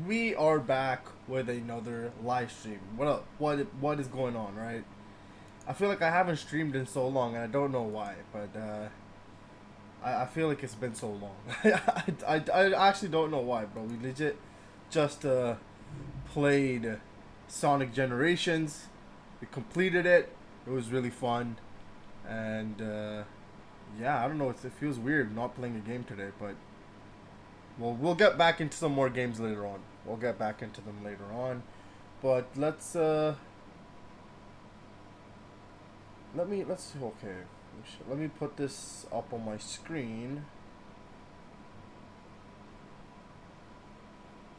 We are back with another live stream. What up? What is going on, right? I feel like I haven't streamed in so long, and I don't know why, but I feel like it's been so long. I actually don't know why, bro. We legit just played Sonic Generations. We completed it. It was really fun, and yeah, I don't know. It feels weird not playing a game today, but we'll get back into some more games later on. We'll get back into them later on. But let's okay. Let me put this up on my screen.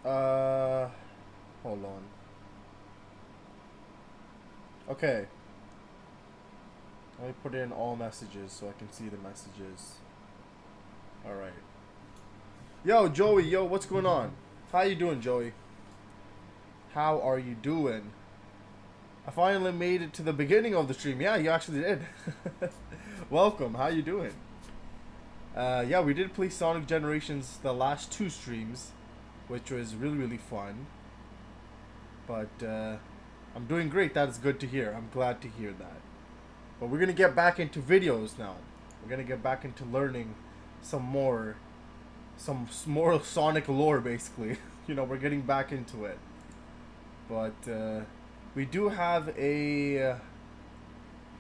Uh Hold on. Okay. Let me put in all messages so I can see the messages. All right. Yo, Joey, yo, what's going on? How you doing, Joey? How are you doing? I finally made it to the beginning of the stream. Yeah, you actually did. Welcome. How you doing? Yeah, we did play Sonic Generations the last two streams, which was really fun. But I'm doing great. That is good to hear. I'm glad to hear that. But we're gonna get back into videos now. We're gonna get back into learning some more Sonic lore, basically. You know, we're getting back into it. But we do have a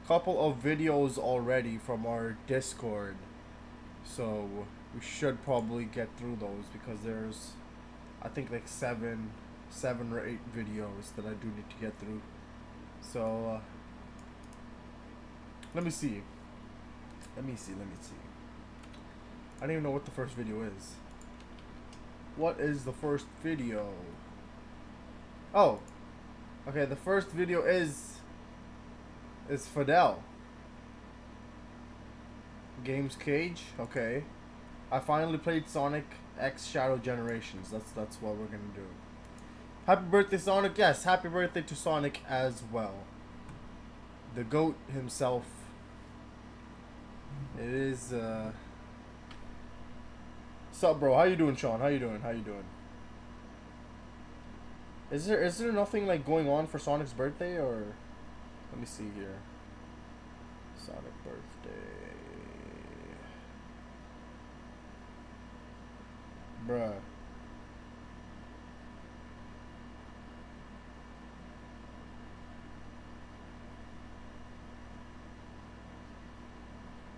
couple of videos already from our Discord, so we should probably get through those because there's, I think, like seven or eight videos that I do need to get through. So let me see. Let me see. I don't even know what the first video is. What is the first video? Oh, okay. The first video is Fidel. Games Cage. Okay. I finally played Sonic X Shadow Generations. That's what we're gonna do. Happy birthday, Sonic. Yes, happy birthday to Sonic as well. The GOAT himself. It is Sup, bro? How you doing, Sean? How you doing? Is there nothing like going on for Sonic's birthday, or let me see here. Sonic birthday. Bruh.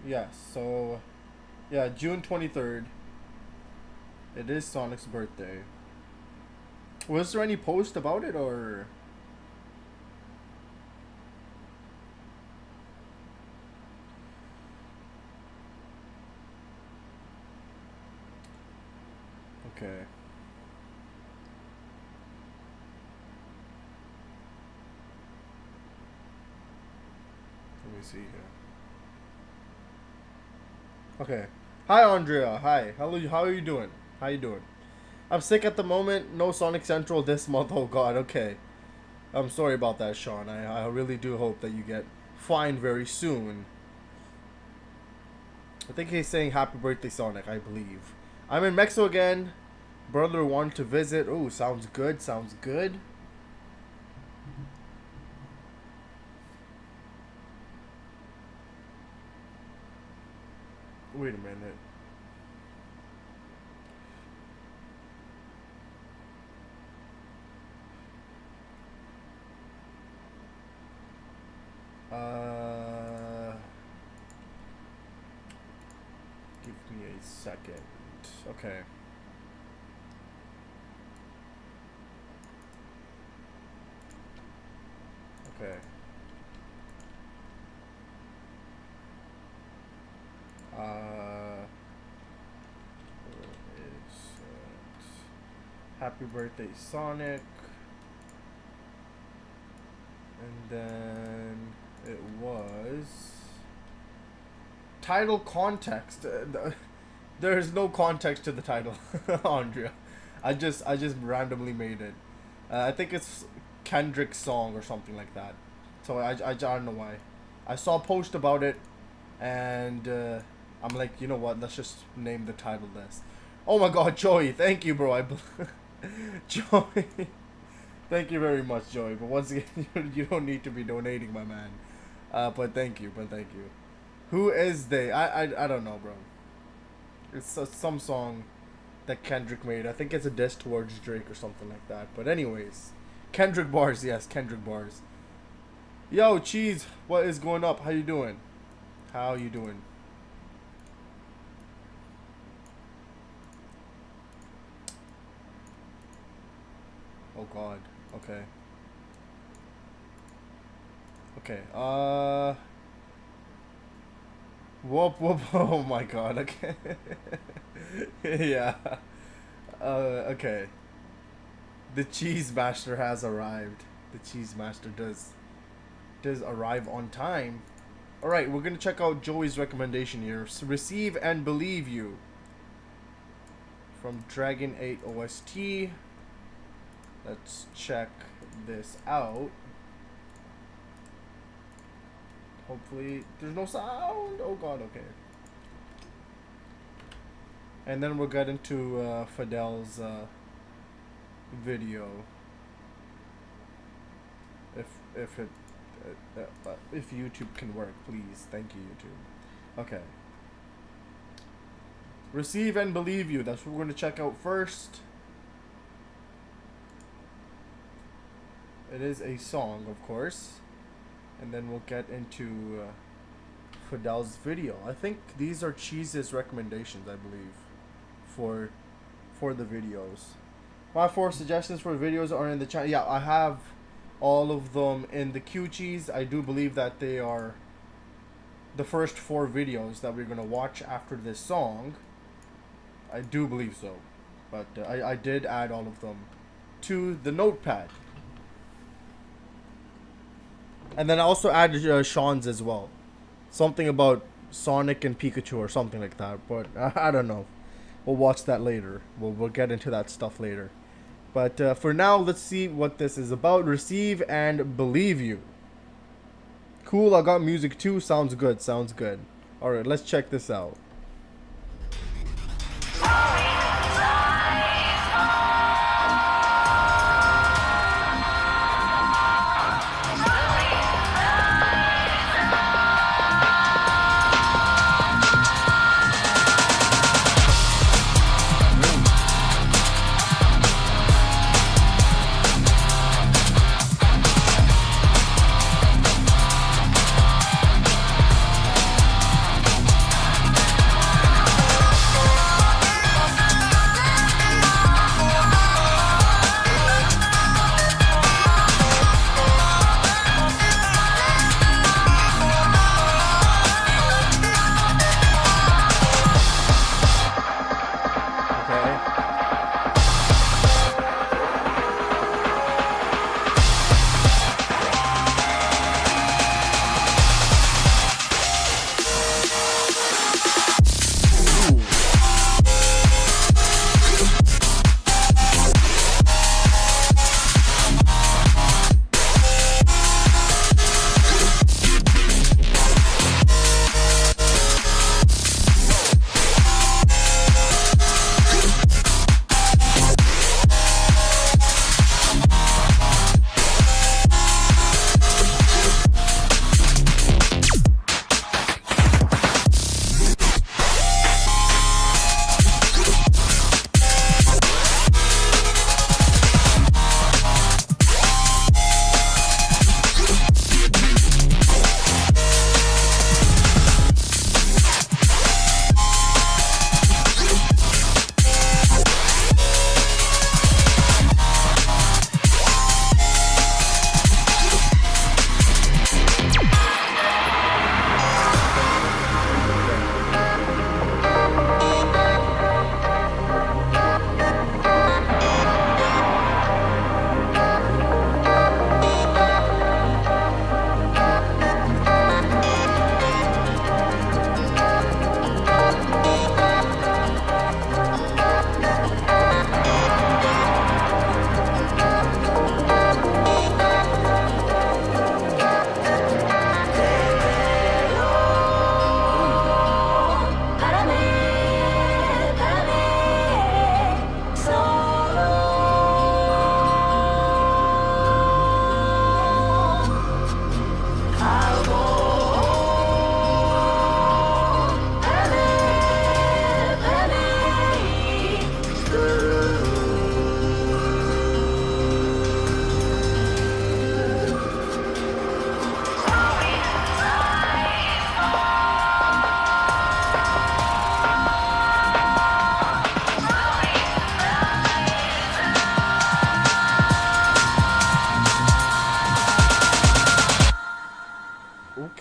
Yes, so yeah, June 23rd. It is Sonic's birthday. Was there any post about it, or okay. Let me see here. Okay. Hi, Andrea. Hi. Hello. How are you doing? How you doing? I'm sick at the moment. No Sonic Central this month. Oh God. Okay. I'm sorry about that, Sean. I really do hope that you get fine very soon. I think he's saying happy birthday, Sonic. I believe. I'm in Mexico again. Brother wanted to visit. Oh, sounds good. Sounds good. Wait a minute. Give me a second. Okay. Okay. Where is it? Happy birthday, Sonic. And then it was title context. There is no context to the title, Andrea. I just randomly made it. I think it's Kendrick's song or something like that. So I don't know why. I saw a post about it, and I'm like, you know what? Let's just name the title this. Oh my God, Joey! Thank you, bro. Joey. Thank you very much, Joey. But once again, you don't need to be donating, my man. But thank you. Who is they? I don't know, bro. It's some song that Kendrick made. I think it's a diss towards Drake or something like that. But anyways, Kendrick bars. Yes, Kendrick bars. Yo, Cheese, what is going up? How you doing? How you doing? Oh God. Okay. Okay. Whoop whoop. Oh my God. Okay. Yeah. Okay. The Cheese Master has arrived. The Cheese Master does arrive on time. All right, we're gonna check out Joey's recommendation here. Receive and Believe You from Dragon 8 OST. Let's check this out. Hopefully there's no sound. Oh God, okay. And then we'll get into Fidel's video. If YouTube can work, please. Thank you, YouTube. Okay. Receive and Believe You. That's what we're going to check out first. It is a song, of course. And then we'll get into Fidel's video. I think these are Cheese's recommendations, I believe, for the videos. My 4 suggestions for videos are in the channel. Yeah, I have all of them in the queue, Cheese. I do believe that they are the first 4 videos that we're going to watch after this song. I do believe so. But I did add all of them to the notepad. And then I also added Sean's as well. Something about Sonic and Pikachu or something like that. But I don't know. We'll watch that later. We'll get into that stuff later. But for now, let's see what this is about. Receive and Believe You. Cool, I got music too. Sounds good, sounds good. Alright, let's check this out.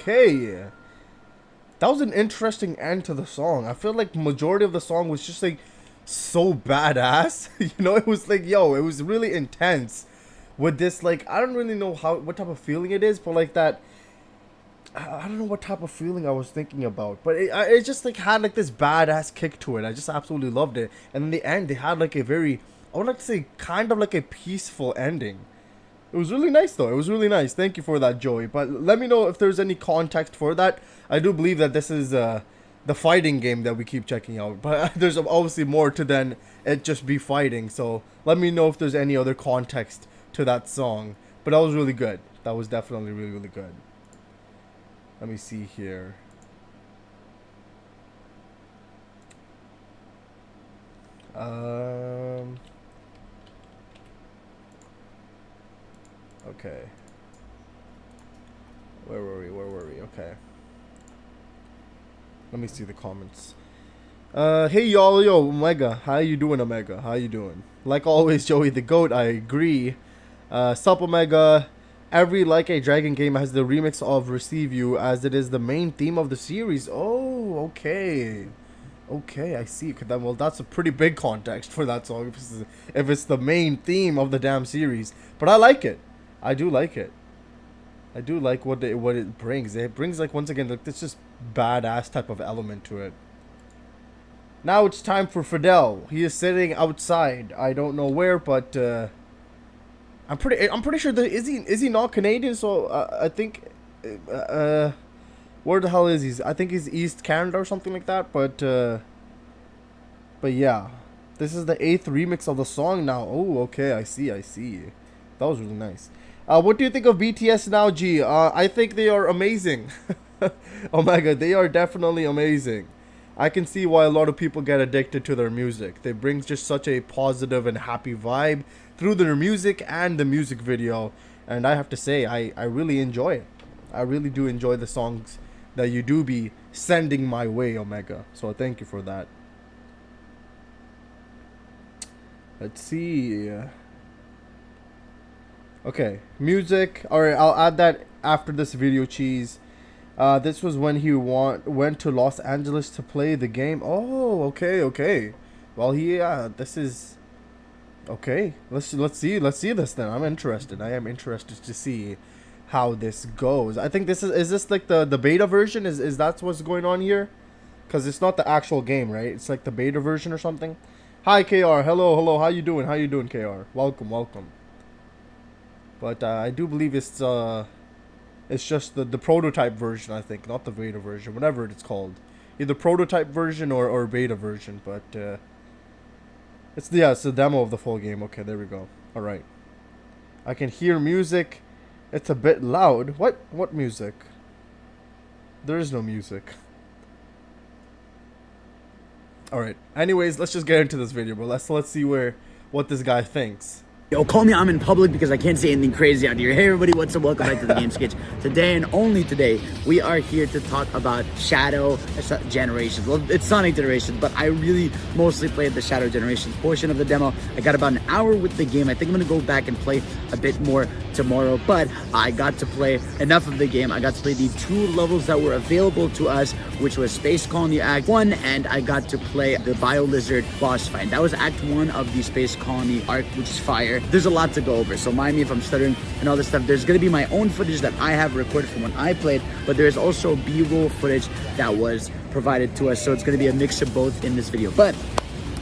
okay. That was an interesting end to the song. I feel like majority of the song was just like so badass. You know, it was like, yo, it was really intense with this, like, I don't really know what type of feeling it is, but like that, I don't know what type of feeling I was thinking about, but it just like had like this badass kick to it. I just absolutely loved it. And in the end, they had like a very, I would like to say, kind of like a peaceful ending. It was really nice though. It was really nice. Thank you for that, Joey. But let me know if there's any context for that. I do believe that this is the fighting game that we keep checking out. But there's obviously more to than it just be fighting. So let me know if there's any other context to that song. But that was really good. That was definitely really, really good. Let me see here. Okay. Where were we? Okay. Let me see the comments. Hey y'all, yo, Omega. How you doing, Omega? How you doing? Like always, Joey the GOAT, I agree. Sup, Omega. Every Like a Dragon game has the remix of Receive You, as it is the main theme of the series. Oh, okay. Okay, I see. Well, that's a pretty big context for that song if it's the main theme of the damn series. But I like it. I do like it. I do like what it brings. It brings, like, once again, like, this just badass type of element to it. Now it's time for Fidel. He is sitting outside. I don't know where, but I'm pretty sure that is he not Canadian? So I think where the hell is he? I think he's East Canada or something like that. But yeah, this is the 8th remix of the song now. Oh, okay, I see. That was really nice. What do you think of BTS now, G? I think they are amazing. Oh my god, they are definitely amazing. I can see why a lot of people get addicted to their music. They bring just such a positive and happy vibe through their music and the music video. And I have to say, I really enjoy it. I really do enjoy the songs that you do be sending my way, Omega. So thank you for that. Let's see. Okay, music. Alright, I'll add that after this video, cheese. This was when he went to Los Angeles to play the game. Oh, okay. Well, this is okay. Let's see this then. I'm interested. I am interested to see how this goes. I think this is this like the beta version? Is that what's going on here? Because it's not the actual game, right? It's like the beta version or something. Hi, KR. Hello. How you doing, KR? Welcome. But I do believe it's just the prototype version, I think, not the beta version, whatever it's called. Either prototype version or beta version, but it's the demo of the full game. Okay, there we go. All right. I can hear music. It's a bit loud. What music? There is no music. All right. Anyways, let's just get into this video, bro. Let's see what this guy thinks. Yo, call me, I'm in public because I can't say anything crazy out here. Hey everybody, what's up? Welcome back to the Game Sketch. Today and only today, we are here to talk about Shadow Generations. Well, it's Sonic Generations, but I really mostly played the Shadow Generations portion of the demo. I got about an hour with the game. I think I'm gonna go back and play a bit more tomorrow, but I got to play enough of the game. I got to play the 2 levels that were available to us, which was Space Colony Act 1, and I got to play the Bio Lizard boss fight. That was Act 1 of the Space Colony arc, which is fire. There's a lot to go over, so mind me if I'm stuttering and all this stuff. There's going to be my own footage that I have recorded from when I played, but there's also B-roll footage that was provided to us, so it's going to be a mix of both in this video. But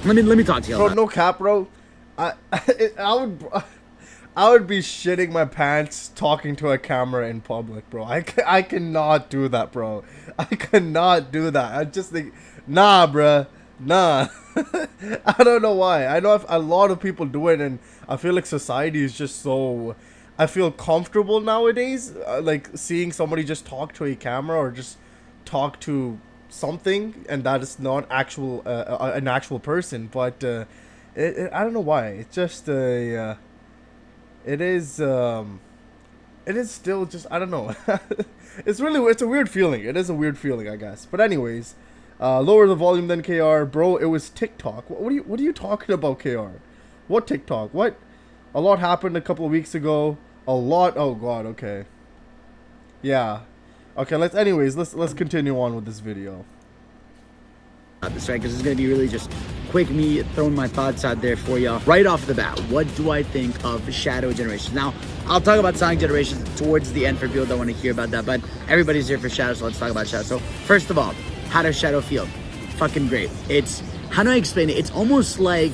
let me talk to you. Bro, no cap, bro. I would be shitting my pants talking to a camera in public, bro. I cannot do that, bro. I cannot do that. I just think, nah, bruh. Nah. I don't know why. I know a lot of people do it, and I feel like society is just so... I feel comfortable nowadays, like seeing somebody just talk to a camera or just talk to something, and that is not an actual person. But I don't know why. It's just it is still just, I don't know. It's a weird feeling. It is a weird feeling, I guess. But anyways, lower the volume then, KR. Bro, it was TikTok. What are you talking about, KR? What TikTok? What? A lot happened a couple of weeks ago. A lot. Oh god, okay. Yeah. Okay, let's continue on with this video. This, right? Because it's going to be really just quick me throwing my thoughts out there for y'all. Right off the bat, what do I think of Shadow Generations? Now, I'll talk about Sonic Generations towards the end for people that want to hear about that, but everybody's here for Shadow, so let's talk about Shadow. So, first of all, how does Shadow feel? Fucking great. It's, how do I explain it? It's almost like,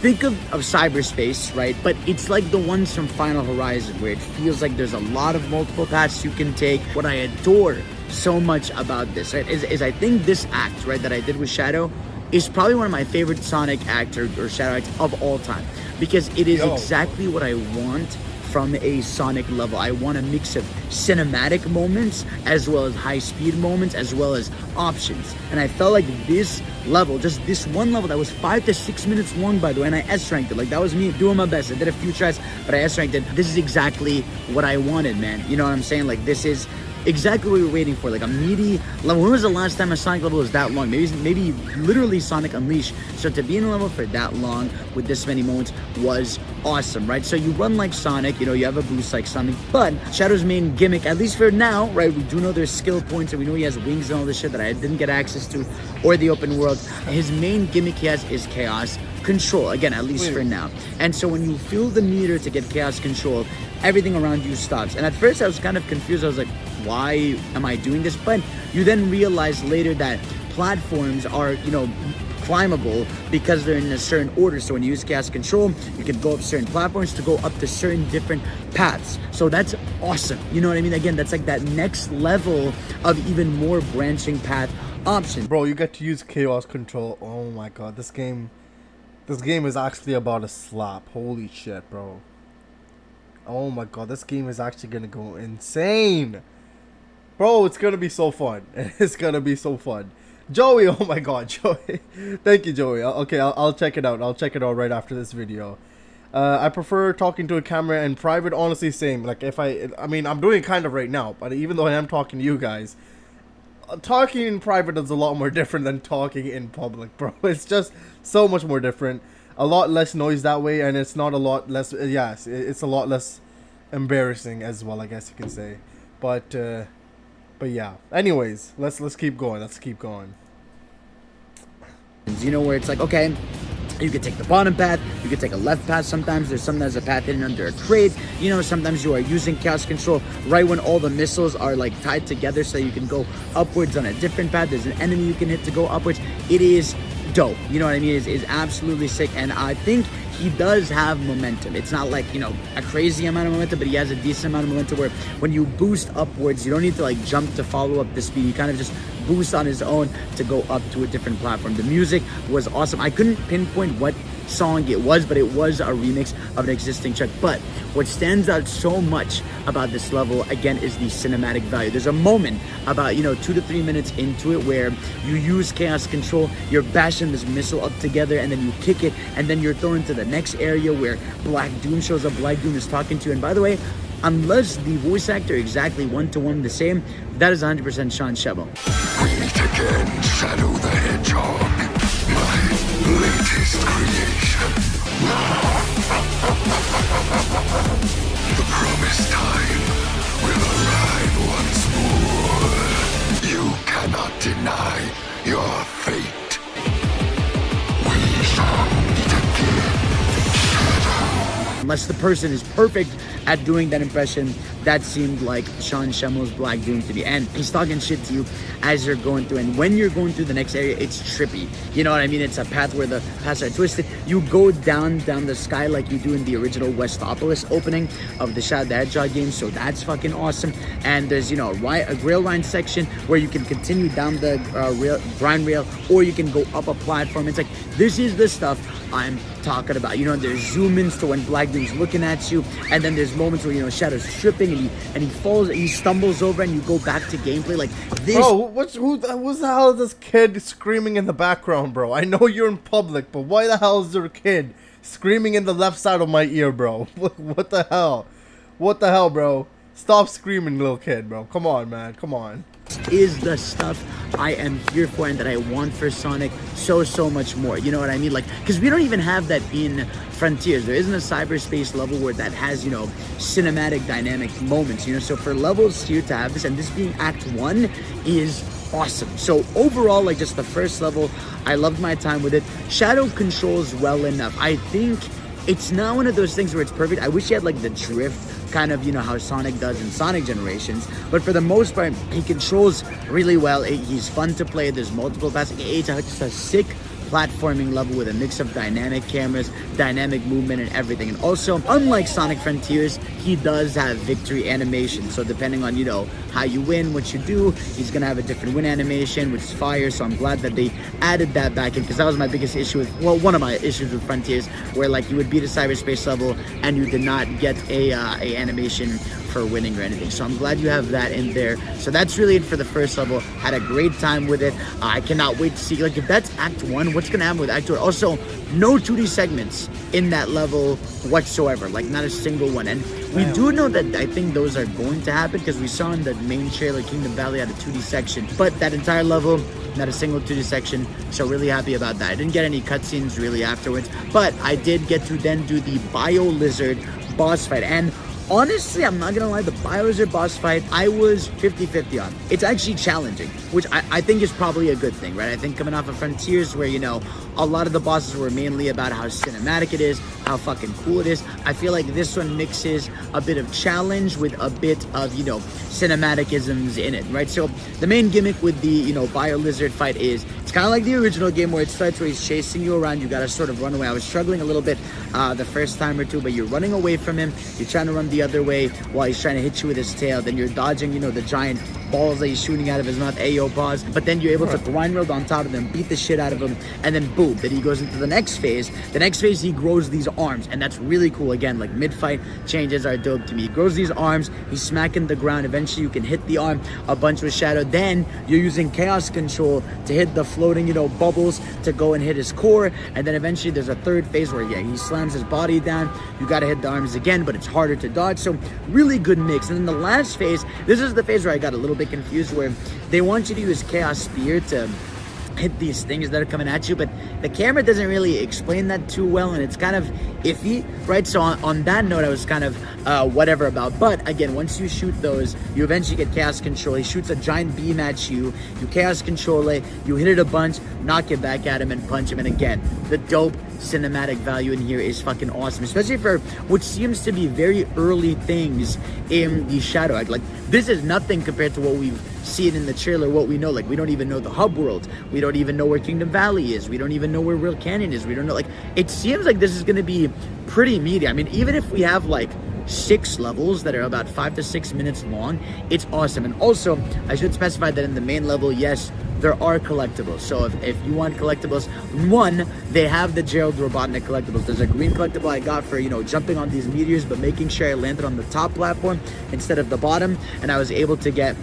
think of cyberspace, right? But it's like the ones from Final Horizon, where it feels like there's a lot of multiple paths you can take. What I adore so much about this, right, is I think this act, right, that I did with Shadow is probably one of my favorite Sonic acts or Shadow acts of all time, because it is exactly what I want from a Sonic level. I want a mix of cinematic moments as well as high-speed moments as well as options. And I felt like this level, just this one level that was 5 to 6 minutes long, by the way, and I S-ranked it. Like, that was me doing my best. I did a few tries, but I S-ranked it. This is exactly what I wanted, man. You know what I'm saying? Like, this is exactly what we were waiting for, like a meaty level. When was the last time a Sonic level was that long? Maybe literally Sonic Unleashed. So to be in a level for that long with this many moments was awesome, right? So you run like Sonic, you know, you have a boost like Sonic, but Shadow's main gimmick, at least for now, right, we do know there's skill points and we know he has wings and all this shit that I didn't get access to, or the open world. His main gimmick he has is Chaos Control, again, at least for now. And so when you fill the meter to get Chaos Control, everything around you stops. And at first I was kind of confused. I was like, why am I doing this? But you then realize later that platforms are, you know, climbable because they're in a certain order. So when you use Chaos Control, you can go up certain platforms to go up to certain different paths. So that's awesome. You know what I mean? Again, that's like that next level of even more branching path options. Bro, you get to use Chaos Control. Oh my god, this game is actually about to slap. Holy shit, bro. Oh my god, this game is actually gonna go insane. Bro, it's gonna be so fun. It's gonna be so fun. Joey, oh my god, Joey. Thank you, Joey. Okay, I'll check it out. I'll check it out right after this video. I prefer talking to a camera in private. Honestly, same. Like, if I mean, I'm doing it kind of right now, but even though I am talking to you guys, talking in private is a lot more different than talking in public, bro. It's just so much more different. A lot less noise that way, and it's not a lot less, yes, it's a lot less embarrassing as well, I guess you can say. But yeah. Anyways, let's keep going. Let's keep going. You know, where it's like, okay, you could take the bottom path, you could take a left path. Sometimes there's sometimes a path hidden under a crate. You know, sometimes you are using Chaos Control right when all the missiles are like tied together, so you can go upwards on a different path. There's an enemy you can hit to go upwards. It is dope. You know what I mean? It's absolutely sick, and I think he does have momentum. It's not like, you know, a crazy amount of momentum, but he has a decent amount of momentum where when you boost upwards, you don't need to like jump to follow up the speed. You kind of just boost on his own to go up to a different platform. The music was awesome. I couldn't pinpoint what song it was, but it was a remix of an existing track. But what stands out so much about this level, again, is the cinematic value. There's a moment about, you know, 2 to 3 minutes into it where you use Chaos Control, you're bashing this missile up together, and then you kick it, and then you're thrown into the next area where Black Doom shows up. Black Doom is talking to you, and by the way, unless the voice actor exactly one-to-one the same, that is 100% Sean Shemo. We meet again, Shadow the Hedgehog, my latest creation. The promised time will arrive once more. You cannot deny your fate. We shall meet again, Shadow. Unless the person is perfect at doing that impression, that seemed like Sean Shemo's Black Doom to me. And he's talking shit to you as you're going through. And when you're going through the next area, it's trippy. You know what I mean? It's a path where the paths are twisted. You go down the sky like you do in the original Westopolis opening of the Shadow the Hedgehog game. So that's fucking awesome. And there's, you know, a rail line section where you can continue down the grind rail, or you can go up a platform. It's like, this is the stuff I'm talking about. You know, there's zoom-ins to when Black Doom's looking at you, and then there's moments where, you know, Shadow's tripping and he falls, he stumbles over, and you go back to gameplay like this. Bro, who the hell is this kid screaming in the background, bro? I know you're in public, but why the hell is there a kid screaming in the left side of my ear, bro? What the hell? What the hell, bro? Stop screaming, little kid, bro. Come on, man. Come on. is the stuff I am here for and that I want for Sonic so much more. You know what I mean? Like, because we don't even have that in Frontiers. There isn't a cyberspace level where that has, you know, cinematic dynamic moments, you know? So for levels here to have this, and this being Act 1 is awesome. So overall, like, just the first level, I loved my time with it. Shadow controls well enough. I think it's not one of those things where it's perfect. I wish he had like the drift, kind of, you know, how Sonic does in Sonic Generations. But for the most part, he controls really well. He's fun to play. There's multiple paths. It's just a sick platforming level with a mix of dynamic cameras, dynamic movement, and everything. And also, unlike Sonic Frontiers, he does have victory animation. So depending on, you know, how you win, what you do, he's gonna have a different win animation, which is fire. So I'm glad that they added that back in, because that was my biggest issue with, well, one of my issues with Frontiers, where like you would beat a cyberspace level and you did not get a animation for winning or anything. So I'm glad you have that in there. So that's really it for the first level. Had a great time with it. I cannot wait to see, like, if that's Act 1, what's gonna happen with Act 2? Also, no 2D segments in that level whatsoever, like not a single one. And we do know that I think those are going to happen, because we saw in the main trailer Kingdom Valley had a 2D section, but that entire level, not a single 2D section. So really happy about that. I didn't get any cutscenes really afterwards, but I did get to then do the Bio Lizard boss fight. And honestly, I'm not gonna lie, the Biolizard boss fight, I was 50-50 on. It's actually challenging, which I think is probably a good thing, right? I think coming off of Frontiers, where, you know, a lot of the bosses were mainly about how cinematic it is, how fucking cool it is, I feel like this one mixes a bit of challenge with a bit of, you know, cinematic-isms in it, right? So the main gimmick with the, you know, Biolizard fight is, it's kind of like the original game where it starts where he's chasing you around, you gotta sort of run away. I was struggling a little bit the first time or two, but you're running away from him, you're trying to run the other way while he's trying to hit you with his tail, then you're dodging, you know, the giant balls that he's shooting out of his mouth, Ayo pause, but then you're able to grind roll on top of them, beat the shit out of him, and then boom, then he goes into the next phase. The next phase, he grows these arms, and that's really cool. Again, like, mid-fight changes are dope to me. He grows these arms, he's smacking the ground, eventually you can hit the arm a bunch with Shadow, then you're using Chaos Control to hit the floating, you know, bubbles to go and hit his core, and then eventually there's a third phase where, yeah, he slams his body down, you gotta hit the arms again, but it's harder to dodge, so really good mix. And then the last phase, this is the phase where I got a little bit confused, where they want you to use Chaos Spear to hit these things that are coming at you, but the camera doesn't really explain that too well, and it's kind of iffy, right? So on that note, I was kind of whatever about. But again, once you shoot those, you eventually get Chaos Control. He shoots a giant beam at you, you Chaos Control it, you hit it a bunch, knock it back at him and punch him. And again, the dope cinematic value in here is fucking awesome, especially for what seems to be very early things in the Shadow Act. Like, this is nothing compared to what we've seen in the trailer, what we know. Like, we don't even know the hub world, we don't even know where Kingdom Valley is, we don't even know where Real Canyon is, we don't know, like, it seems like this is going to be pretty meaty. I mean, even if we have like 6 levels that are about 5 to 6 minutes long, it's awesome. And also, I should specify that in the main level, yes, there are collectibles. So if you want collectibles, one, they have the Gerald Robotnik collectibles. There's a green collectible I got for, you know, jumping on these meteors, but making sure I landed on the top platform instead of the bottom, and I was able to get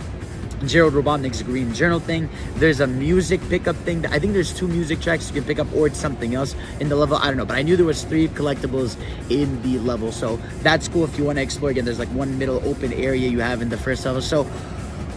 Gerald Robotnik's green journal thing. There's a music pickup thing. I think there's 2 music tracks you can pick up, or it's something else in the level. I don't know, but I knew there was 3 collectibles in the level, so that's cool if you want to explore. Again, there's like one middle open area you have in the first level. So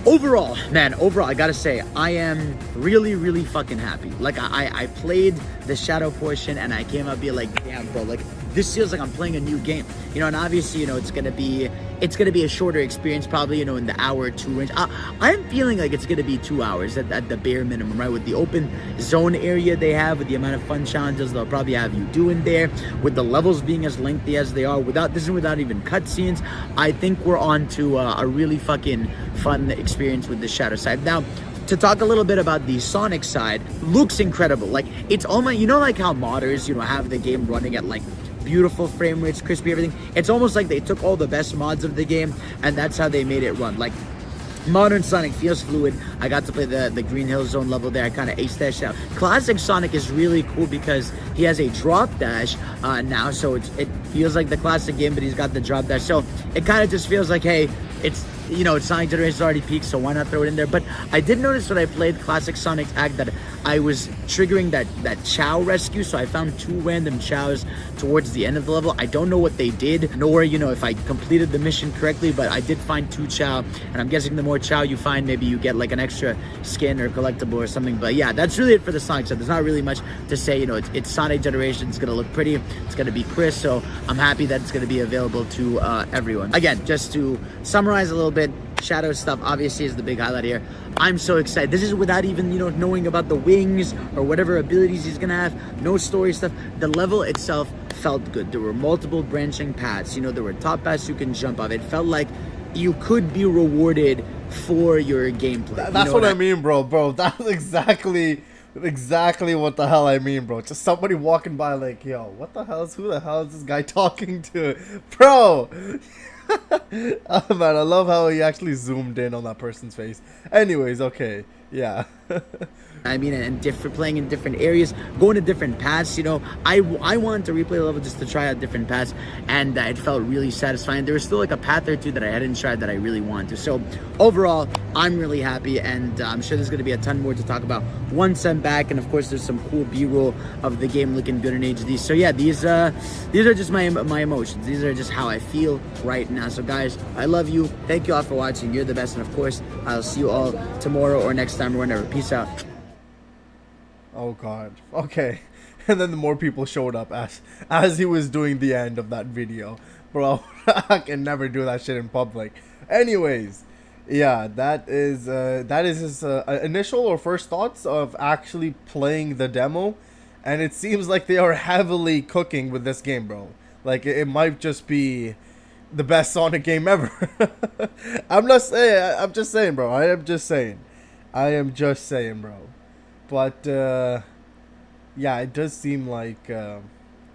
overall, man, I gotta say, I am really fucking happy. Like, I played the Shadow portion and I came out being like, damn, bro, like, this feels like I'm playing a new game, you know. And obviously, you know, it's gonna be a shorter experience, probably, you know, in the hour or 2 range. I'm feeling like it's gonna be 2 hours at the bare minimum, right? With the open zone area they have, with the amount of fun challenges they'll probably have you doing there, with the levels being as lengthy as they are, without even cutscenes. I think we're on to a really fucking fun experience with the Shadow side. Now, to talk a little bit about the Sonic side, looks incredible. Like, it's almost, you know, like how modders, you know, have the game running at like beautiful frame rates, crispy, everything. It's almost like they took all the best mods of the game and that's how they made it run. Like, modern Sonic feels fluid. I got to play the Green Hill Zone level there. I kind of aced that shit out. Classic Sonic is really cool because he has a drop dash now, so it feels like the classic game, but he's got the drop dash. So it kind of just feels like, hey, it's, you know, Sonic Generations already peaked, so why not throw it in there? But I did notice when I played Classic Sonic Act that I was triggering that Chow rescue, so I found 2 random Chows towards the end of the level. I don't know what they did, nor, you know, if I completed the mission correctly, but I did find 2 Chow, and I'm guessing the more Chow you find, maybe you get like an extra skin or collectible or something. But yeah, that's really it for the Sonic set. There's not really much to say. You know, it's Sonic Generations. It's gonna look pretty. It's gonna be crisp. So I'm happy that it's gonna be available to everyone. Again, just to summarize a little bit, Shadow stuff obviously is the big highlight here. I'm so excited. This is without even, you know, knowing about the wings or whatever abilities he's gonna have. No story stuff. The level itself felt good. There were multiple branching paths. You know, there were top paths you can jump off. It felt like you could be rewarded for your gameplay. That's what I mean, bro. That's exactly what the hell I mean, bro. Just somebody walking by like, yo, who the hell is this guy talking to? Bro! Oh, man, I love how he actually zoomed in on that person's face. Anyways, okay, yeah. I mean, and playing in different areas, going to different paths. You know, I wanted to replay the level just to try out different paths, and it felt really satisfying. There was still like a path or 2 that I hadn't tried that I really wanted to. So overall, I'm really happy, and I'm sure there's going to be a ton more to talk about once I'm back. And of course, there's some cool B-roll of the game looking good in HD. So yeah, these are just my emotions. These are just how I feel right now. So guys, I love you. Thank you all for watching. You're the best, and of course, I'll see you all tomorrow or next time or whenever. Peace out. Oh god. Okay. And then the more people showed up as he was doing the end of that video. Bro, I can never do that shit in public. Anyways, yeah, that is his initial or first thoughts of actually playing the demo, and it seems like they are heavily cooking with this game, bro. Like it might just be the best Sonic game ever. I'm just saying, bro. I am just saying, bro. But, yeah, it does seem like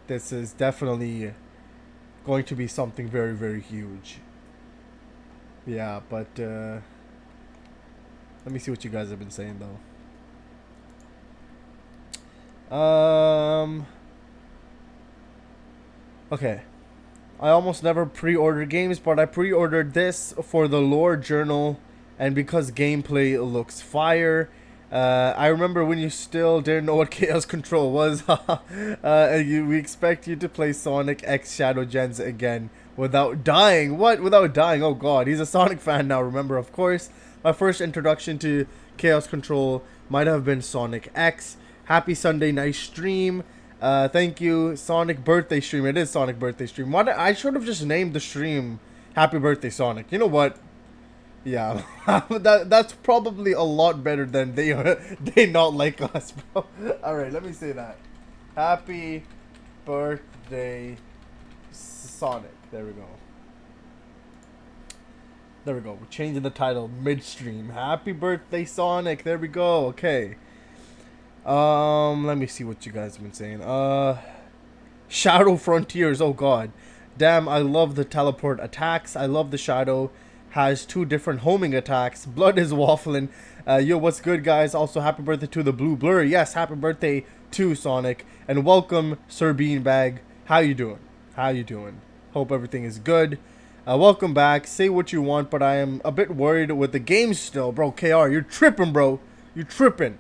this is definitely going to be something very, very huge. Yeah, but let me see what you guys have been saying, though. Okay. I almost never pre-order games, but I pre-ordered this for the lore journal and because gameplay looks fire. I remember when you still didn't know what Chaos Control was. We expect you to play Sonic X Shadow Gens again without dying. What? Without dying? Oh god, he's a Sonic fan now, remember, of course. My first introduction to Chaos Control might have been Sonic X. Happy Sunday night stream. Thank you. Sonic birthday stream. It is Sonic birthday stream. I should have just named the stream Happy Birthday Sonic. You know what? Yeah, that's probably a lot better than they not like us, bro. All right, let me say that. Happy birthday, Sonic. There we go. There we go. We're changing the title midstream. Happy birthday, Sonic. There we go. Okay. Let me see what you guys have been saying. Shadow Frontiers. Oh god, damn! I love the teleport attacks. I love the Shadow. Has 2 different homing attacks. Blood is waffling. Yo, what's good, guys? Also, happy birthday to the Blue Blur. Yes, happy birthday to Sonic. And welcome, Sir Beanbag. How you doing? How you doing? Hope everything is good. Welcome back. Say what you want, but I am a bit worried with the game still. Bro, KR, you're tripping, bro. You're tripping.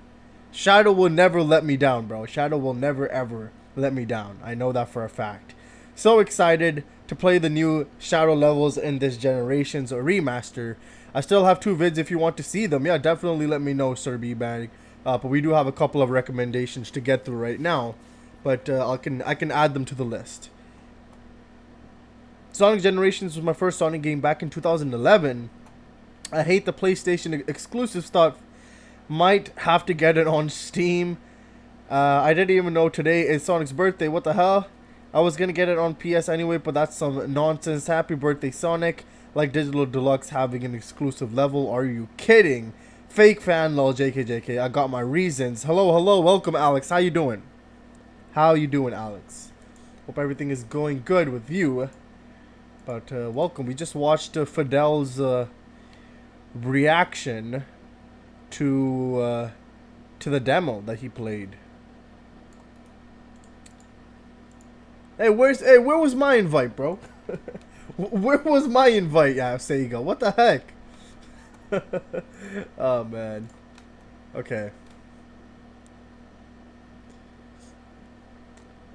Shadow will never let me down, bro. Shadow will never, ever let me down. I know that for a fact. So excited to play the new Shadow levels in this Generations remaster. I still have 2 vids if you want to see them. Yeah, definitely let me know, Sir B-Bag. But we do have a couple of recommendations to get through right now. But I can add them to the list. Sonic Generations was my first Sonic game back in 2011. I hate the PlayStation exclusive stuff. Might have to get it on Steam. I didn't even know today is Sonic's birthday. What the hell? I was gonna get it on PS anyway, but that's some nonsense. Happy birthday, Sonic. Like Digital Deluxe having an exclusive level. Are you kidding? Fake fan, lol, JK. I got my reasons. Hello. Welcome, Alex. How you doing? How you doing, Alex? Hope everything is going good with you. But welcome. We just watched Fidel's reaction to the demo that he played. Hey, where was my invite, bro? Where was my invite, yeah, Sega? What the heck? Oh, man. Okay.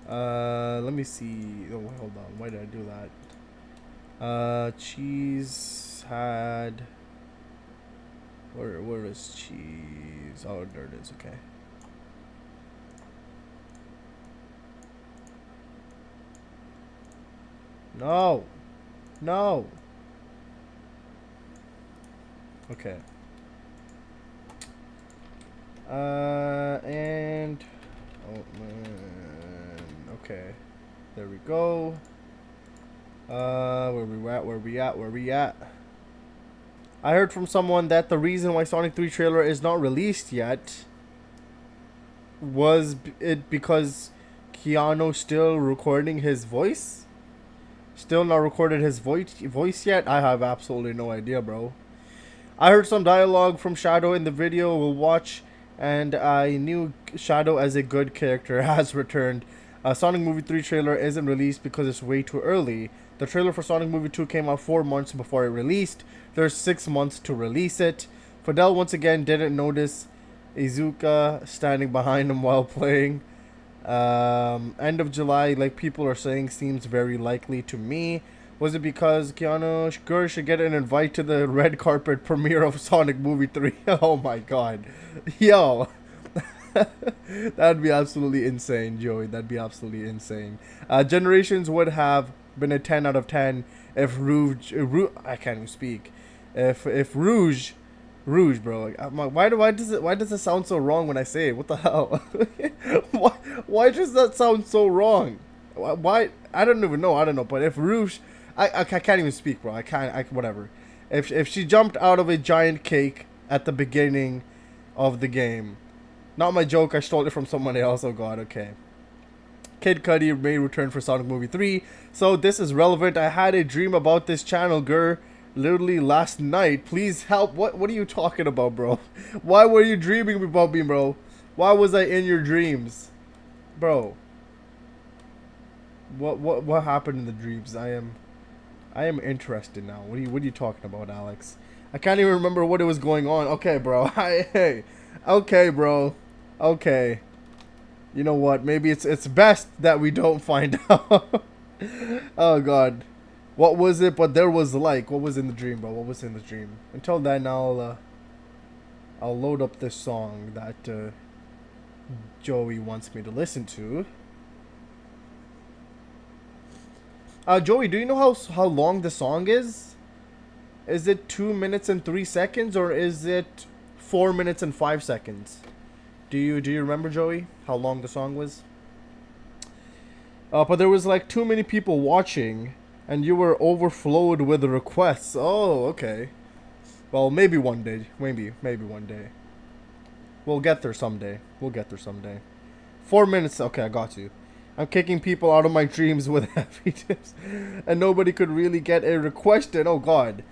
Let me see. Oh, hold on. Why did I do that? Cheese had. Where is cheese? Oh, there it is. Okay. No. No. Okay. And oh man. Okay. There we go. Where we at? I heard from someone that the reason why Sonic 3 trailer is not released yet was because Keanu still recording his voice? Still not recorded his voice yet? I have absolutely no idea, bro. I heard some dialogue from Shadow in the video we'll watch, and I knew Shadow as a good character has returned. Sonic Movie 3 trailer isn't released because it's way too early. The trailer for Sonic Movie 2 came out 4 months before it released. There's 6 months to release it. Fidel once again didn't notice Izuka standing behind him while playing. End of July, like people are saying, seems very likely to me. Was it because Keanu Gur should get an invite to the red carpet premiere of Sonic Movie 3? Oh my god. Yo. That'd be absolutely insane, Joey. That'd be absolutely insane. Generations would have been a 10 out of 10 if Rouge I can't even speak. If Rouge, bro. Why does it sound so wrong when I say it? What the hell? why does that sound so wrong? Why? I don't even know. I don't know. But if Rouge, I can't even speak, bro. Whatever. If she jumped out of a giant cake at the beginning of the game, not my joke. I stole it from someone else. Oh god. Okay. Kid Cudi may return for Sonic Movie 3. So this is relevant. I had a dream about this channel, Gur, literally last night. Please help. What are you talking about, bro? Why were you dreaming about me, bro? Why was I in your dreams, bro? What happened in the dreams? I am interested now. What are you talking about, Alex? I can't even remember what it was going on. Okay, bro. Hey. Okay, bro. Okay. You know what? Maybe it's best that we don't find out. Oh god. What was it? But there was like, what was in the dream, bro? What was in the dream? Until then, I'll load up this song that Joey wants me to listen to. Joey, do you know how long the song is? Is it 2 minutes and 3 seconds, or is it 4 minutes and 5 seconds? Do you remember, Joey, how long the song was? But there was like too many people watching, and you were overflowed with requests. Oh, okay. Well, maybe one day. Maybe one day. We'll get there someday. 4 minutes. Okay, I got you. I'm kicking people out of my dreams with heavy tips, and nobody could really get a request in. Oh god.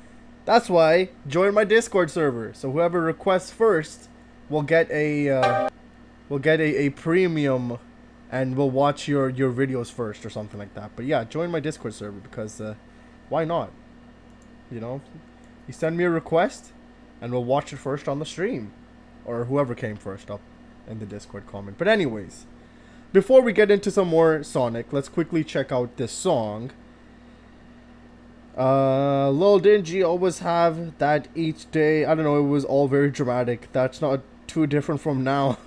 That's why join my Discord server. So whoever requests first will get a premium, and we'll watch your videos first or something like that. But yeah, join my Discord server because why not? You know, you send me a request, and we'll watch it first on the stream, or whoever came first up in the Discord comment. But anyways, before we get into some more Sonic, let's quickly check out this song. Lil Dingy always have that each day. I don't know, it was all very dramatic. That's not too different from now.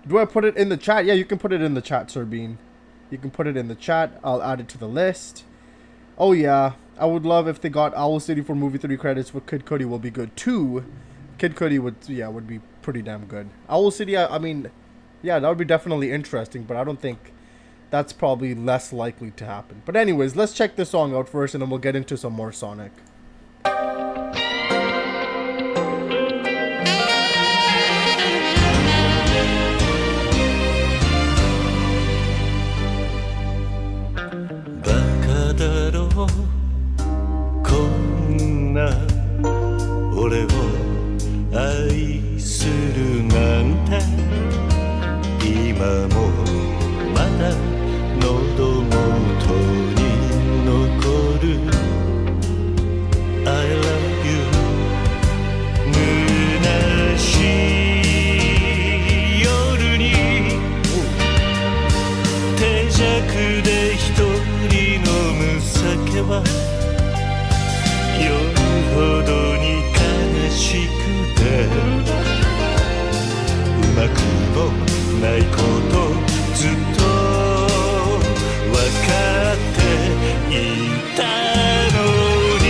Do I put it in the chat? Yeah, you can put it in the chat, Sir Bean. You can put it in the chat. I'll add it to the list. Oh yeah, I would love if they got Owl City for Movie 3 credits, but Kid Cudi will be good too. Kid Cudi would be pretty damn good. Owl City, I mean, yeah, that would be definitely interesting, but I don't think that's probably less likely to happen. But anyways, let's check this song out first, and then we'll get into some more Sonic. くもないことずっと分かっていたのに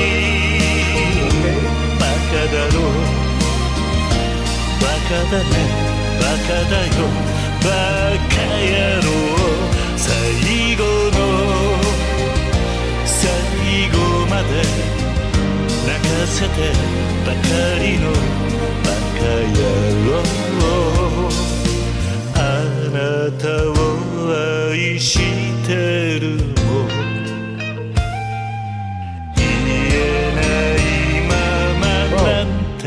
バカだろバカだねバカだよバカ野郎最後の最後まで泣かせてばかりのバカ野郎あなたを愛してるも言えないままなんて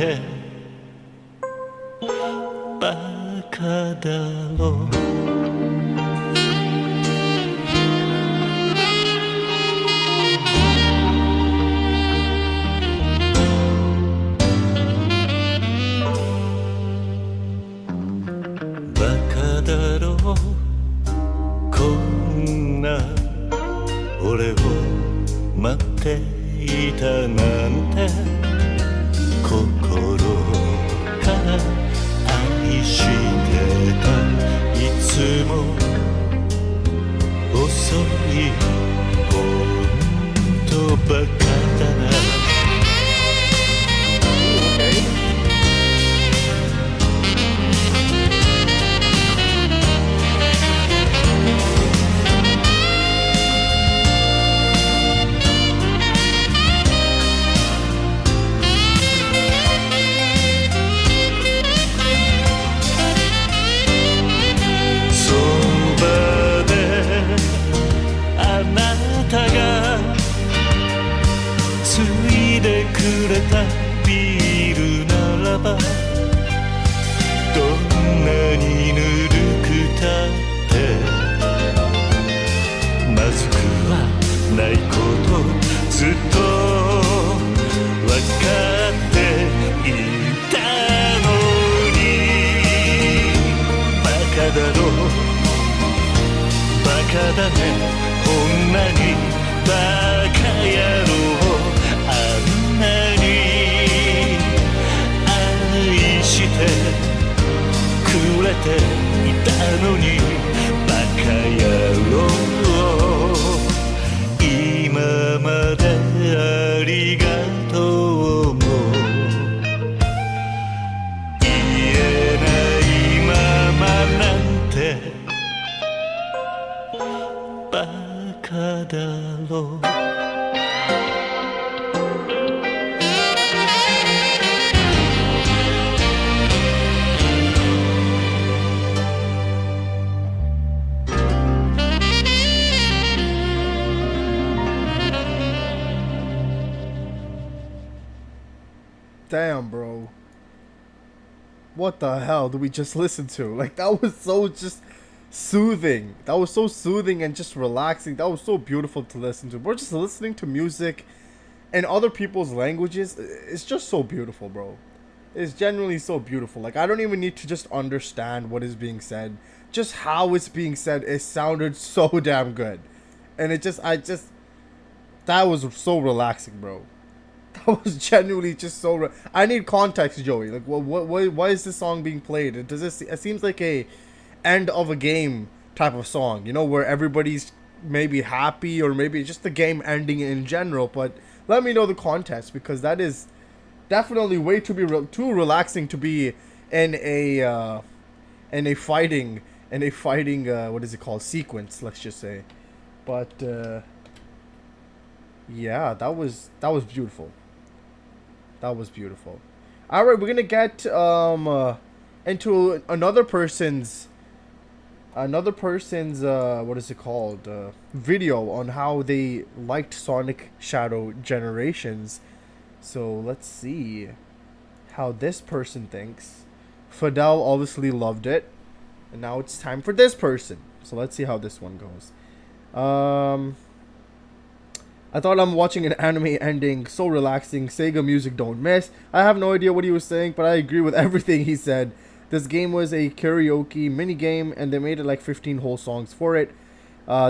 バカだろうこんな俺を待っていたなんて心から愛してたいつも遅いほんとバカだなくれたビールならばどんなにぬるくたってまずくはないことずっと分かっていたのにバカだろバカだねこんなにバカ野郎あんなに愛してくれていたのにバカ野郎今までありがとうも言えないままなんてバカだろうDamn, bro. What the hell did we just listen to? Like, that was so just soothing. That was so soothing and just relaxing. That was so beautiful to listen to. We're just listening to music in other people's languages. It's just so beautiful, bro. It's genuinely so beautiful. Like, I don't even need to just understand what is being said. Just how it's being said, it sounded so damn good. And that was so relaxing, bro. That was genuinely just so. I need context, Joey. Like, why is this song being played? It seems like a end of a game type of song, you know, where everybody's maybe happy or maybe just the game ending in general. But let me know the context because that is definitely way too relaxing to be in a fighting what is it called, sequence, let's just say. But yeah, that was beautiful. That was beautiful. All right, we're gonna get into another person's what is it called, video on how they liked Sonic Shadow Generations. So let's see how this person thinks. Fidel obviously loved it, and now it's time for this person. So let's see how this one goes. I thought I'm watching an anime ending, so relaxing. Sega music don't miss. I have no idea what he was saying, but I agree with everything he said. This game was a karaoke mini game, and they made it like 15 whole songs for it.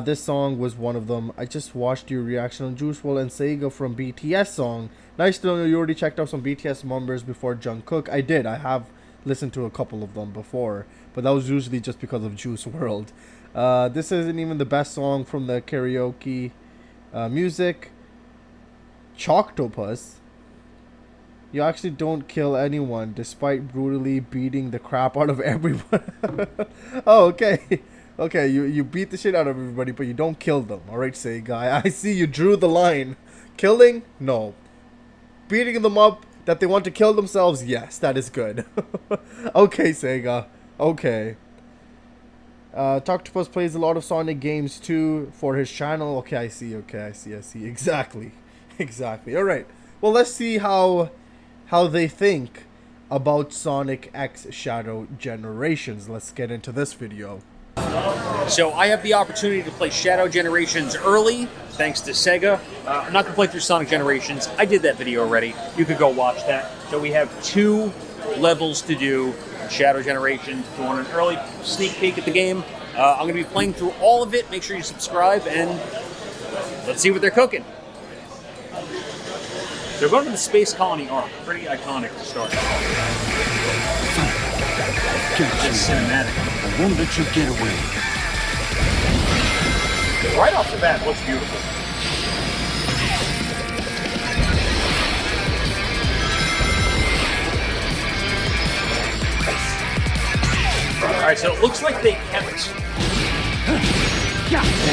This song was one of them. I just watched your reaction on Juice WRLD and Sega from BTS song. Nice to know you already checked out some BTS members before Jungkook. I did. I have listened to a couple of them before, but that was usually just because of Juice World. This isn't even the best song from the karaoke music. Choctopus. You actually don't kill anyone despite brutally beating the crap out of everyone. Oh, okay. Okay, you beat the shit out of everybody, but you don't kill them. Alright, Sega. I see you drew the line. Killing? No. Beating them up that they want to kill themselves? Yes, that is good. Okay, Sega. Okay. Toctopus plays a lot of Sonic games too for his channel. Okay, I see. Okay, I see. Exactly. Exactly. Alright. Well, let's see how they think about Sonic X Shadow Generations. Let's get into this video. So I have the opportunity to play Shadow Generations early, thanks to Sega. I'm not going to play through Sonic Generations. I did that video already. You could go watch that. So we have 2 levels to do in Shadow Generations. If you want an early sneak peek at the game, I'm going to be playing through all of it. Make sure you subscribe, and let's see what they're cooking. They're going to the Space Colony arc. Pretty iconic to start. Just cinematic. I won't let you get away. Right off the bat, looks beautiful. Alright, so it looks like they kept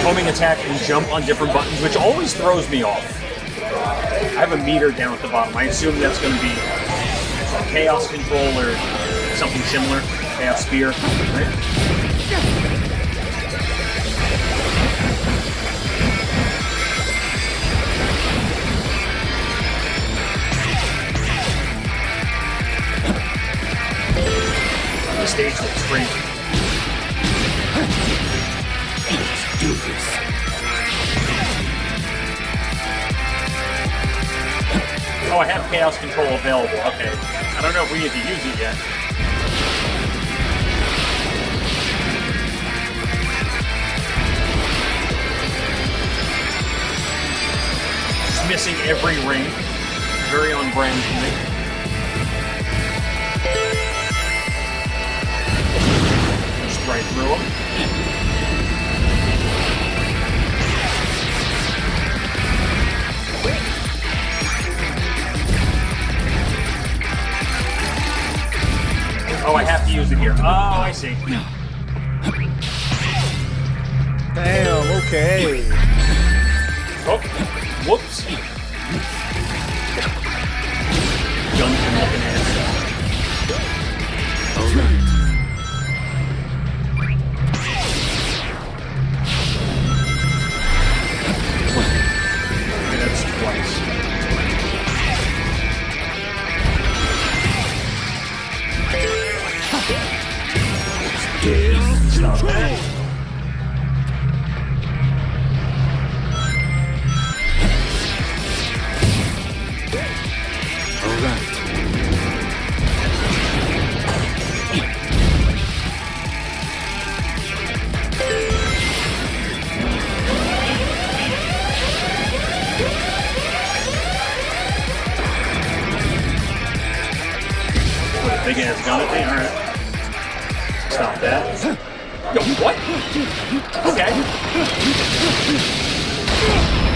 homing attack and jump on different buttons, which always throws me off. I have a meter down at the bottom. I assume that's going to be Chaos Control or something similar. Chaos Spear, right? The stage looks great. Let's do this. Oh, I have Chaos Control available. Okay. I don't know if we need to use it yet. Just missing every ring. Very on brand for me. Just right through them. Oh, I have to use it here. Oh, I see. Damn, okay. Oh, whoops. Gunkin looking ass. Alright. Okay, that's twice. Stop that. Big ass gun at me, alright. Stop that. Yo, what? Okay.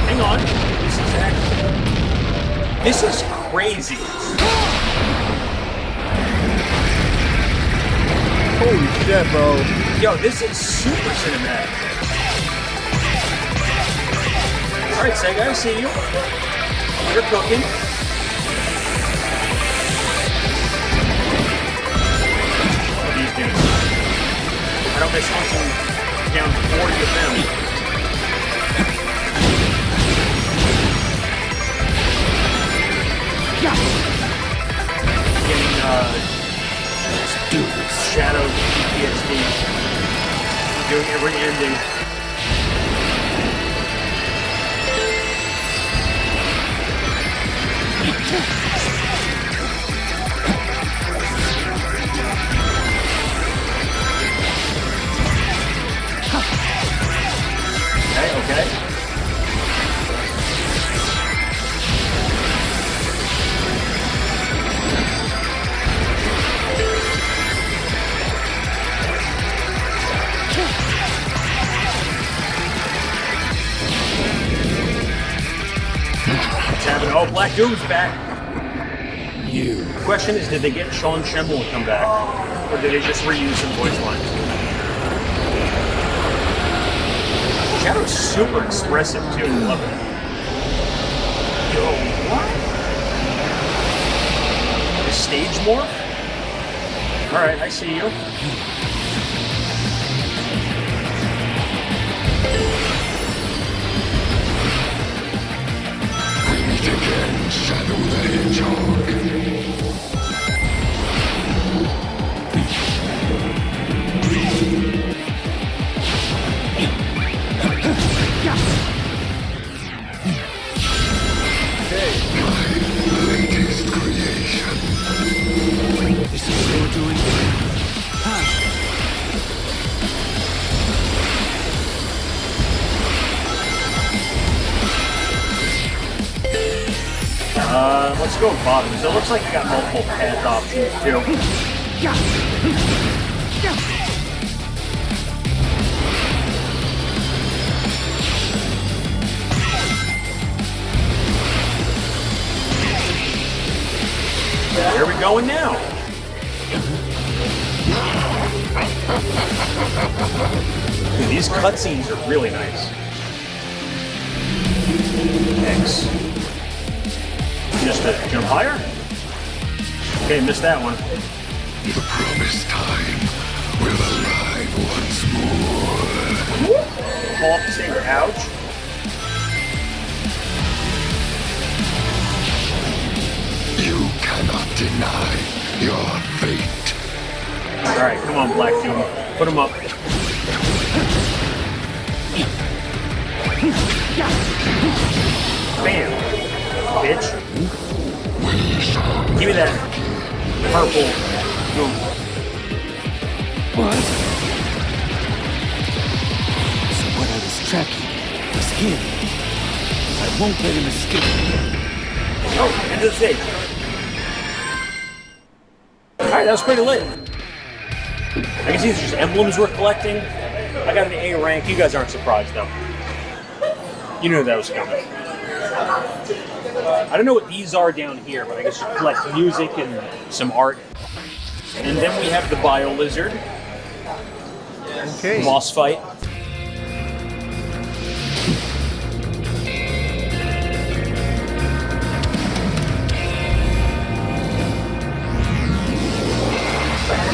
Hang on. This is crazy. Holy shit, bro. Yo, this is super cinematic. Alright, Sega, I see you. You're cooking. I don't miss hunting down 40 of them. Getting, Shadow PTSD. Doing every ending. Okay. Black Doom's back. You. The question is, did they get Sean Schemmel to come back? Or did they just reuse some voice lines? Shadow's super expressive too. Love it. Yo, what? The stage morph? Alright, I see you. Meet again, Shadow the Hedgehog. My latest creation. This is what you're doing. Let's go bottoms. It looks like you got multiple path options too. Where are we going now? Dude, these cutscenes are really nice. X. Just to jump higher? Okay, missed that one. The promised time will arrive once more. Fall off the stage. Ouch. You cannot deny your fate. Alright, come on, Black Doom. Put him up. Bam. Bitch. Give me that purple boom. What? So what I was tracking was him. I won't let him escape. Oh, end of the stage. Alright, that was pretty lit. I guess these are just emblems we're collecting. I got an A rank. You guys aren't surprised, though. You knew that was coming. I don't know what these are down here, but I guess you collect music and some art. And then we have the Bio Lizard. Okay. Boss fight.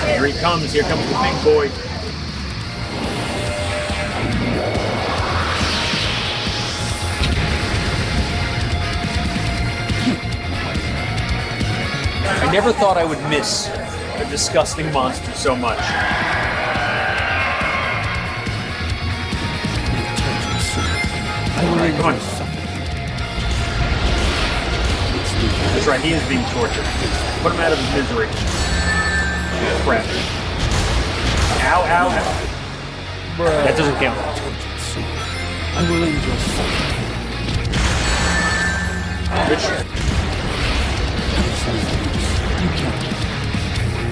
Here he comes. Here comes the big boy. I never thought I would miss a disgusting monster so much. Alright, come on. That's right, he is being tortured. Put him out of his misery. Crap. Ow, ow, ow. That doesn't count. I will end your suffering. Good shit. You can't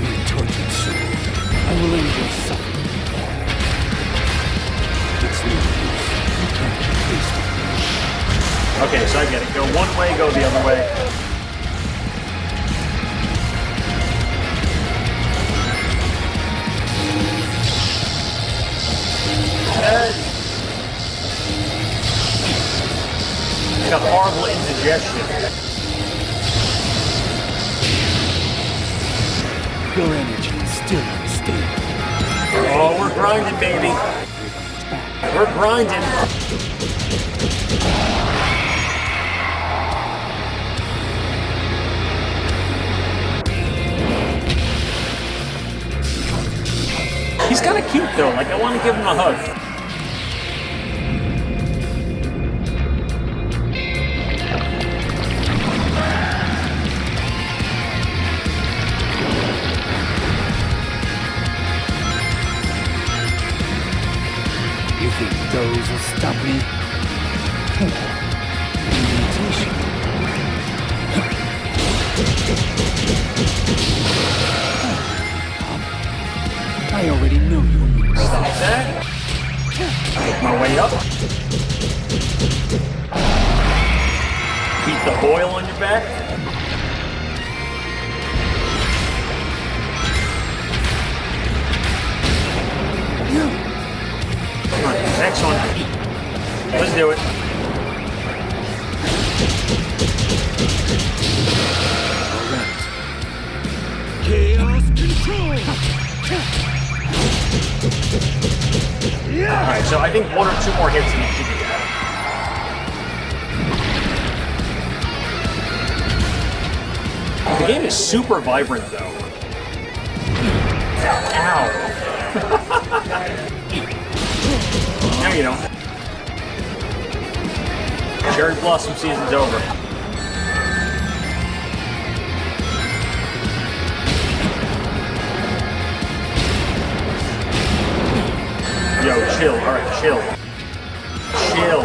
be tortured soon. I will end your suffering. It's no use. You can't be wasted. Okay, so I get it. Go one way, go the other way. Got horrible indigestion. Your energy is still unstable. Oh, we're grinding, baby. We're grinding. He's kind of cute, though. Like, I want to give him a hug. You think those will stop me? Imitation. I already know your moves. Stop that. Make my way up. Beat The boil on your back? Come on, next one. Let's do it. Chaos control. Alright, so I think 1 or 2 more hits and you should be dead. The game is super vibrant, though. Ow. No, you don't. Cherry Blossom season's over. Yo, chill. Alright, chill. Chill.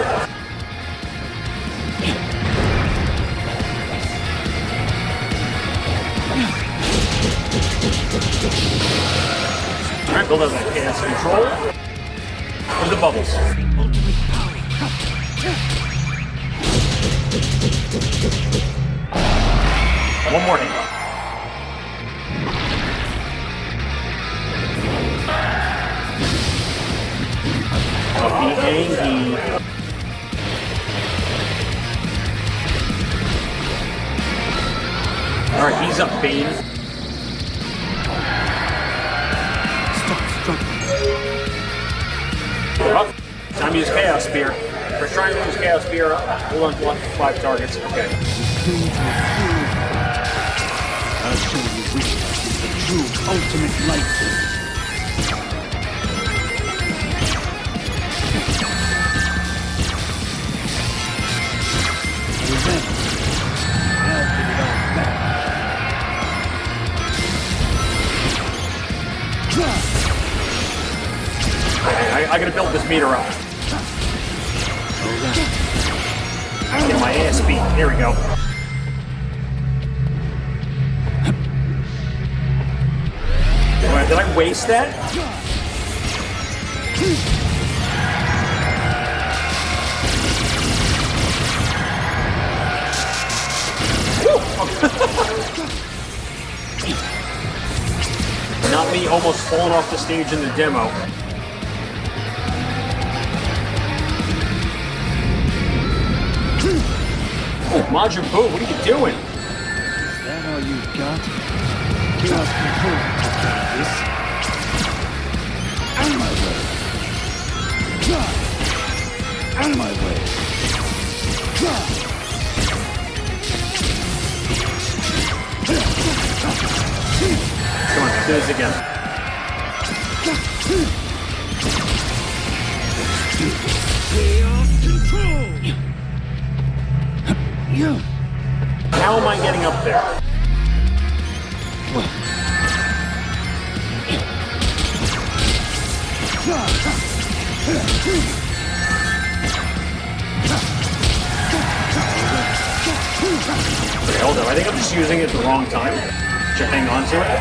Alright, build up that chaos control. Where's the bubbles? One more hit. Don't be angry. Alright, he's up, Bane. Up. Time to use Chaos Spear. First trying to use Chaos Spear. Hold on to 5 targets. Okay. I'll show you which is the true ultimate light. Revenge. I'll give it all back. I gotta build this meter up. Get my ass beat. Here we go. Wait, did I waste that? Not me almost falling off the stage in the demo. Oh, Majin Buu, what are you doing? Is that all you got? Chaos control. This. Out of my way. Out of my way. Come on, let's do this again. Chaos control. How am I getting up there? Okay, hold on. I think I'm just using it at the wrong time. Should hang on to it.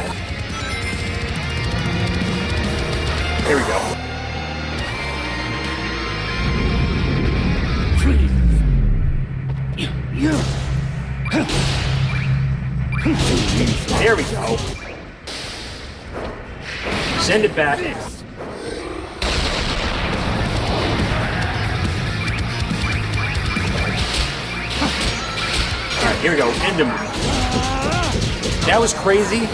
Here we go. There we go. Send it back. Alright, here we go. End him. That was crazy.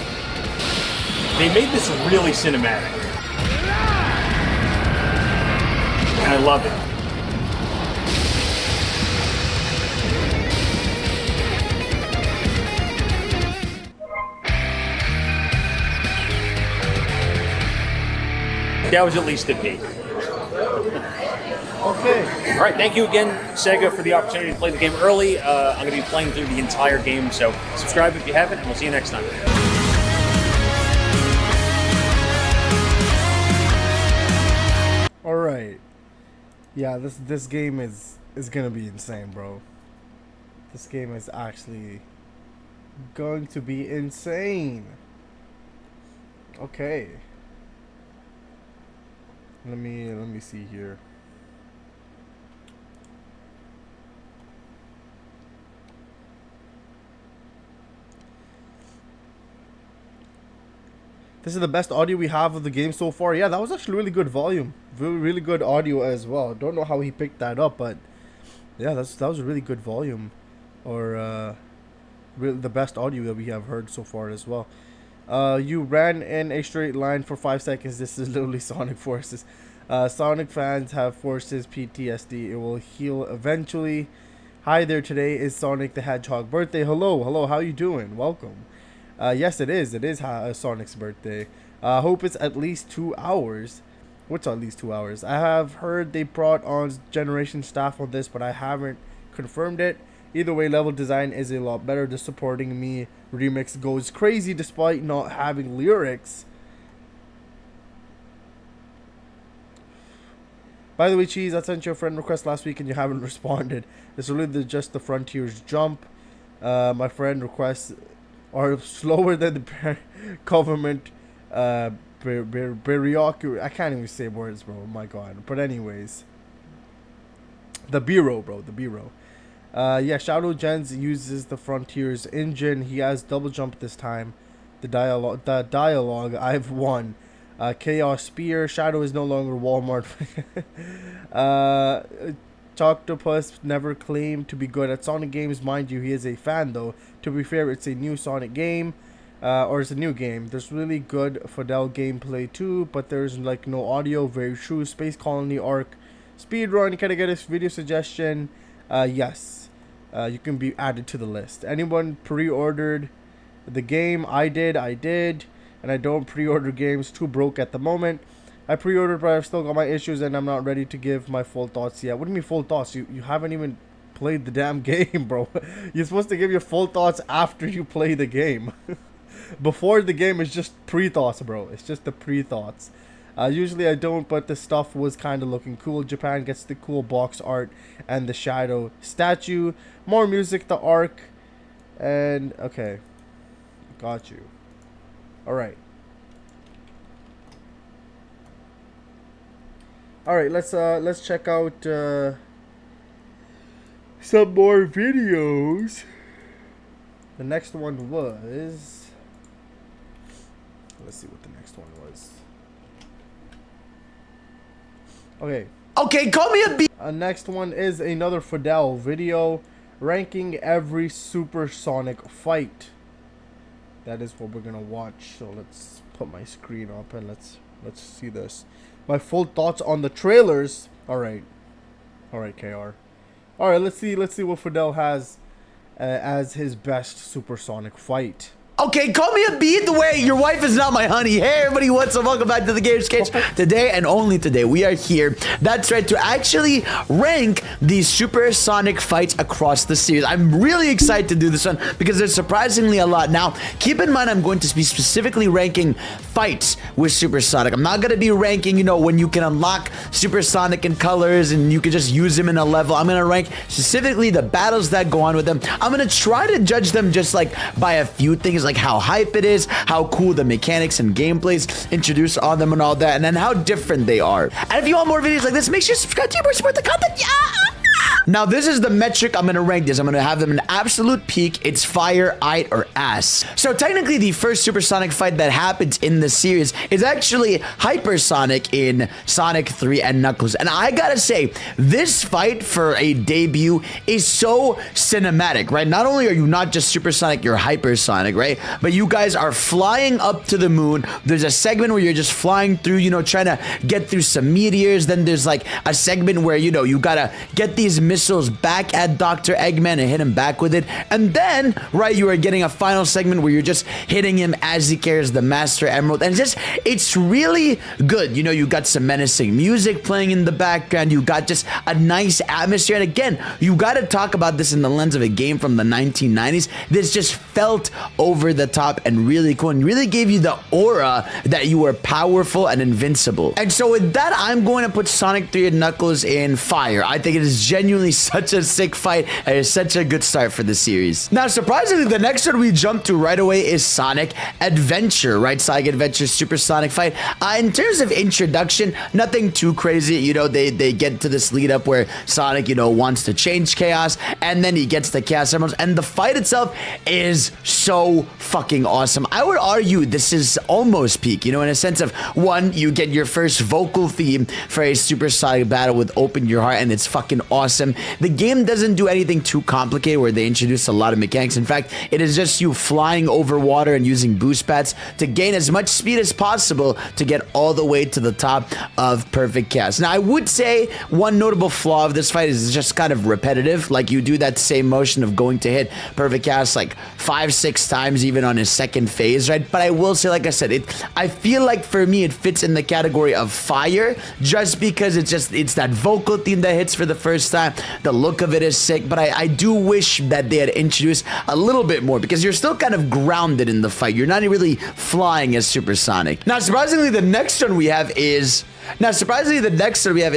They made this really cinematic. And I love it. That was at least a beat. Okay. All right, thank you again, Sega, for the opportunity to play the game early. I'm going to be playing through the entire game, so subscribe if you haven't, and we'll see you next time. All right. Yeah, this game is gonna be insane, bro. This game is actually going to be insane. Okay. Let me see here. This is the best audio we have of the game so far. Yeah, that was actually really good volume. Really good audio as well. Don't know how he picked that up, but yeah, that was a really good volume. Or really the best audio that we have heard so far as well. You ran in a straight line for 5 seconds. This is literally Sonic Forces. Sonic fans have Forces PTSD. It will heal eventually. Hi there, today is Sonic the Hedgehog birthday. Hello, how you doing? Welcome. Yes, it is Sonic's birthday. Hope it's at least 2 hours. What's at least 2 hours? I have heard they brought on Generation staff on this, but I haven't confirmed it. Either way, level design is a lot better. The Supporting Me remix goes crazy despite not having lyrics. By the way, Cheese, I sent you a friend request last week and you haven't responded. It's really just the Frontiers jump. My friend requests are slower than the government bureaucracy. I can't even say words, bro. Oh my god. But anyways, the Bureau, bro. The Bureau. Yeah, Shadow Gens uses the Frontiers engine. He has double jump this time. The dialogue. I've won. Chaos Spear. Shadow is no longer Walmart. Octopus never claimed to be good at Sonic games. Mind you, he is a fan though. To be fair, it's a new Sonic game. Or it's a new game. There's really good Fidel gameplay too, but there's like no audio. Very true. Space Colony Arc speedrun. Can I get a video suggestion? Yes. You can be added to the list. Anyone pre-ordered the game? I did. And I don't pre-order games. Too broke at the moment. I pre-ordered, but I've still got my issues and I'm not ready to give my full thoughts yet. What do you mean full thoughts? You haven't even played the damn game, bro. You're supposed to give your full thoughts after you play the game. Before the game is just pre-thoughts, bro. It's just the pre-thoughts. Usually I don't, but the stuff was kind of looking cool. Japan gets the cool box art and the Shadow statue. More music, the arc. And, okay. Got you. Alright. Alright, let's check out some more videos. The next one was... Let's see what the next one was. Okay, call me a B. Next one is another Fidel video ranking every supersonic fight. That is what we're gonna watch. So let's put my screen up and let's see this. My full thoughts on the trailers. All right, KR. All right, let's see what Fidel has as his best supersonic fight. Okay, call me a B the way your wife is not my honey. Hey everybody, what's up? Welcome back to the Game Sketch. Today and only today, we are here, that's right, to actually rank these supersonic fights across the series. I'm really excited to do this one because there's surprisingly a lot. Now, keep in mind I'm going to be specifically ranking fights with supersonic. I'm not going to be ranking, you know, when you can unlock supersonic in colors and you can just use them in a level. I'm going to rank specifically the battles that go on with them. I'm going to try to judge them just like by a few things, like how hype it is, how cool the mechanics and gameplays introduced on them and all that, and then how different they are. And if you want more videos like this, make sure you subscribe to support the content. Yeah! Now, this is the metric I'm going to rank this. I'm going to have them an absolute peak. It's fire, ite, or ass. So technically, the first supersonic fight that happens in the series is actually hypersonic in Sonic 3 and Knuckles. And I gotta say, this fight for a debut is so cinematic, right? Not only are you not just supersonic, you're hypersonic, right? But you guys are flying up to the moon. There's a segment where you're just flying through, you know, trying to get through some meteors. Then there's like a segment where, you know, you gotta get these missiles back at Dr. Eggman and hit him back with it. And then, right, you are getting a final segment where you're just hitting him as he carries the Master Emerald. And it's really good. You know, you got some menacing music playing in the background. You got just a nice atmosphere. And again, you got to talk about this in the lens of a game from the 1990s. This just felt over the top and really cool and really gave you the aura that you were powerful and invincible. And so with that, I'm going to put Sonic 3 and Knuckles in fire. I think it is genuinely genuinely such a sick fight and it's such a good start for the series. Now, surprisingly, the next one we jump to right away is Sonic Adventure, right? Sonic Adventure Super Sonic fight. In terms of introduction, nothing too crazy. You know, they get to this lead up where Sonic, you know, wants to change Chaos, and then he gets the Chaos Emeralds, and the fight itself is so fucking awesome. I would argue this is almost peak, you know, in a sense of, one, you get your first vocal theme for a Super Sonic battle with Open Your Heart, and it's fucking awesome. The game doesn't do anything too complicated where they introduce a lot of mechanics. In fact, it is just you flying over water and using boost pads to gain as much speed as possible to get all the way to the top of Perfect Chaos. Now, I would say one notable flaw of this fight is it's just kind of repetitive. Like, you do that same motion of going to hit Perfect Chaos like 5-6 times even on his second phase, right? But I will say, like I said, I feel like for me it fits in the category of fire just because it's that vocal theme that hits for the first time. The look of it is sick, but I do wish that they had introduced a little bit more because you're still kind of grounded in the fight. You're not really flying as Super Sonic. Now, surprisingly, the next one we have is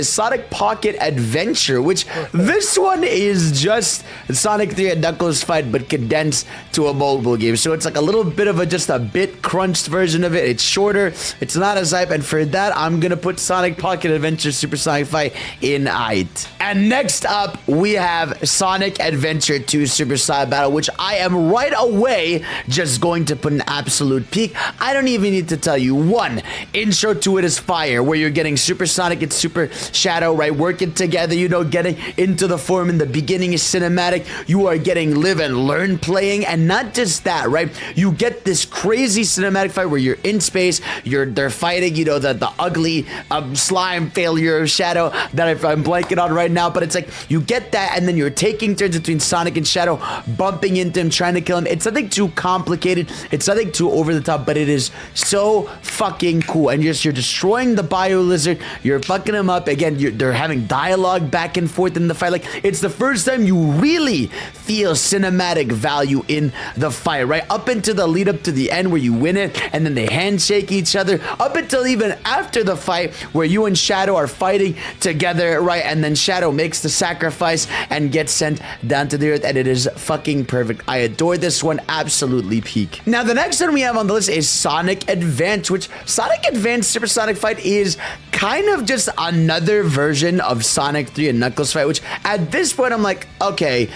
Sonic Pocket Adventure, which this one is just Sonic 3 and Knuckles fight, but condensed to a mobile game. So it's like a little bit of just a bit crunched version of it. It's shorter, it's not as hype, and for that, I'm gonna put Sonic Pocket Adventure Super Sonic Fight in height. And next up, we have Sonic Adventure 2 Super Sonic Battle, which I am right away just going to put an absolute peak. I don't even need to tell you. One, intro to it is fire, where you're getting Super Sonic and Super Shadow, right, working together, you know, getting into the form. In the beginning is cinematic. You are getting live and learn playing, and not just that, right? You get this crazy cinematic fight where you're in space, they're fighting, you know, the ugly slime failure of Shadow that I'm blanking on right now, but it's like you get that, and then you're taking turns between Sonic and Shadow, bumping into him, trying to kill him. It's nothing too complicated, it's nothing too over the top, but it is so fucking cool. And you're destroying the Bio Lizard, you're fucking him up again. They're having dialogue back and forth in the fight. Like, it's the first time you really feel cinematic value in the fight, right? Up until the lead up to the end where you win it, and then they handshake each other, up until even after the fight where you and Shadow are fighting together, right? And then Shadow makes the sacrifice and gets sent down to the earth, and it is fucking perfect. I adore this one, absolutely peak. Now, the next one we have on the list is Sonic Advance, which Sonic Advance Super Sonic Fight is kind of just another version of Sonic 3 and Knuckles fight, which at this point I'm like, okay,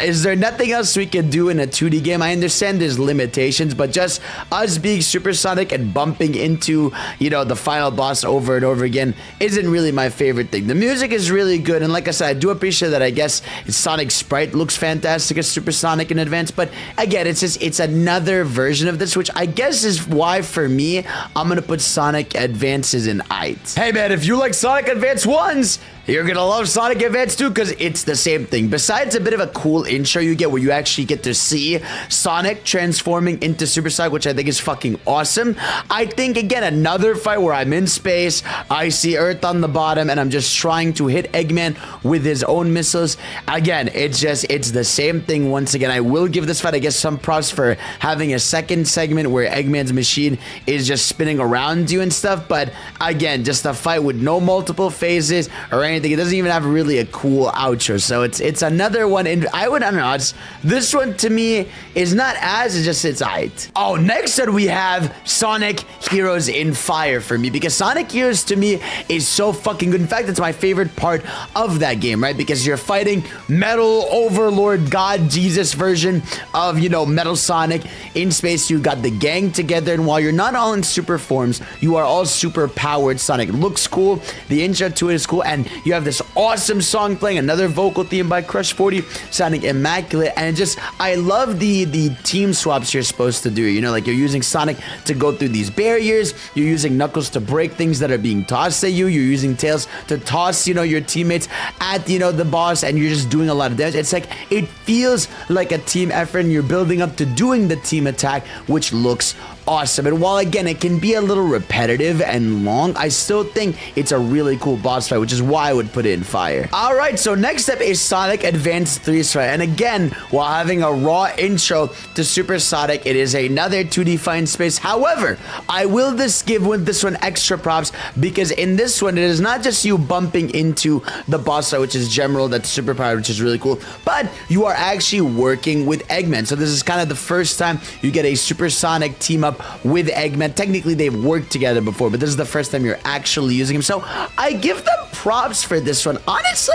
is there nothing else we could do in a 2D game? I understand there's limitations, but just us being Super Sonic and bumping into, you know, the final boss over and over again isn't really my favorite thing. The music is really good, and like I said, I do appreciate that. I guess Sonic Sprite looks fantastic as Super Sonic in Advance, but again, it's another version of this, which I guess is why for me, I'm gonna put Sonic Advances in height. Hey man, if you like Sonic Advance 1s, you're gonna love Sonic Advance 2 because it's the same thing. Besides a bit of a cool intro you get where you actually get to see Sonic transforming into Super Sonic, which I think is fucking awesome. I think, again, another fight where I'm in space, I see Earth on the bottom, and I'm just trying to hit Eggman with his own missiles. Again, it's the same thing once again. I will give this fight, I guess, some props for having a second segment where Eggman's machine is just spinning around you and stuff, but again, just a fight with no multiple phases or anything. It doesn't even have really a cool outro, so it's another one. And I don't know, this one to me is not it's height. Oh, next up we have Sonic Heroes in Fire for me, because Sonic Heroes to me is so fucking good. In fact, it's my favorite part of that game, right? Because you're fighting Metal Overlord God Jesus version of, you know, Metal Sonic in space. You got the gang together, and while you're not all in super forms, you are all super powered Sonic. It looks cool, the intro to it is cool, and you have this awesome song playing, another vocal theme by Crush 40, sounding immaculate. And I love the team swaps you're supposed to do. You know, like, you're using Sonic to go through these barriers, you're using Knuckles to break things that are being tossed at you, you're using Tails to toss, you know, your teammates at, you know, the boss, and you're just doing a lot of damage. It's like, it feels like a team effort, and you're building up to doing the team attack, which looks awesome. And while again it can be a little repetitive and long, I still think it's a really cool boss fight, which is why I would put it in fire. All right, so next up is Sonic Advance 3 Strike. And again, while having a raw intro to Super Sonic, it is another 2D fight in space. However, I will give this one extra props because in this one, it is not just you bumping into the boss fight, which is General, that's super powered, which is really cool, but you are actually working with Eggman. So this is kind of the first time you get a Super Sonic team up with Eggman. Technically, they've worked together before, but this is the first time you're actually using him. So I give them props for this one. Honestly,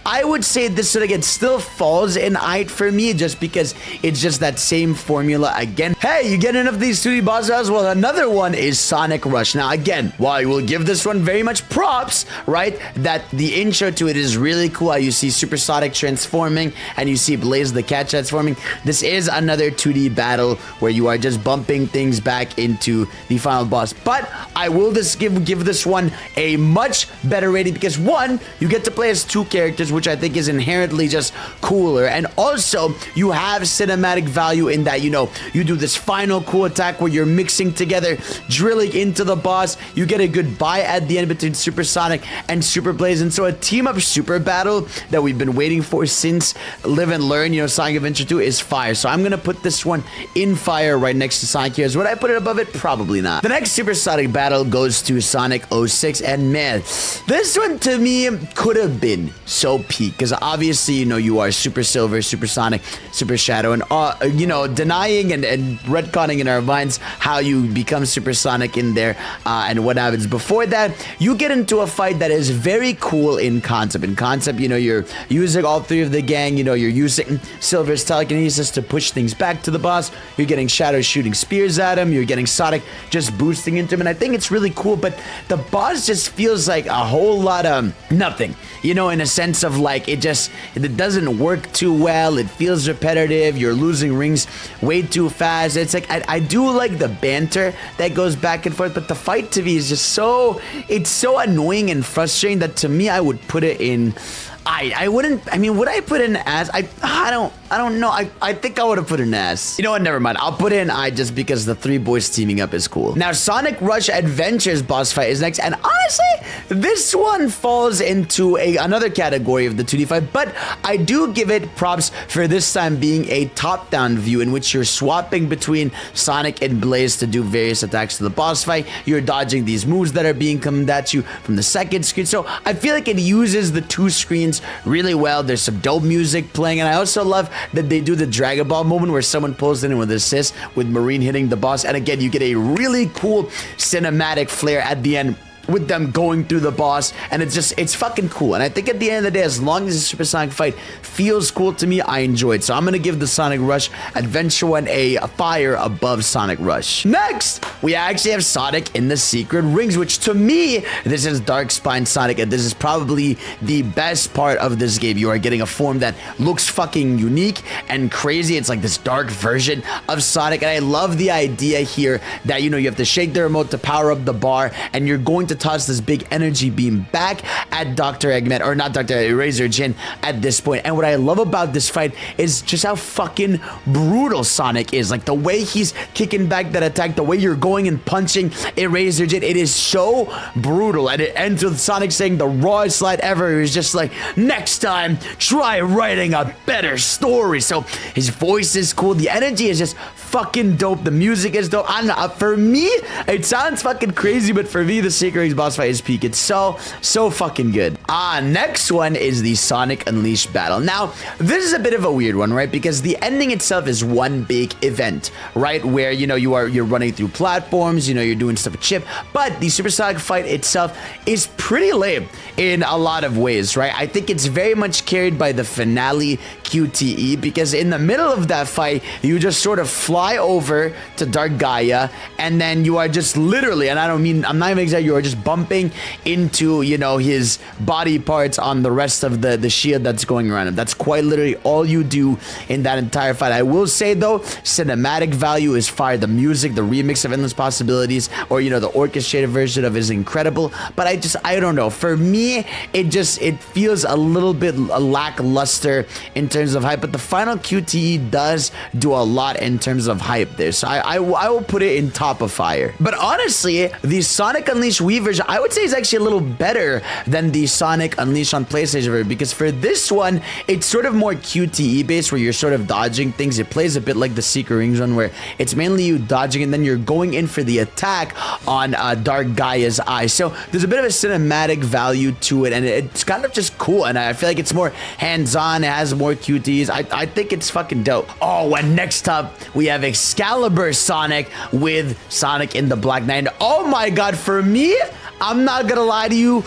I would say this one again still falls in height for me just because it's just that same formula again. Hey, you get enough of these 2D boss battles? Well, another one is Sonic Rush. Now, again, while I will give this one very much props, right, that the intro to it is really cool. How you see Super Sonic transforming and you see Blaze the Cat transforming. This is another 2D battle where you are just bumping things back into the final boss. But I will just give this one a much better rating because one, you get to play as two characters, which I think is inherently just cooler. And also, you have cinematic value in that, you know, you do this final cool attack where you're mixing together, drilling into the boss. You get a good buy at the end between Super Sonic and Super Blaze. And so a team-up super battle that we've been waiting for since Live and Learn, you know, Sonic Adventure 2 is fire. So I'm going to put this one in fire right next to Sonic Heroes. Would I put it above it? Probably not. The next Super Sonic battle goes to Sonic 06. And man, this one to me could have been so peak because obviously, you know, you are Super Silver, Super Sonic, Super Shadow, and you know, denying and retconning in our minds how you become Super Sonic in there and what happens before that. You get into a fight that is very cool in concept. In concept, you know, you're using all three of the gang. You know, you're using Silver's telekinesis to push things back to the boss. You're getting Shadow shooting spears at him. You're getting Sonic just boosting into him, and I think it's really cool. But the boss just feels like a whole lot of nothing, you know, in a sense of like it doesn't work too well. It feels repetitive. You're losing rings way too fast. It's like I do like the banter that goes back and forth, but the fight to me is just so annoying and frustrating that to me I would put it in. I wouldn't. I mean, would I put in as? I don't know. I think I would have put an S. You know what? Never mind. I'll put in I just because the three boys teaming up is cool. Now, Sonic Rush Adventures boss fight is next, and honestly, this one falls into another category of the 2D fight, but I do give it props for this time being a top-down view in which you're swapping between Sonic and Blaze to do various attacks to the boss fight. You're dodging these moves that are being coming at you from the second screen. So I feel like it uses the two screens really well. There's some dope music playing, and I also love that they do the Dragon Ball moment where someone pulls in with assist with Marine hitting the boss, and again you get a really cool cinematic flair at the end with them going through the boss, and it's fucking cool. And I think at the end of the day, as long as the Super Sonic fight feels cool to me, I enjoy it. So I'm gonna give the Sonic Rush Adventure one a fire above Sonic Rush. Next, we actually have Sonic in the Secret Rings, which to me, this is Dark Spine Sonic, and this is probably the best part of this game. You are getting a form that looks fucking unique and crazy. It's like this dark version of Sonic, and I love the idea here that, you know, you have to shake the remote to power up the bar, and you're going to toss this big energy beam back at Dr. Eggman, or not Dr. Razor Jin at this point. And what I love about this fight is just how fucking brutal Sonic is. Like the way he's kicking back that attack, the way you're going and punching Razor Jin, it is so brutal. And it ends with Sonic saying the rawest line ever. He's just like, next time, try writing a better story. So his voice is cool. The energy is just fucking dope. The music is dope. I don't know. For me, it sounds fucking crazy, but for me, the Secret Rings boss fight is peak. It's so fucking good. Next one is the Sonic Unleashed battle. Now, this is a bit of a weird one, right? Because the ending itself is one big event, right? Where, you know, you're running through platforms, you know, you're doing stuff with Chip, but the Super Sonic fight itself is pretty lame in a lot of ways, right? I think it's very much carried by the finale QTE, because in the middle of that fight, you just sort of fly over to Dark Gaia, and then you are just literally, and I'm not even exaggerating, you are just bumping into, you know, his body parts on the rest of the shield that's going around him. That's quite literally all you do in that entire fight. I will say though, cinematic value is fire. The music, the remix of Endless Possibilities, or, you know, the orchestrated version of it is incredible. But I don't know. For me, it feels a little bit lackluster in terms of hype. But the final QTE does do a lot in terms levels of hype there. So I will put it in top of fire. But honestly, the Sonic Unleashed Wii version, I would say is actually a little better than the Sonic Unleashed on PlayStation version, because for this one, it's sort of more QTE based, where you're sort of dodging things. It plays a bit like the Secret Rings one, where it's mainly you dodging and then you're going in for the attack on Dark Gaia's eye. So there's a bit of a cinematic value to it, and it's kind of just cool, and I feel like it's more hands-on. It has more QTEs. I think it's fucking dope. Oh, and next up, we have Excalibur Sonic with Sonic in the Black Knight. Oh my god, for me, I'm not gonna lie to you,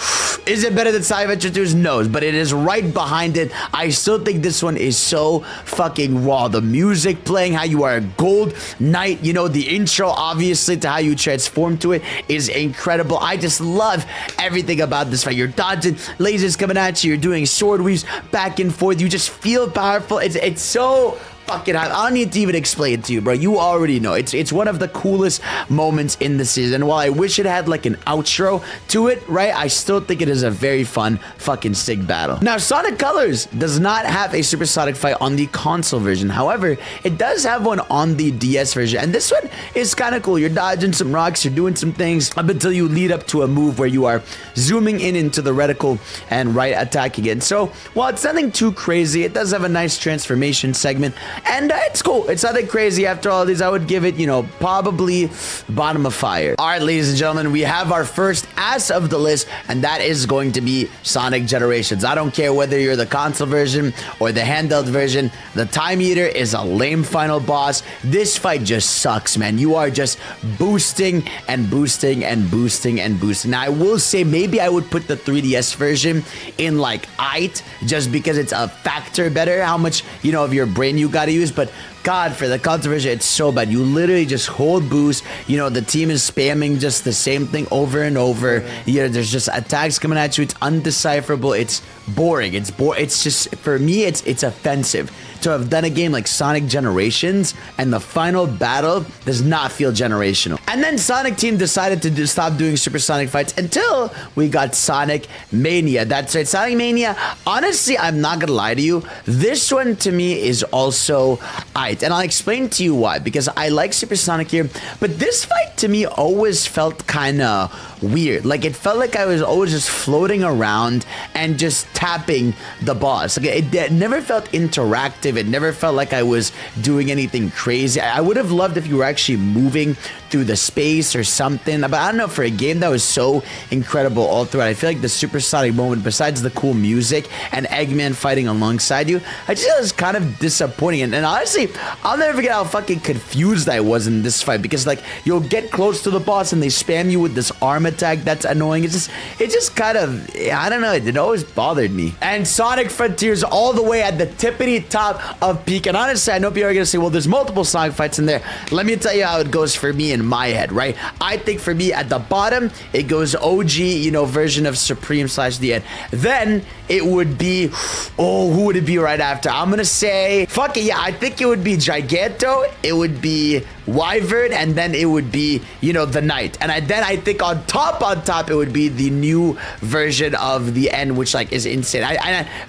is it better than Sonic Adventure 2's? No, but it is right behind it. I still think this one is so fucking raw. The music playing, how you are a gold knight, you know, the intro, obviously, to how you transform to it is incredible. I just love everything about this fight. You're dodging, lasers coming at you, you're doing sword weaves back and forth. You just feel powerful. It's so fucking hype. I don't need to even explain it to you, bro. You already know. It's one of the coolest moments in the season. While I wish it had like an outro to it, right? I still think it is a very fun fucking sick battle. Now, Sonic Colors does not have a supersonic fight on the console version. However, it does have one on the DS version. And this one is kind of cool. You're dodging some rocks, you're doing some things up until you lead up to a move where you are zooming in into the reticle and right attacking it. So while it's nothing too crazy, it does have a nice transformation segment. And it's cool. It's nothing crazy. After all these, I would give it, you know, probably bottom of fire. All right, ladies and gentlemen, we have our first ass of the list, and that is going to be Sonic Generations. I don't care whether you're the console version or the handheld version. The Time Eater is a lame final boss. This fight just sucks, man. You are just boosting and boosting and boosting and boosting. Now, I will say maybe I would put the 3DS version in like eight, just because it's a factor better how much, you know, of your brain you got to use. But God, for the console version, it's so bad. You literally just hold boost. You know, the team is spamming just the same thing over and over. You know, there's just attacks coming at you. It's undecipherable. It's boring. It's just, for me, it's offensive to have done a game like Sonic Generations and the final battle does not feel generational. And then Sonic Team decided to stop doing supersonic fights until we got Sonic Mania. That's right, Sonic Mania. Honestly, I'm not gonna lie to you, this one to me is also aight, and I'll explain to you why. Because I like supersonic here, but this fight to me always felt kind of weird. Like, it felt like I was always just floating around and just tapping the boss. Like, it never felt interactive. It never felt like I was doing anything crazy. I would have loved if you were actually moving through the space or something. But I don't know, for a game that was so incredible all throughout, I feel like the supersonic moment, besides the cool music and Eggman fighting alongside you, I just thought it was kind of disappointing. And honestly, I'll never forget how fucking confused I was in this fight, because like, you'll get close to the boss and they spam you with this arm attack that's annoying. It just kind of, I don't know, it always bothered me. And Sonic Frontiers all the way at the tippity top of peak. And honestly, I know people are gonna say, well, there's multiple Sonic fights in there. Let me tell you how it goes for me in my head, right? I think for me, at the bottom, it goes OG, you know, version of Supreme / the end. Then it would be, oh, who would it be right after? I'm gonna say, fuck it, yeah, I think it would be Giganto, it would be Wyvern, and then it would be, you know, the Knight. And then I think on top, it would be the new version of the end, which like is insane.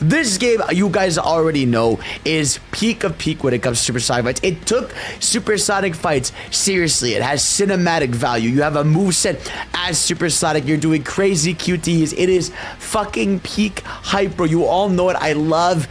This game, you guys already know, is peak of peak when it comes to supersonic fights. It took supersonic fights seriously. It has cinematic value. You have a moveset as supersonic. You're doing crazy QTEs. It is fucking peak hype, bro. You all know it. I love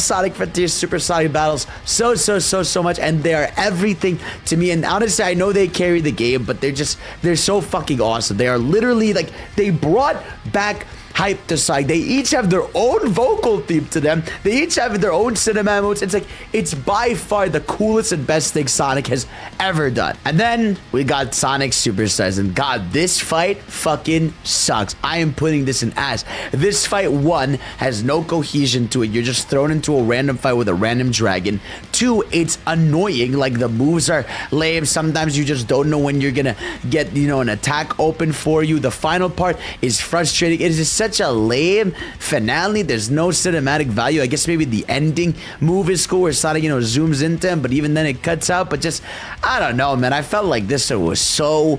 Sonic Frontiers supersonic battles so much, and they are everything to me. And honestly, I know they carry the game, but they're so fucking awesome. They are literally like, they brought back hype to Sonic. They each have their own vocal theme to them. They each have their own cinematic modes. It's like, it's by far the coolest and best thing Sonic has ever done. And then we got Sonic Superstars, and God, this fight fucking sucks. I am putting this in ass. This fight, 1, has no cohesion to it. You're just thrown into a random fight with a random dragon. 2, it's annoying. Like, the moves are lame. Sometimes you just don't know when you're gonna get, you know, an attack open for you. The final part is frustrating. It is such such a lame finale. There's no cinematic value. I guess maybe the ending move is cool where Sonic, you know, zooms into him, but even then it cuts out. But just, I don't know, man. I felt like this was so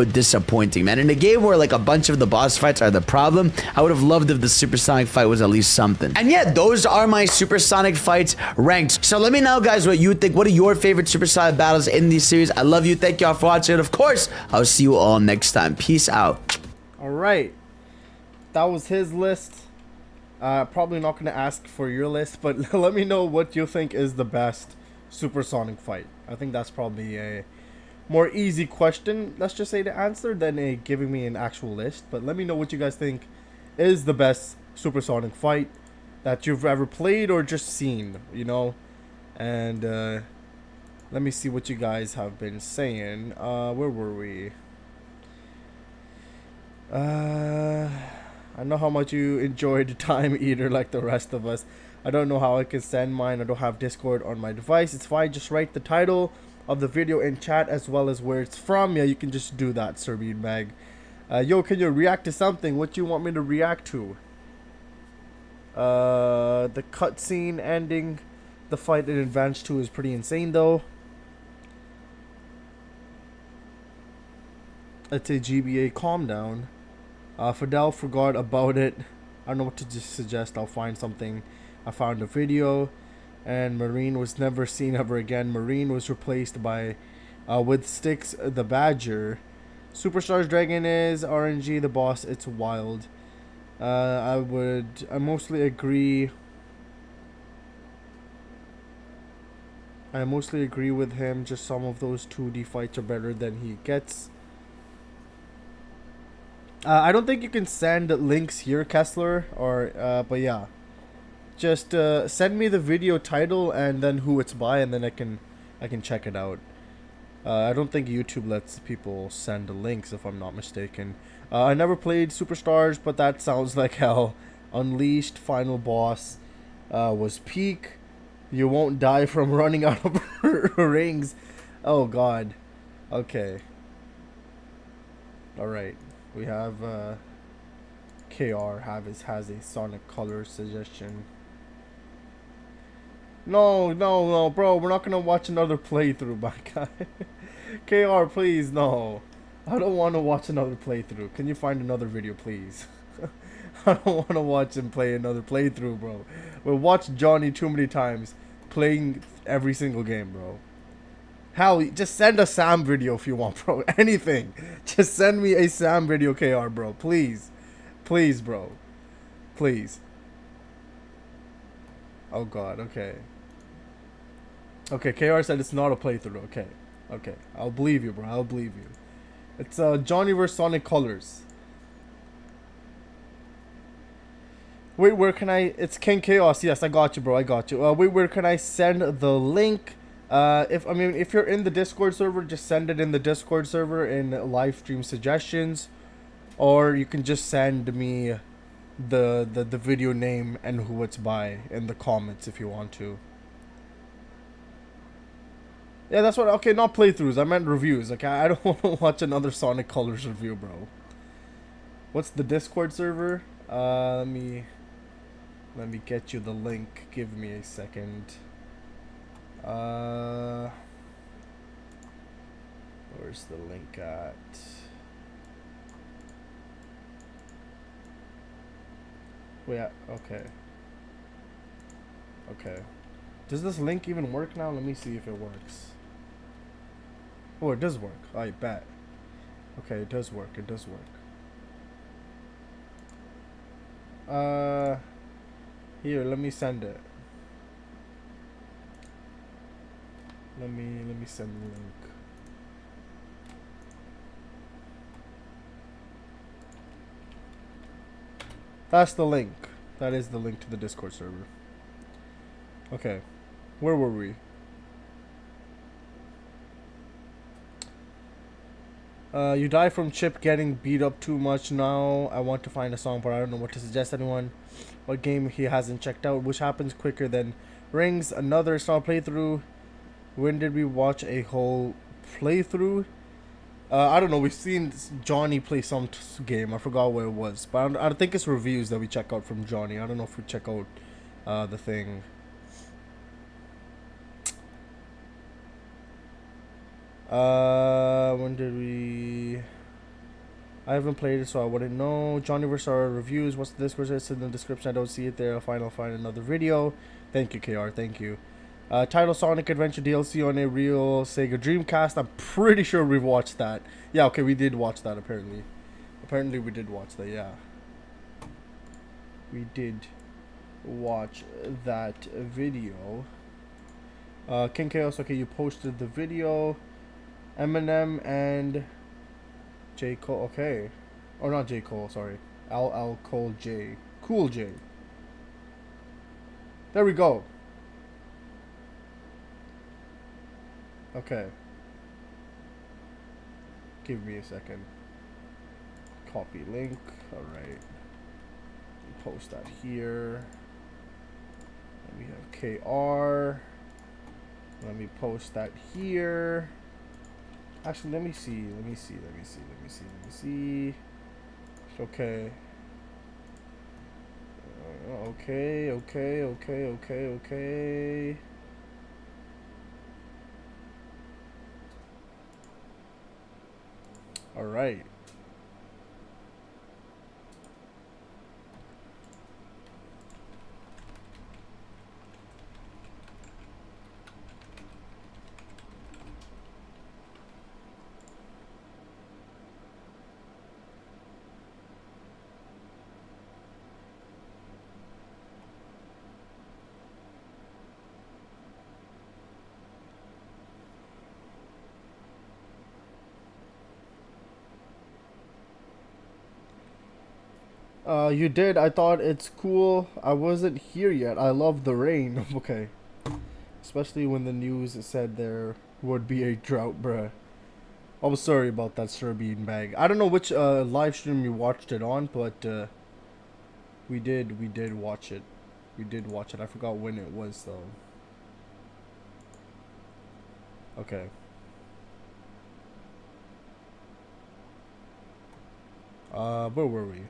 disappointing, man. In a game where like a bunch of the boss fights are the problem, I would have loved if the Supersonic fight was at least something. And yeah, those are my Supersonic fights ranked. So let me know, guys, what you think. What are your favorite Supersonic battles in these series? I love you. Thank y'all for watching. And of course, I'll see you all next time. Peace out. All right, that was his list. Probably not gonna ask for your list, but let me know what you think is the best Supersonic fight. I think that's probably a more easy question, let's just say, to answer than giving me an actual list. But let me know what you guys think is the best Supersonic fight that you've ever played or just seen, you know. And let me see what you guys have been saying. Where were we? I know how much you enjoyed Time Eater like the rest of us. I don't know how I can send mine. I don't have Discord on my device. It's fine. Just write the title of the video in chat as well as where it's from. Yeah, you can just do that, Serbian Mag. Yo, can you react to something? What you want me to react to? The cutscene ending the fight in Advance 2 is pretty insane though. It's a GBA, calm down. Fidel forgot about it. I don't know what to just suggest. I'll find something. I found a video. And Marine was never seen ever again. Marine was replaced by with Styx the Badger. Superstars Dragon is RNG the boss. It's wild. I mostly agree. I mostly agree with him. Just some of those 2D fights are better than he gets. I don't think you can send links here, Kessler, or but yeah, just send me the video title and then who it's by, and then I can check it out. I don't think YouTube lets people send links, if I'm not mistaken. I never played Superstars, but that sounds like hell. Unleashed final boss was peak. You won't die from running out of rings. Oh God. Okay. All right. We have KR has a Sonic Color suggestion. No, bro, we're not gonna watch another playthrough, my guy. KR, please, no. I don't want to watch another playthrough. Can you find another video, please? I don't want to watch him play another playthrough, bro. We'll watch Johnny too many times playing every single game, bro. Hell, just send a Sam video if you want, bro. Anything. Just send me a Sam video, KR, bro. Please. Please, bro. Please. Oh, God. Okay. Okay, KR said it's not a playthrough. Okay. Okay. I'll believe you, bro. I'll believe you. It's Johnny vs. Sonic Colors. Wait, where can I... It's King Chaos. Yes, I got you, bro. I got you. Wait, where can I send the link? If you're in the Discord server, just send it in the Discord server in live stream suggestions, or you can just send me the video name and who it's by in the comments if you want to. Yeah, that's what. Okay, not playthroughs. I meant reviews. Okay, I don't want to watch another Sonic Colors review, bro. What's the Discord server? Let me get you the link. Give me a second. Where's the link at? Wait, okay. Okay. Does this link even work now? Let me see if it works. Oh, it does work. I bet. Okay, it does work. It does work. Here, let me send it. Let me send the link. That's the link. That is the link to the Discord server. Okay. Where were we? You die from Chip getting beat up too much now. I want to find a song, but I don't know what to suggest anyone. What game he hasn't checked out, which happens quicker than rings. Another star playthrough. When did we watch a whole playthrough? I don't know. We've seen Johnny play some game. I forgot what it was, but I think it's reviews that we check out from Johnny. I don't know if we check out the thing. When did we? I haven't played it, so I wouldn't know. Johnny vs. our reviews. What's the Discord? It's in the description. I don't see it there. I'll find another video. Thank you, KR. Thank you. Title Sonic Adventure DLC on a real Sega Dreamcast. I'm pretty sure we've watched that. Yeah, okay, we did watch that apparently. Apparently we did watch that, yeah. We did watch that video. King Chaos, okay, you posted the video. Eminem and J. Cole, okay. Or not J. Cole, sorry. LL Cole J. Cool J. There we go. Okay. Give me a second. Copy link. Alright. Post that here. And we have KR. Let me post that here. Actually, let me see. Okay. Okay. All right. You did. I thought it's cool. I wasn't here yet. I love the rain. Okay. Especially when the news said there would be a drought, bruh. I'm sorry about that, Sir Beanbag. I don't know which live stream you watched it on, but we did watch it. We did watch it. I forgot when it was though. Okay. Where were we?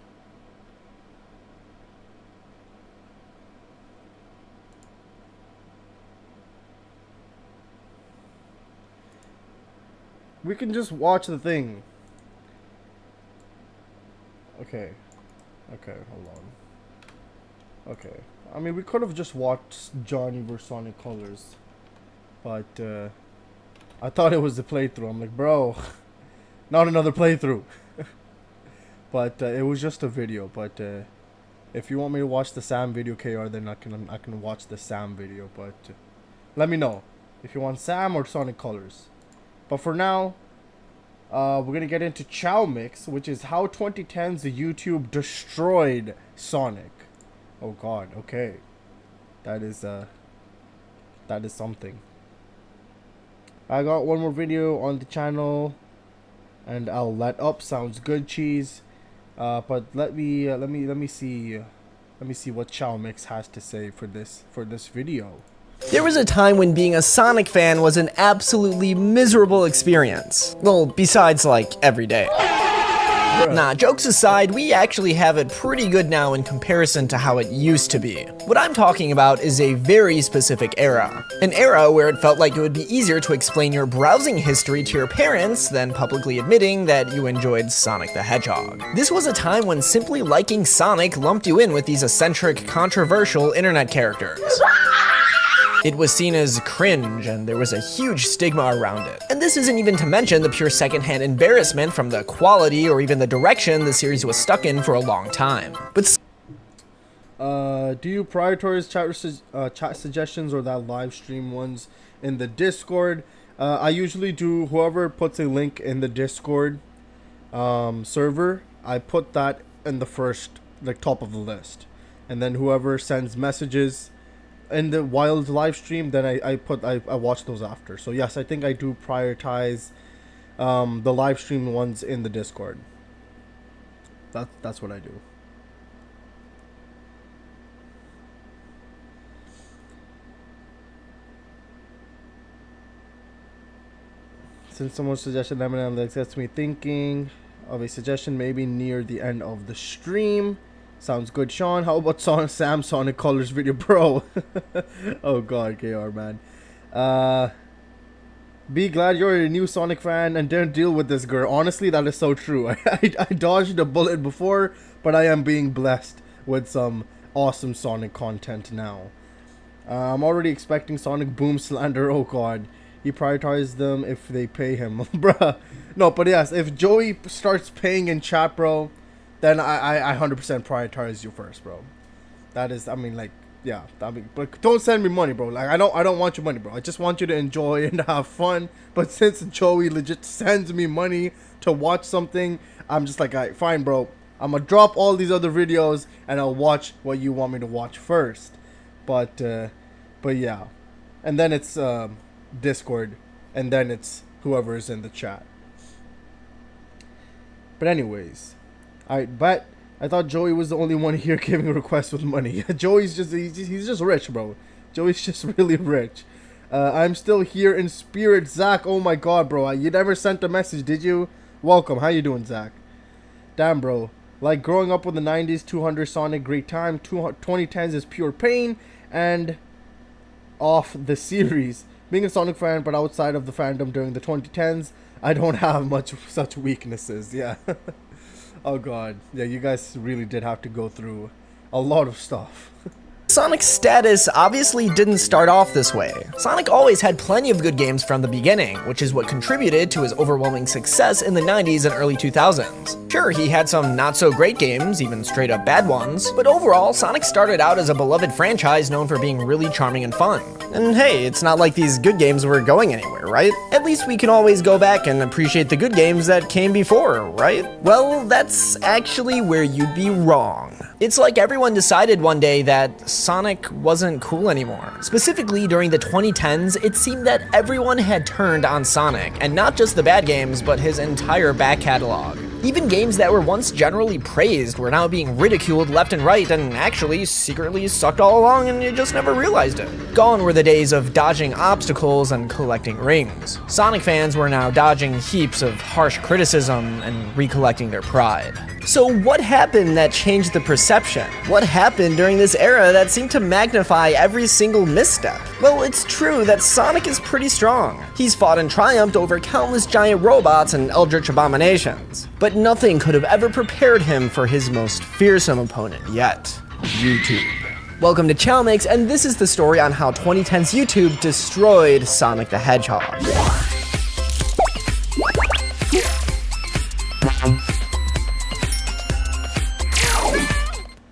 We can just watch the thing. Okay. Okay, hold on. Okay. I mean, we could have just watched Johnny vs. Sonic Colors. But, I thought it was a playthrough. I'm like, bro, not another playthrough. But, it was just a video. But, if you want me to watch the Sam video, KR, then I can watch the Sam video. But, let me know if you want Sam or Sonic Colors. But for now, we're going to get into Chow Mix, which is how 2010's YouTube destroyed Sonic. Oh god, okay. That is something. I got one more video on the channel, and I'll let up. Sounds good, cheese. But let me see what Chow Mix has to say for this video. There was a time when being a Sonic fan was an absolutely miserable experience. Well, besides, like, every day. Nah, jokes aside, we actually have it pretty good now in comparison to how it used to be. What I'm talking about is a very specific era. An era where it felt like it would be easier to explain your browsing history to your parents than publicly admitting that you enjoyed Sonic the Hedgehog. This was a time when simply liking Sonic lumped you in with these eccentric, controversial internet characters. It was seen as cringe, and there was a huge stigma around it. And this isn't even to mention the pure secondhand embarrassment from the quality or even the direction the series was stuck in for a long time. But do you prioritize chat suggestions or that live stream ones in the Discord? I usually do whoever puts a link in the Discord server, I put that in the first, like, top of the list. And then whoever sends messages in the wild live stream, then I watch those after. So yes, I think I do prioritize the live stream ones in the Discord. That's what I do. Since someone suggested Eminem, that gets me thinking of a suggestion maybe near the end of the stream. Sounds good, Sean. How about Sam Sonic Colors video, bro? Oh god, KR, man. Be glad you're a new Sonic fan and didn't deal with this girl. Honestly, that is so true. I dodged a bullet before, but I am being blessed with some awesome Sonic content now. I'm already expecting Sonic Boom slander. Oh god. He prioritizes them if they pay him. Bruh. No, but yes, if Joey starts paying in chat, bro, then I 100% prioritize you first, bro. That is, I mean, like, yeah. I mean, but don't send me money, bro. Like, I don't want your money, bro. I just want you to enjoy and have fun. But since Joey legit sends me money to watch something, I'm just like, alright, fine, bro. I'm gonna drop all these other videos and I'll watch what you want me to watch first. But yeah. And then it's Discord, and then it's whoever is in the chat. But anyways, I thought Joey was the only one here giving requests with money. Joey's just he's just rich, bro. Joey's just really rich. I'm still here in spirit, Zach. Oh my god, bro, you never sent a message, did you? Welcome. How you doing, Zach? Damn, bro. Like growing up with the 90s, 200 Sonic, great time. 2010s is pure pain, and off the series. Being a Sonic fan, but outside of the fandom during the 2010s, I don't have much such weaknesses. Yeah. Oh god. Yeah, you guys really did have to go through a lot of stuff. Sonic's status obviously didn't start off this way. Sonic always had plenty of good games from the beginning, which is what contributed to his overwhelming success in the 90s and early 2000s. Sure, he had some not-so-great games, even straight-up bad ones, but overall, Sonic started out as a beloved franchise known for being really charming and fun. And hey, it's not like these good games were going anywhere, right? At least we can always go back and appreciate the good games that came before, right? Well, that's actually where you'd be wrong. It's like everyone decided one day that Sonic wasn't cool anymore. Specifically, during the 2010s, it seemed that everyone had turned on Sonic, and not just the bad games, but his entire back catalog. Even games that were once generally praised were now being ridiculed left and right and actually secretly sucked all along and you just never realized it. Gone were the days of dodging obstacles and collecting rings. Sonic fans were now dodging heaps of harsh criticism and recollecting their pride. So what happened that changed the perception? What happened during this era that seemed to magnify every single misstep? Well, it's true that Sonic is pretty strong. He's fought and triumphed over countless giant robots and eldritch abominations. But nothing could have ever prepared him for his most fearsome opponent yet: YouTube. Welcome to Chalmix, and this is the story on how 2010's YouTube destroyed Sonic the Hedgehog.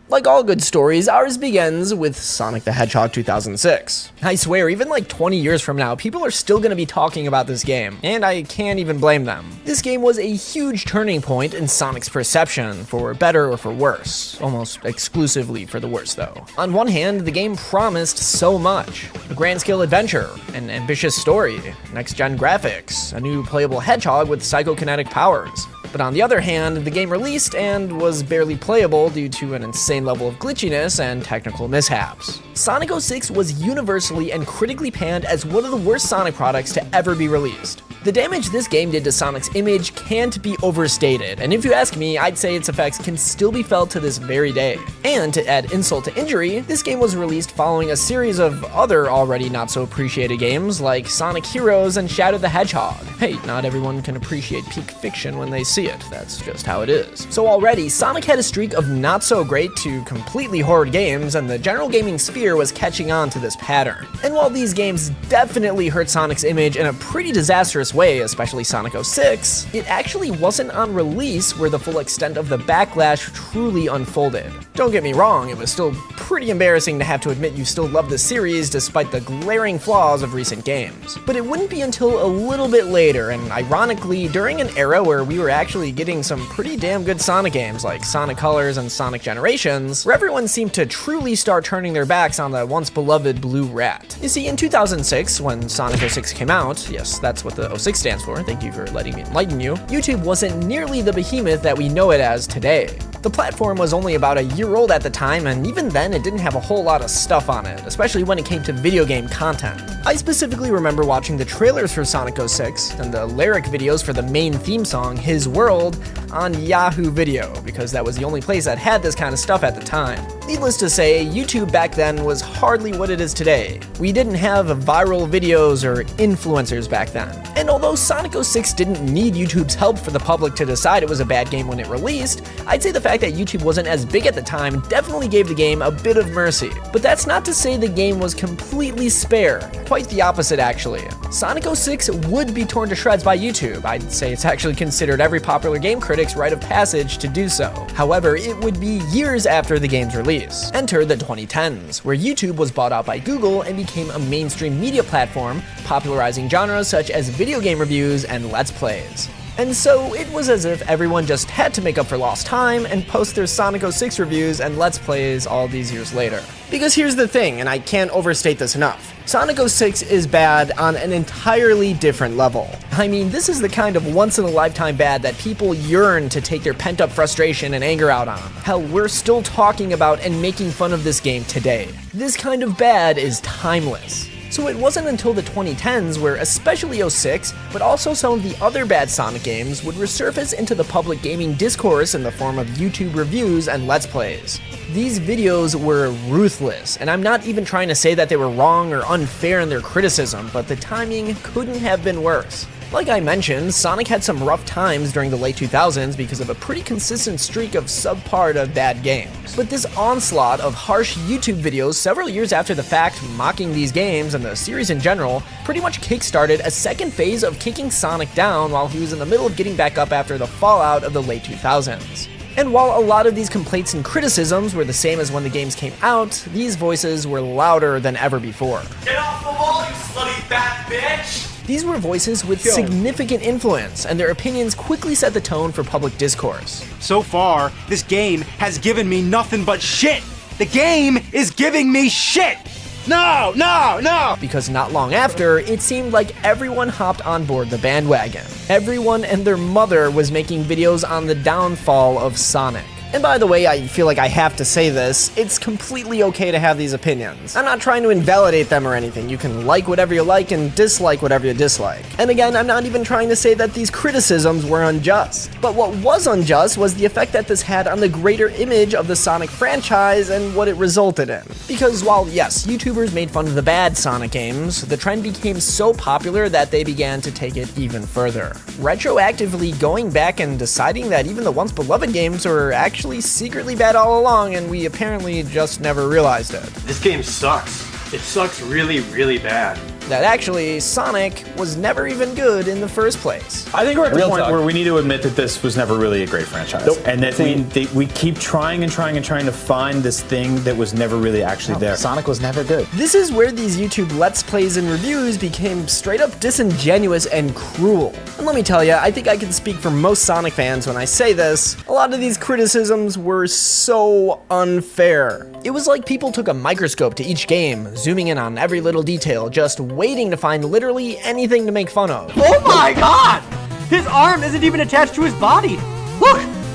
Like all good stories, ours begins with Sonic the Hedgehog 2006. I swear, even like 20 years from now, people are still gonna be talking about this game, and I can't even blame them. This game was a huge turning point in Sonic's perception, for better or for worse. Almost exclusively for the worse, though. On one hand, the game promised so much. A grand-scale adventure, an ambitious story, next-gen graphics, a new playable hedgehog with psychokinetic powers. But on the other hand, the game released and was barely playable due to an insane level of glitchiness and technical mishaps. Sonic 06 was universally and critically panned as one of the worst Sonic products to ever be released. The damage this game did to Sonic's image can't be overstated, and if you ask me, I'd say its effects can still be felt to this very day. And to add insult to injury, this game was released following a series of other already not so appreciated games like Sonic Heroes and Shadow the Hedgehog. Hey, not everyone can appreciate peak fiction when they see it, that's just how it is. So already, Sonic had a streak of not so great to completely horrid games, and the general gaming sphere was catching on to this pattern. And while these games definitely hurt Sonic's image in a pretty disastrous way, especially Sonic 06, it actually wasn't on release where the full extent of the backlash truly unfolded. Don't get me wrong, it was still pretty embarrassing to have to admit you still love the series despite the glaring flaws of recent games. But it wouldn't be until a little bit later, and ironically during an era where we were actually getting some pretty damn good Sonic games like Sonic Colors and Sonic Generations, where everyone seemed to truly start turning their backs on the once beloved Blue Rat. You see, in 2006, when Sonic 06 came out, yes, that's what the 06 stands for, thank you for letting me enlighten you, YouTube wasn't nearly the behemoth that we know it as today. The platform was only about a year old at the time, and even then it didn't have a whole lot of stuff on it, especially when it came to video game content. I specifically remember watching the trailers for Sonic 06 and the lyric videos for the main theme song, His World, on Yahoo Video, because that was the only place that had this kind of stuff at the time. Needless to say, YouTube back then was hardly what it is today. We didn't have viral videos or influencers back then. And although Sonic 06 didn't need YouTube's help for the public to decide it was a bad game when it released, I'd say the fact that YouTube wasn't as big at the time definitely gave the game a bit of mercy. But that's not to say the game was completely spare. Quite the opposite, actually. Sonic 06 would be torn to shreds by YouTube. I'd say it's actually considered every popular game critic's rite of passage to do so. However, it would be years after the game's release. Enter the 2010s, where YouTube was bought out by Google and became a mainstream media platform, popularizing genres such as video game reviews and Let's Plays. And so it was as if everyone just had to make up for lost time and post their Sonic 06 reviews and Let's Plays all these years later. Because here's the thing, and I can't overstate this enough, Sonic 06 is bad on an entirely different level. I mean, this is the kind of once-in-a-lifetime bad that people yearn to take their pent-up frustration and anger out on. Hell, we're still talking about and making fun of this game today. This kind of bad is timeless. So it wasn't until the 2010s where especially 06, but also some of the other bad Sonic games would resurface into the public gaming discourse in the form of YouTube reviews and Let's Plays. These videos were ruthless, and I'm not even trying to say that they were wrong or unfair in their criticism, but the timing couldn't have been worse. Like I mentioned, Sonic had some rough times during the late 2000s because of a pretty consistent streak of subpar to bad games. But this onslaught of harsh YouTube videos several years after the fact mocking these games and the series in general pretty much kickstarted a second phase of kicking Sonic down while he was in the middle of getting back up after the fallout of the late 2000s. And while a lot of these complaints and criticisms were the same as when the games came out, these voices were louder than ever before. Get off the wall, you slutty fat bitch! These were voices with significant influence, and their opinions quickly set the tone for public discourse. So far, this game has given me nothing but shit! The game is giving me shit! No, no, no! Because not long after, it seemed like everyone hopped on board the bandwagon. Everyone and their mother was making videos on the downfall of Sonic. And by the way, I feel like I have to say this, it's completely okay to have these opinions. I'm not trying to invalidate them or anything. You can like whatever you like and dislike whatever you dislike. And again, I'm not even trying to say that these criticisms were unjust. But what was unjust was the effect that this had on the greater image of the Sonic franchise and what it resulted in. Because while yes, YouTubers made fun of the bad Sonic games, the trend became so popular that they began to take it even further. Retroactively going back and deciding that even the once beloved games were actually secretly bad all along, and we apparently just never realized it. This game sucks. It sucks really, really bad. That actually, Sonic was never even good in the first place. I think we're at the point where we need to admit that this was never really a great franchise. And that we keep trying and trying and trying to find this thing that was never really actually there. Sonic was never good. This is where these YouTube Let's Plays and reviews became straight up disingenuous and cruel. And let me tell you, I think I can speak for most Sonic fans when I say this, a lot of these criticisms were so unfair. It was like people took a microscope to each game, zooming in on every little detail, just waiting to find literally anything to make fun of. Oh my god! His arm isn't even attached to his body!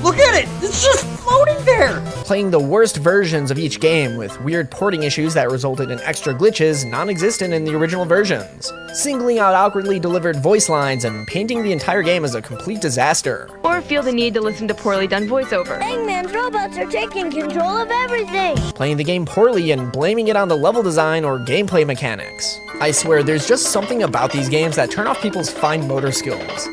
Look at it! It's just floating there! Playing the worst versions of each game with weird porting issues that resulted in extra glitches non-existent in the original versions. Singling out awkwardly delivered voice lines and painting the entire game as a complete disaster. Or feel the need to listen to poorly done voiceover. Eggman's robots are taking control of everything! Playing the game poorly and blaming it on the level design or gameplay mechanics. I swear, there's just something about these games that turn off people's fine motor skills.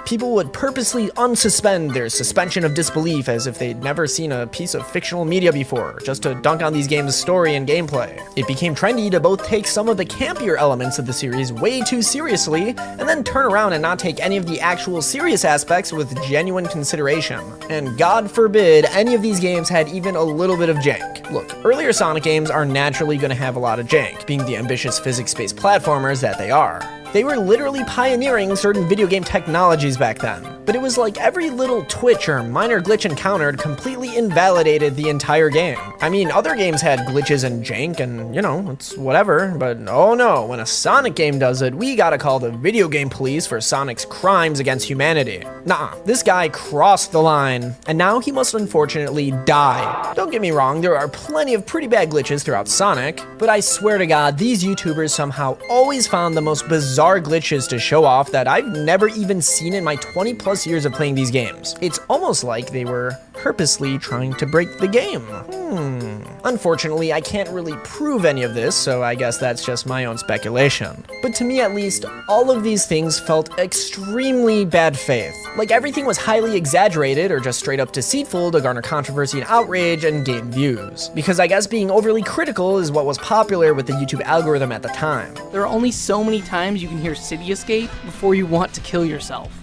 People would purposely unsuspend their suspension of disbelief as if they'd never seen a piece of fictional media before, just to dunk on these games' story and gameplay. It became trendy to both take some of the campier elements of the series way too seriously, and then turn around and not take any of the actual serious aspects with genuine consideration. And God forbid any of these games had even a little bit of jank. Look, earlier Sonic games are naturally going to have a lot of jank, being the ambitious physics-based platformers that they are. They were literally pioneering certain video game technologies back then. But it was like every little twitch or minor glitch encountered completely invalidated the entire game. I mean, other games had glitches and jank and, you know, it's whatever, but oh no, when a Sonic game does it, we gotta call the video game police for Sonic's crimes against humanity. Nah, this guy crossed the line, and now he must unfortunately die. Don't get me wrong, there are plenty of pretty bad glitches throughout Sonic, but I swear to God, these YouTubers somehow always found the most bizarre glitches to show off that I've never even seen in my 20 plus years of playing these games. It's almost like they were purposely trying to break the game. Unfortunately, I can't really prove any of this, so I guess that's just my own speculation. But to me at least, all of these things felt extremely bad faith. Like everything was highly exaggerated or just straight up deceitful to garner controversy and outrage and gain views. Because I guess being overly critical is what was popular with the YouTube algorithm at the time. There are only so many times you can hear City Escape before you want to kill yourself.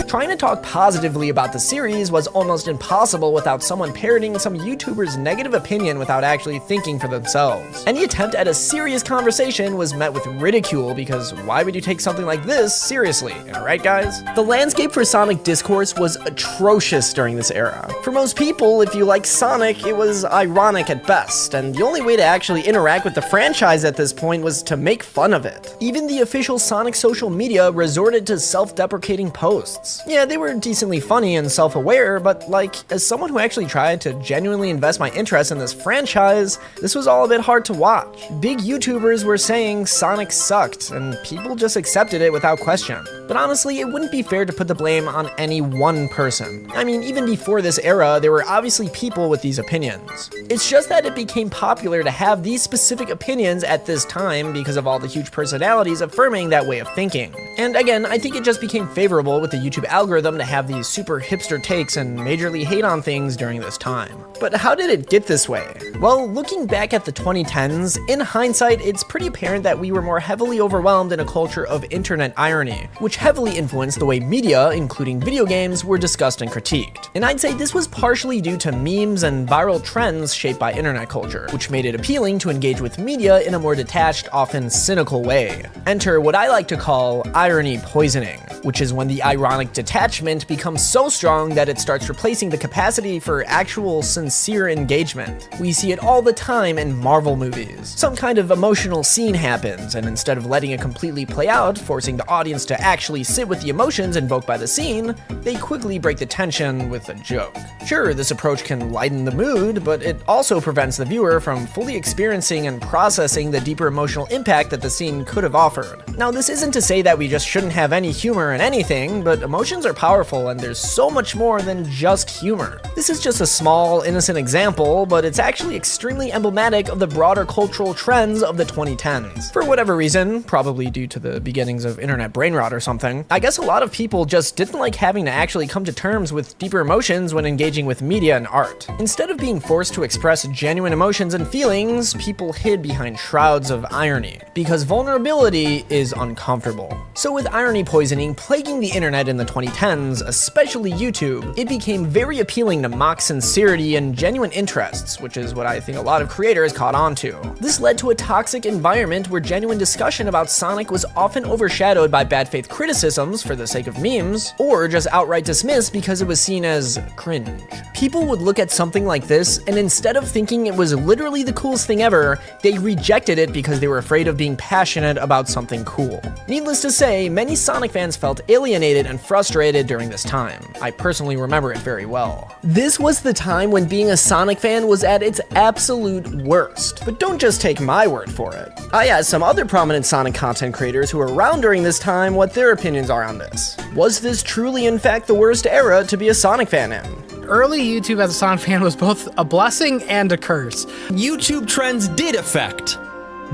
Trying to talk positively about the series was almost impossible without someone parroting some YouTuber's negative opinion without actually thinking for themselves. Any attempt at a serious conversation was met with ridicule because why would you take something like this seriously? Right, guys? The landscape for Sonic discourse was atrocious during this era. For most people, if you like Sonic, it was ironic at best, and the only way to actually interact with the franchise at this point was to make fun of it. Even the official Sonic social media resorted to self-deprecating posts. Yeah, they were decently funny and self-aware, but like, as someone who actually tried to genuinely invest my interest in this franchise, this was all a bit hard to watch. Big YouTubers were saying Sonic sucked, and people just accepted it without question. But honestly, it wouldn't be fair to put the blame on any one person. I mean, even before this era, there were obviously people with these opinions. It's just that it became popular to have these specific opinions at this time because of all the huge personalities affirming that way of thinking. And again, I think it just became favorable with the YouTube algorithm to have these super hipster takes and majorly hate on things during this time. But how did it get this way? Well, looking back at the 2010s, in hindsight, it's pretty apparent that we were more heavily overwhelmed in a culture of internet irony, which heavily influenced the way media, including video games, were discussed and critiqued. And I'd say this was partially due to memes and viral trends shaped by internet culture, which made it appealing to engage with media in a more detached, often cynical way. Enter what I like to call irony poisoning, which is when the ironic detachment becomes so strong that it starts replacing the capacity for actual sincere engagement. We see it all the time in Marvel movies. Some kind of emotional scene happens, and instead of letting it completely play out, forcing the audience to actually sit with the emotions invoked by the scene, they quickly break the tension with a joke. Sure, this approach can lighten the mood, but it also prevents the viewer from fully experiencing and processing the deeper emotional impact that the scene could have offered. Now, this isn't to say that we just shouldn't have any humor in anything, but emotions are powerful and there's so much more than just humor. This is just a small, innocent example, but it's actually extremely emblematic of the broader cultural trends of the 2010s. For whatever reason, probably due to the beginnings of internet brain rot or something, I guess a lot of people just didn't like having to actually come to terms with deeper emotions when engaging with media and art. Instead of being forced to express genuine emotions and feelings, people hid behind shrouds of irony, because vulnerability is uncomfortable. So with irony poisoning plaguing the internet in the 2010s, especially YouTube, it became very appealing to mock sincerity and genuine interests, which is what I think a lot of creators caught on to. This led to a toxic environment where genuine discussion about Sonic was often overshadowed by bad faith criticisms for the sake of memes, or just outright dismissed because it was seen as cringe. People would look at something like this, and instead of thinking it was literally the coolest thing ever, they rejected it because they were afraid of being passionate about something cool. Needless to say, many Sonic fans felt alienated and frustrated during this time. I personally remember it very well. This was the time when being a Sonic fan was at its absolute worst. But don't just take my word for it. I asked some other prominent Sonic content creators who were around during this time what their opinions are on this. Was this truly in fact the worst era to be a Sonic fan in? Early YouTube as a Sonic fan was both a blessing and a curse. YouTube trends did affect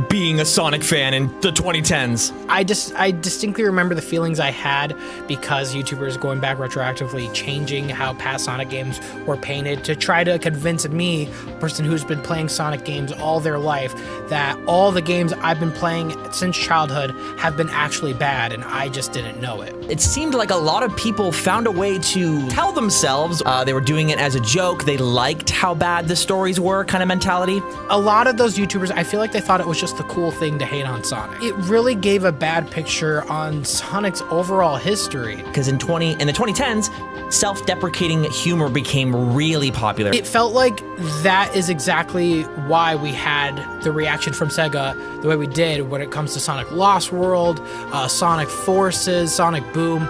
being a Sonic fan in the 2010s. I distinctly remember the feelings I had because YouTubers going back retroactively changing how past Sonic games were painted to try to convince me, a person who's been playing Sonic games all their life, that all the games I've been playing since childhood have been actually bad, and I just didn't know it. It seemed like a lot of people found a way to tell themselves they were doing it as a joke, they liked how bad the stories were kind of mentality. A lot of those YouTubers, I feel like they thought it was just just the cool thing to hate on Sonic. It really gave a bad picture on Sonic's overall history. Because in the 2010s, self-deprecating humor became really popular. It felt like that is exactly why we had the reaction from Sega the way we did when it comes to Sonic Lost World, Sonic Forces, Sonic Boom,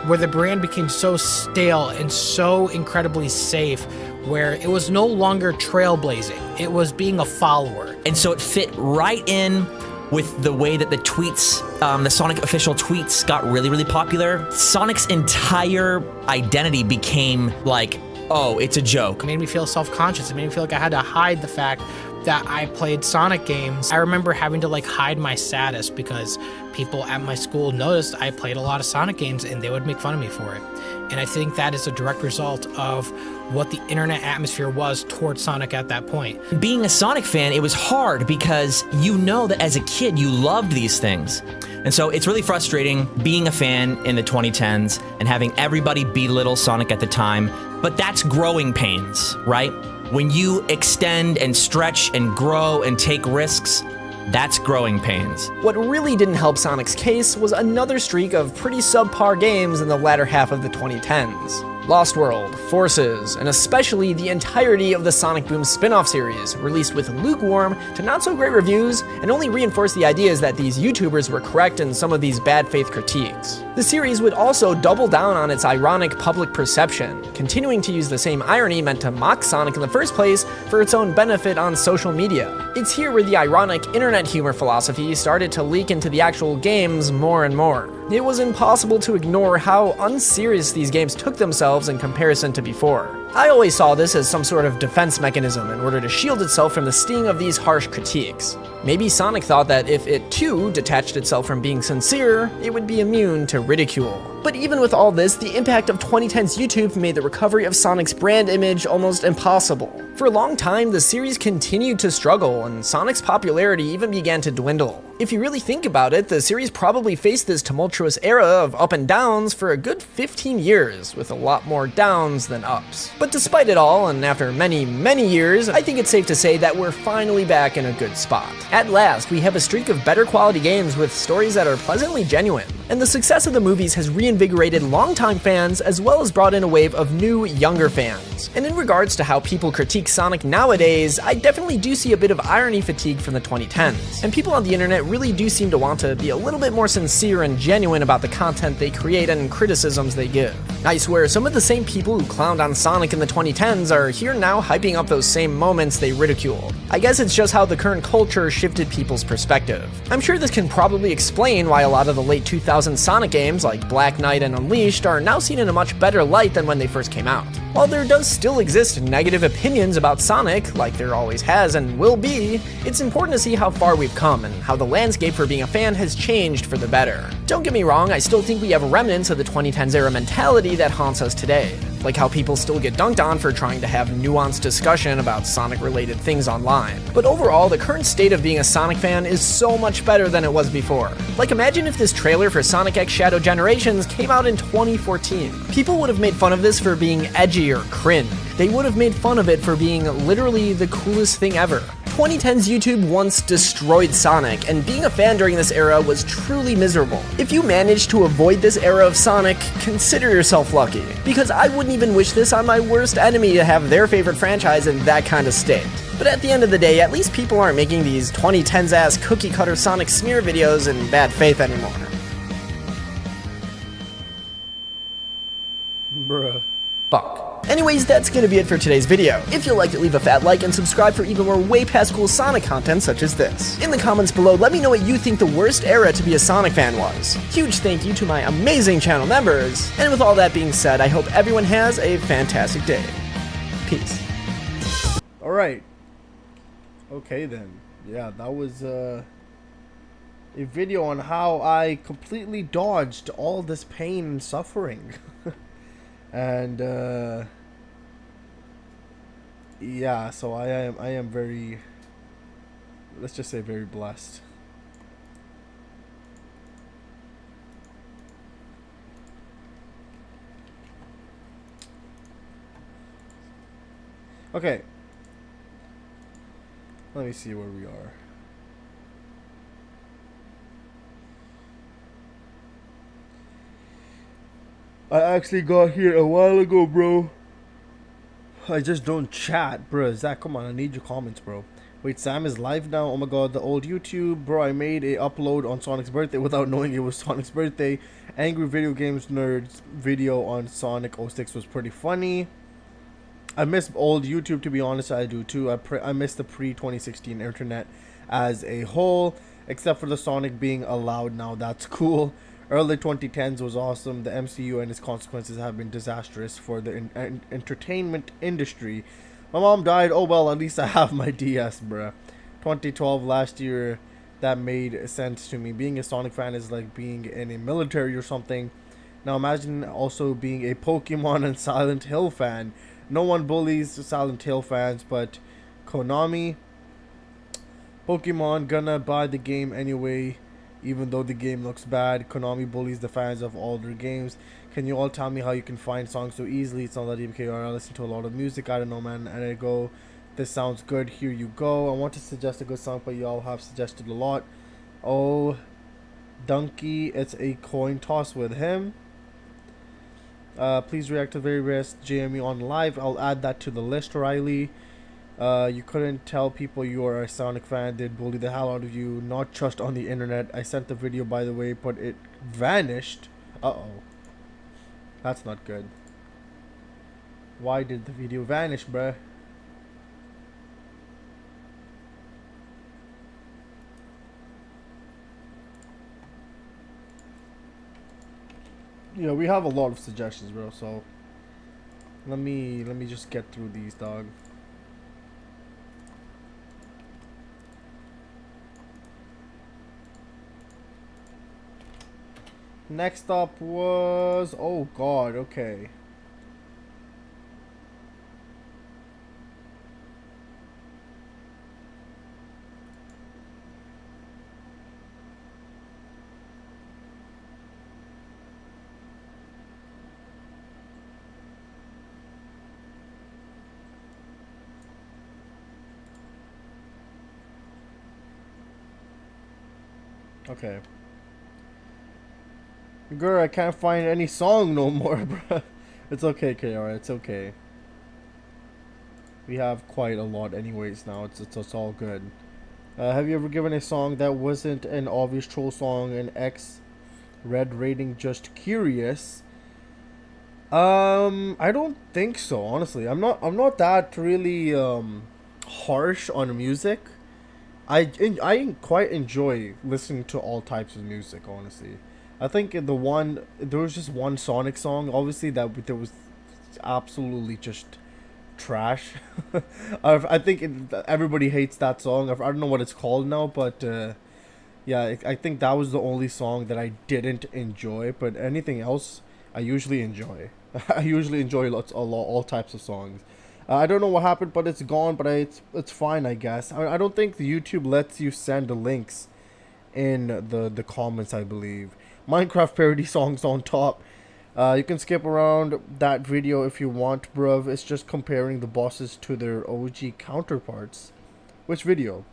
where the brand became so stale and so incredibly safe, where it was no longer trailblazing, it was being a follower. And so it fit right in with the way that the tweets, the Sonic official tweets got really, really popular. Sonic's entire identity became like, oh, it's a joke. It made me feel self-conscious. It made me feel like I had to hide the fact that I played Sonic games. I remember having to like hide my status because people at my school noticed I played a lot of Sonic games and they would make fun of me for it. And I think that is a direct result of what the internet atmosphere was towards Sonic at that point. Being a Sonic fan, it was hard because you know that as a kid you loved these things. And so it's really frustrating being a fan in the 2010s and having everybody belittle Sonic at the time, but that's growing pains, right? When you extend and stretch and grow and take risks, that's growing pains. What really didn't help Sonic's case was another streak of pretty subpar games in the latter half of the 2010s. Lost World, Forces, and especially the entirety of the Sonic Boom spin-off series, released with lukewarm to not so great reviews, and only reinforced the ideas that these YouTubers were correct in some of these bad faith critiques. The series would also double down on its ironic public perception, continuing to use the same irony meant to mock Sonic in the first place for its own benefit on social media. It's here where the ironic internet humor philosophy started to leak into the actual games more and more. It was impossible to ignore how unserious these games took themselves in comparison to before. I always saw this as some sort of defense mechanism in order to shield itself from the sting of these harsh critiques. Maybe Sonic thought that if it too detached itself from being sincere, it would be immune to ridicule. But even with all this, the impact of 2010's YouTube made the recovery of Sonic's brand image almost impossible. For a long time, the series continued to struggle, and Sonic's popularity even began to dwindle. If you really think about it, the series probably faced this tumultuous era of up and downs for a good 15 years, with a lot more downs than ups. But despite it all, and after many, many years, I think it's safe to say that we're finally back in a good spot. At last, we have a streak of better quality games with stories that are pleasantly genuine. And the success of the movies has reinvigorated longtime fans as well as brought in a wave of new, younger fans. And in regards to how people critique Sonic nowadays, I definitely do see a bit of irony fatigue from the 2010s. And people on the internet really do seem to want to be a little bit more sincere and genuine about the content they create and criticisms they give. I swear, some of the same people who clowned on Sonic in the 2010s are here now hyping up those same moments they ridiculed. I guess it's just how the current culture shifted people's perspective. I'm sure this can probably explain why a lot of the late 2000s Sonic games like Black Knight and Unleashed are now seen in a much better light than when they first came out. While there does still exist negative opinions about Sonic, like there always has and will be, it's important to see how far we've come and how the landscape for being a fan has changed for the better. Don't get me wrong, I still think we have remnants of the 2010s era mentality that haunts us today. Like how people still get dunked on for trying to have nuanced discussion about Sonic-related things online. But overall, the current state of being a Sonic fan is so much better than it was before. Like imagine if this trailer for Sonic X Shadow Generations came out in 2014. People would have made fun of this for being edgy or cringe. They would have made fun of it for being literally the coolest thing ever. 2010's YouTube once destroyed Sonic, and being a fan during this era was truly miserable. If you managed to avoid this era of Sonic, consider yourself lucky, because I wouldn't even wish this on my worst enemy to have their favorite franchise in that kind of state. But at the end of the day, at least people aren't making these 2010s ass cookie cutter Sonic smear videos in bad faith anymore. Bruh. Fuck. Anyways, that's gonna be it for today's video. If you liked it, leave a fat like and subscribe for even more way past cool Sonic content such as this. In the comments below, let me know what you think the worst era to be a Sonic fan was. Huge thank you to my amazing channel members. And with all that being said, I hope everyone has a fantastic day. Peace. Alright. Okay then. Yeah, that was a video on how I completely dodged all this pain and suffering. And yeah, so I am very, let's just say very blessed. Okay, let me see where we are. I actually got here a while ago, bro. I just don't chat, bro. Zach, come on, I need your comments, bro. Wait, Sam is live now? Oh my god, the old YouTube. Bro, I made a upload on Sonic's birthday without knowing it was Sonic's birthday. Angry Video Games Nerds video on Sonic 06 was pretty funny. I miss old YouTube, to be honest, I do too. I miss the pre-2016 internet as a whole, except for the Sonic being allowed now. That's cool. Early 2010s was awesome. The MCU and its consequences have been disastrous for the entertainment industry. My mom died. Oh well, at least I have my DS, bruh. 2012, last year, that made sense to me. Being a Sonic fan is like being in a military or something. Now imagine also being a Pokemon and Silent Hill fan. No one bullies Silent Hill fans, but Konami, Pokemon gonna buy the game anyway, even though the game looks bad. Konami bullies the fans of all their games. Can you all tell me how you can find songs so easily? It's not that DBKR. I listen to a lot of music. I don't know, man. And I go, this sounds good. Here you go. I want to suggest a good song, but y'all have suggested a lot. Oh, Donkey, it's a coin toss with him. Please react to very best JME on live. I'll add that to the list, Riley. You couldn't tell people you are a Sonic fan. They'd bully the hell out of you. Not just on the internet. I sent the video, by the way, but it vanished. Uh-oh. That's not good. Why did the video vanish, bruh? Yeah, we have a lot of suggestions, bro, so let me just get through these, dog. Next up was, oh god, okay. Okay. Girl, I can't find any song no more, bruh. It's okay, KR, it's okay. We have quite a lot anyways now, it's all good. Have you ever given a song that wasn't an obvious troll song an X red rating? Just curious. I don't think so, honestly. I'm not that really harsh on music. I quite enjoy listening to all types of music, honestly. I think there was just one Sonic song, obviously, that was absolutely just trash. I think everybody hates that song. I don't know what it's called now, but yeah, I think that was the only song that I didn't enjoy. But anything else, I usually enjoy. I usually enjoy all types of songs. I don't know what happened, but it's gone. But it's fine, I guess. I don't think the YouTube lets you send the links in the comments, I believe. Minecraft parody songs on top. You can skip around that video if you want, bruv. It's just comparing the bosses to their OG counterparts. Which video?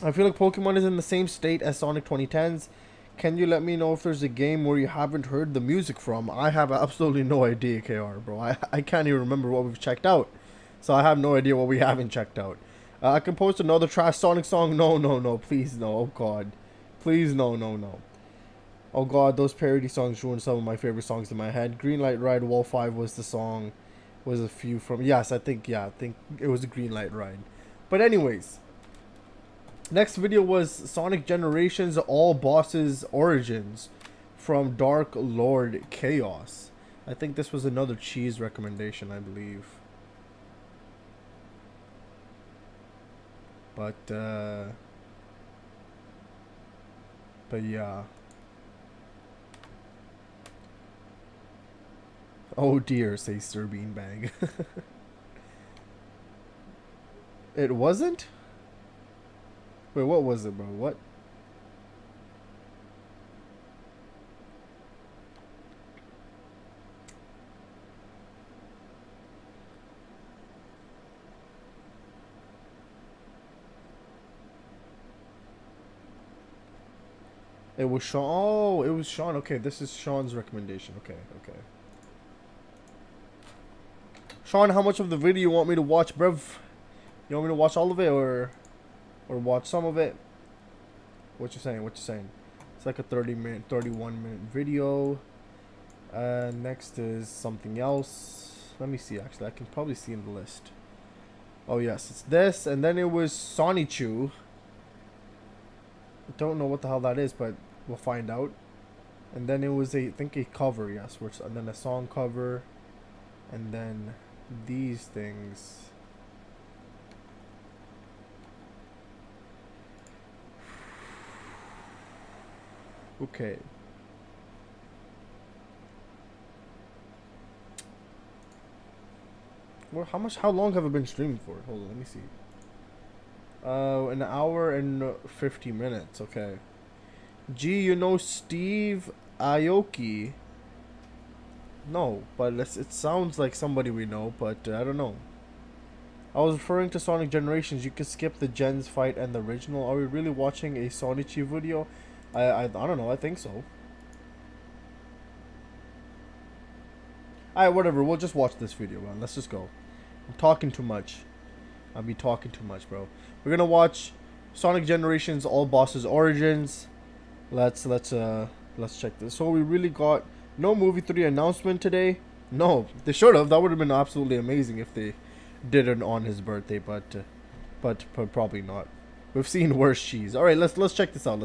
I feel like Pokemon is in the same state as Sonic 2010s. Can you let me know if there's a game where you haven't heard the music from? I have absolutely no idea, KR, bro. I can't even remember what we've checked out. So I have no idea what we haven't checked out. I can post another trash Sonic song. No, please no. Oh god. Please no. Oh god, those parody songs ruined some of my favorite songs in my head. Green Light Ride Wall 5 was the song. Was a few from... Yes, I think it was a Green Light Ride. But anyways. Next video was Sonic Generations All Bosses Origins from Dark Lord Chaos. I think this was another cheese recommendation, I believe. But yeah. Oh dear, says Sir Beanbag. It wasn't? Wait, what was it, bro? What? It was Sean. Oh, it was Sean. Okay, this is Sean's recommendation. Okay. Sean, how much of the video you want me to watch, bruv? You want me to watch all of it or watch some of it? What you saying? It's like a 31 minute video. Next is something else. Let me see. Actually, I can probably see in the list. Oh yes, it's this, and then it was Sonichu. I don't know what the hell that is, but we'll find out. And then it was I think a cover, yes, and then a song cover, and then these things. Okay. Well, how long have I been streaming for? Hold on, let me see. An hour and 50 minutes. Okay. Gee, you know Steve Aoki? No, but it sounds like somebody we know, but I don't know. I was referring to Sonic Generations. You can skip the Gens fight and the original. Are we really watching a Sonichi video? I don't know. I think so. Alright, whatever. We'll just watch this video, man. Let's just go. I'm talking too much. I'll be talking too much, bro. We're gonna watch Sonic Generations All Bosses Origins. Let's check this. So we really got no movie 3 announcement today. No, they should have. That would have been absolutely amazing if they did it on his birthday, but probably not. We've seen worse cheese. All right, let's check this out.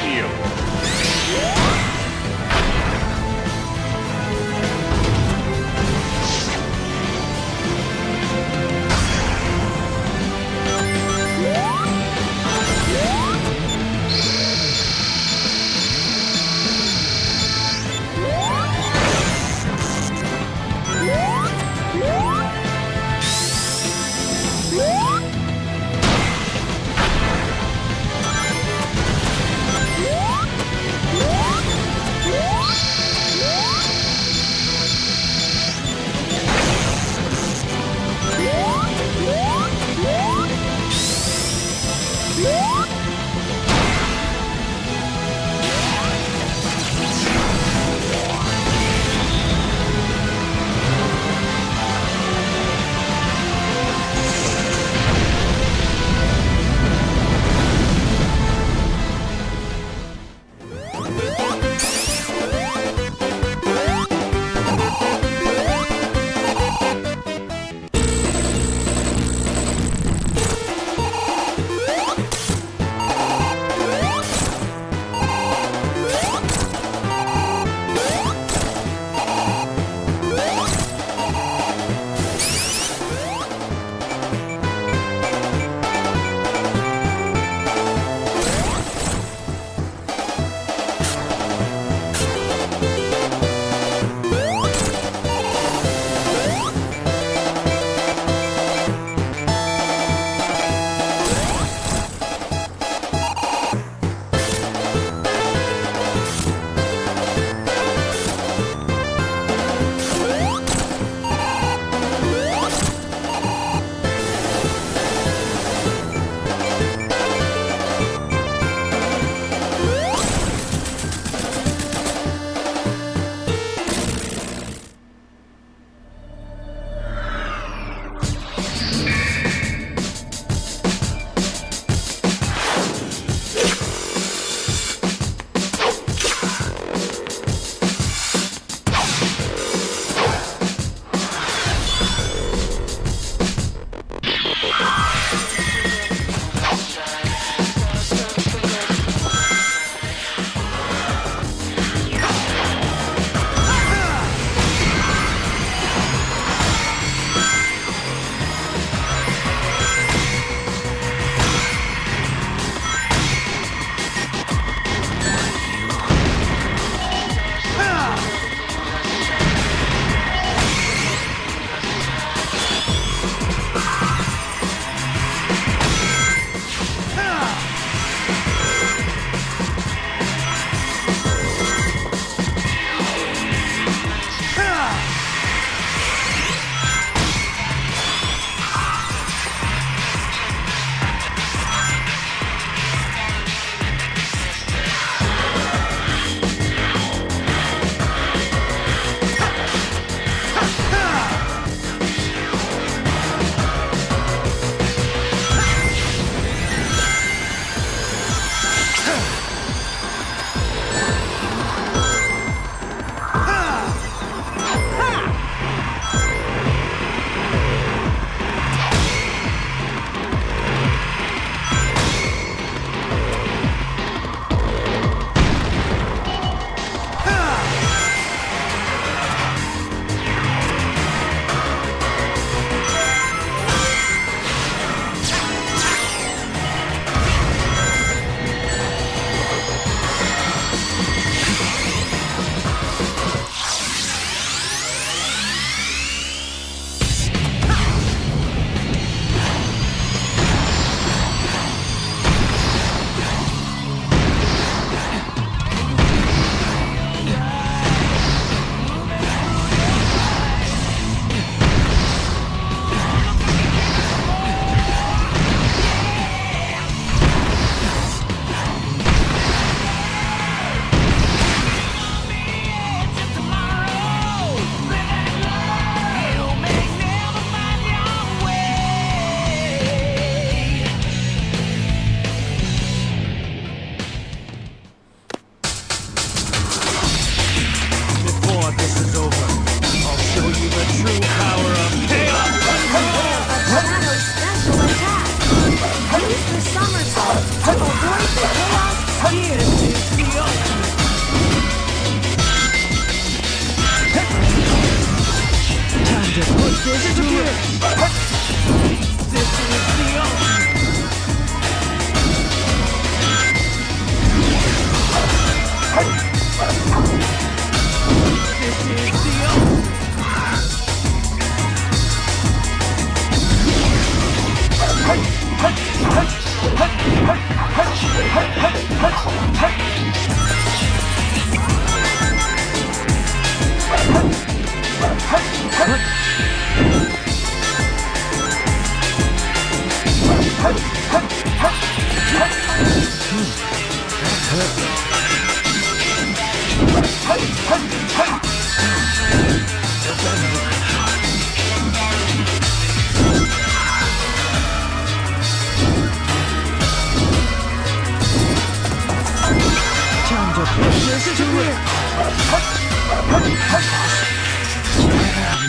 shield.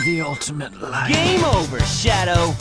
The ultimate life. Game over, Shadow.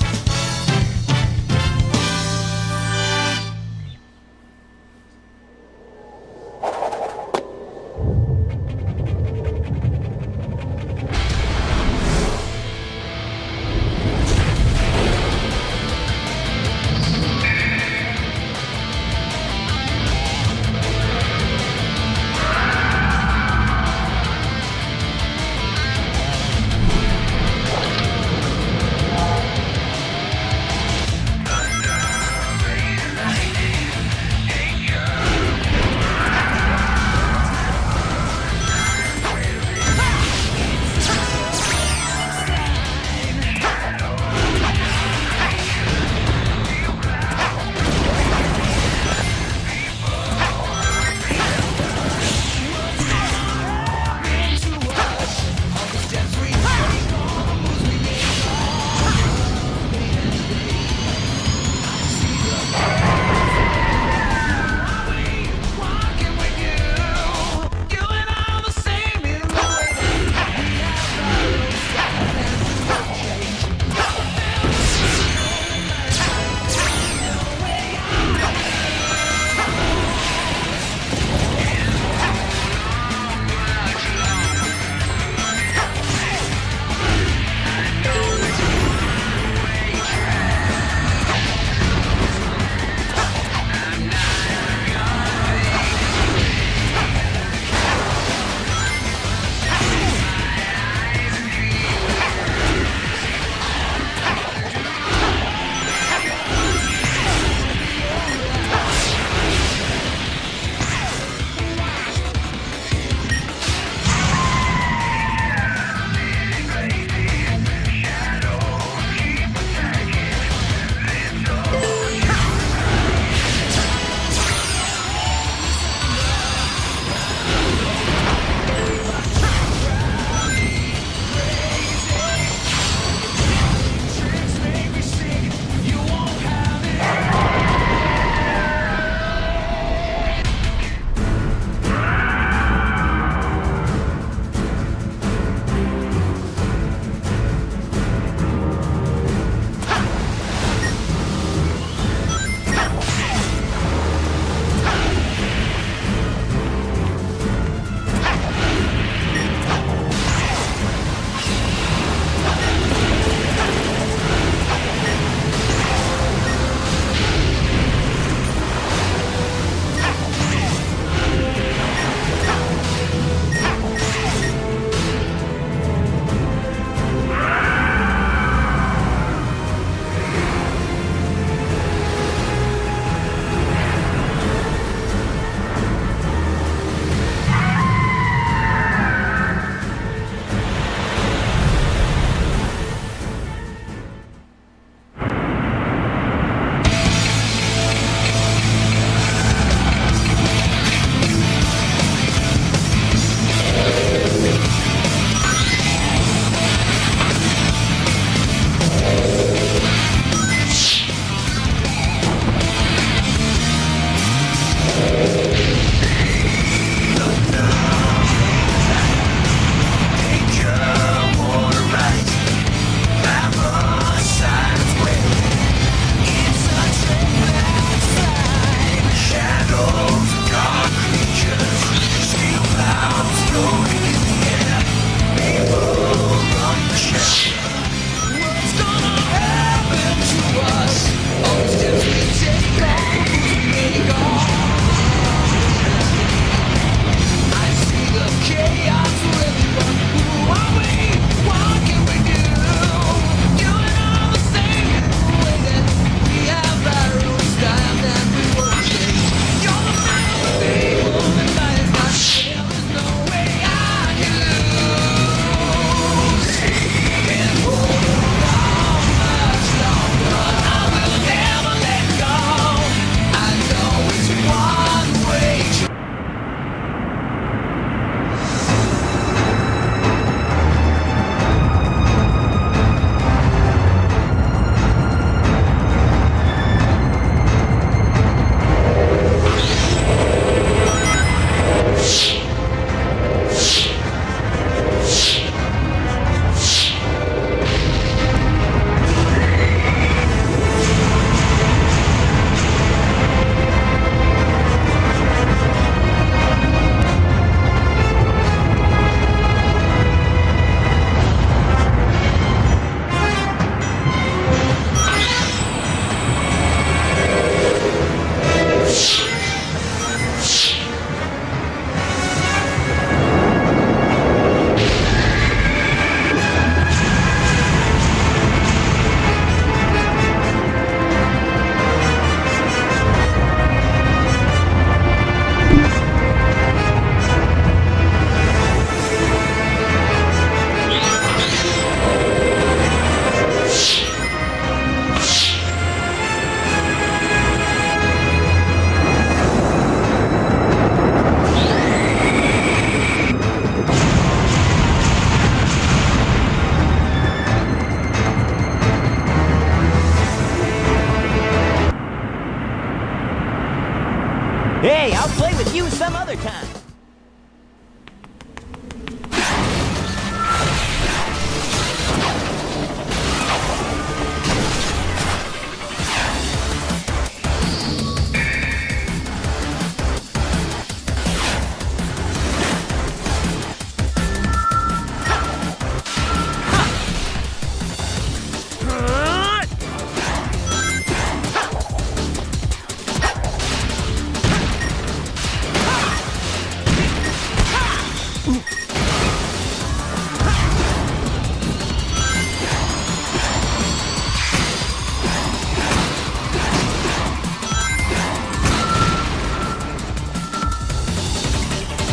other kind.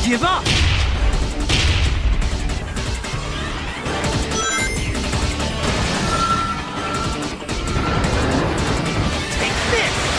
Give up! Take this!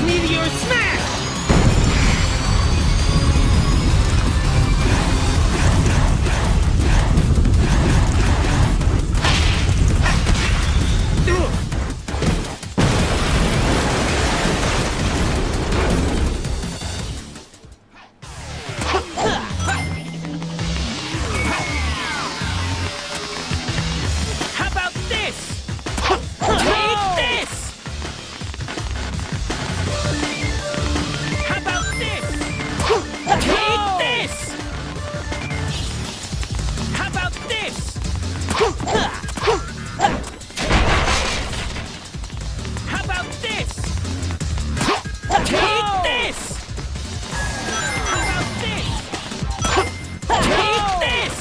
Meteor smash! How about this? Take this! How about this? Take this! How about this? How about this? Take this! How about this? Take this!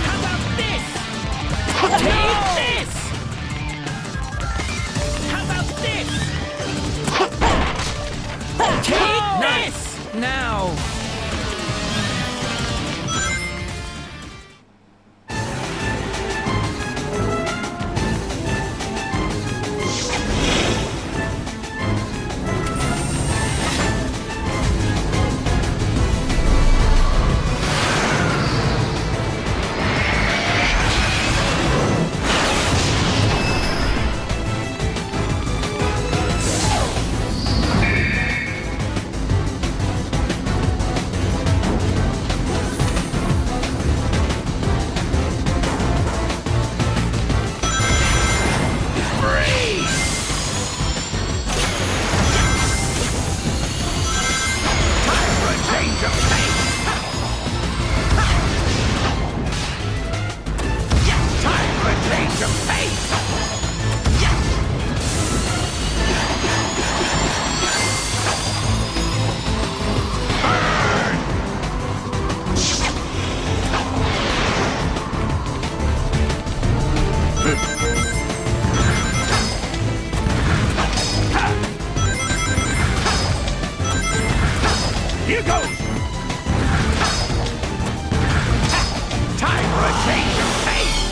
How about this? Take this! How about this? Take this! Now. Here goes! Time for a change of pace!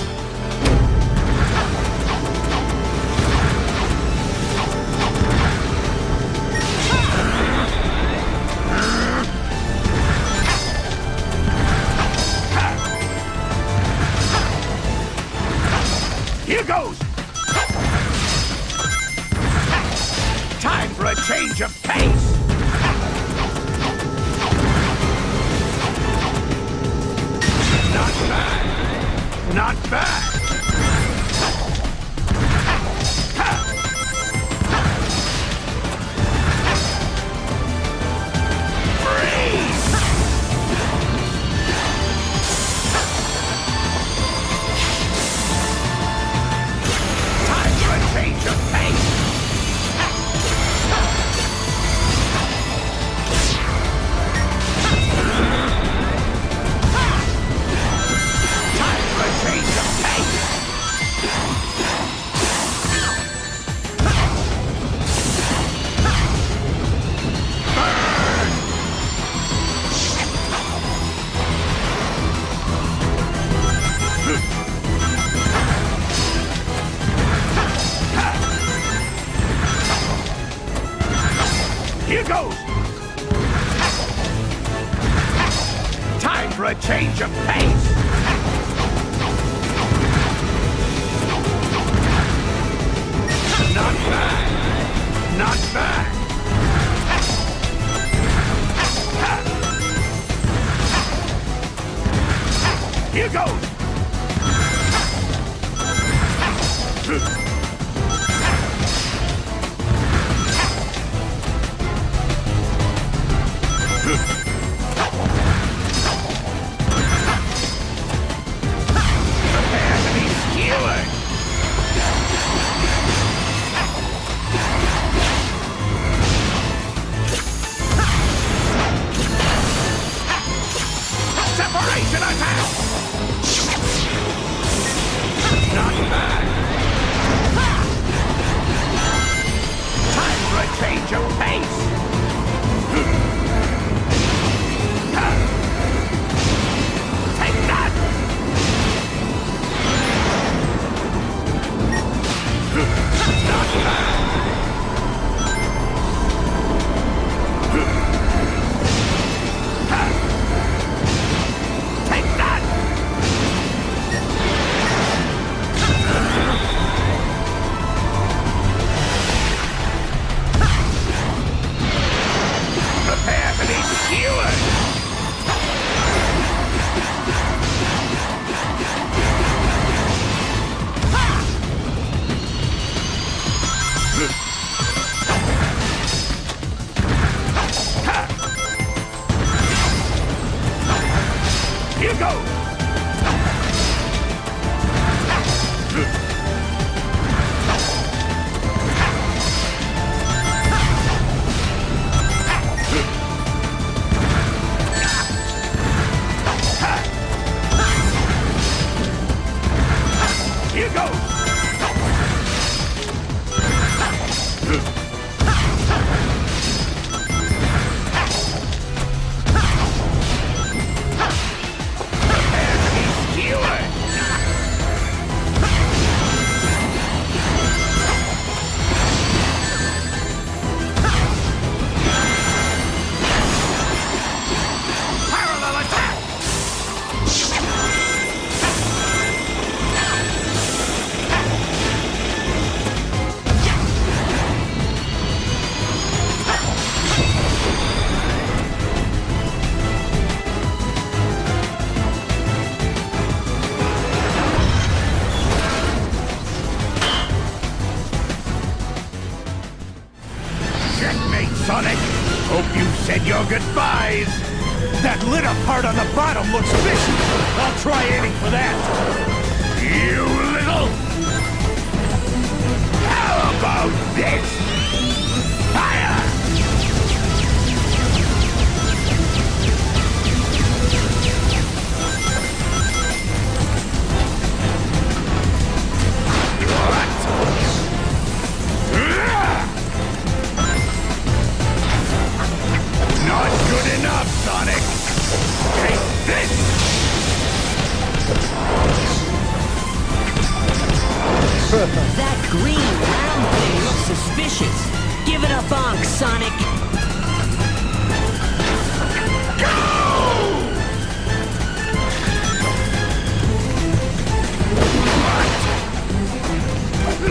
change of pace! Not bad! Not bad! Change of pace! Time for a change of pace! Here goes! Time for a change of pace! Not bad! Not bad! Here goes! Prepare to be skewered! Separation attack! Not bad! Time for a change of pace! Take that! Not bad! Take that! Prepare to be skewered! Here goes! Here goes! Prepare to be skewered! Parallel attack! Checkmate, Sonic! Hope you said your goodbyes! That lit up part on the bottom looks fishy! I'll try aiming for that! You little... How about this? Fire! Not good enough, Sonic! Take this! That green round thing looks suspicious. Give it a bonk, Sonic.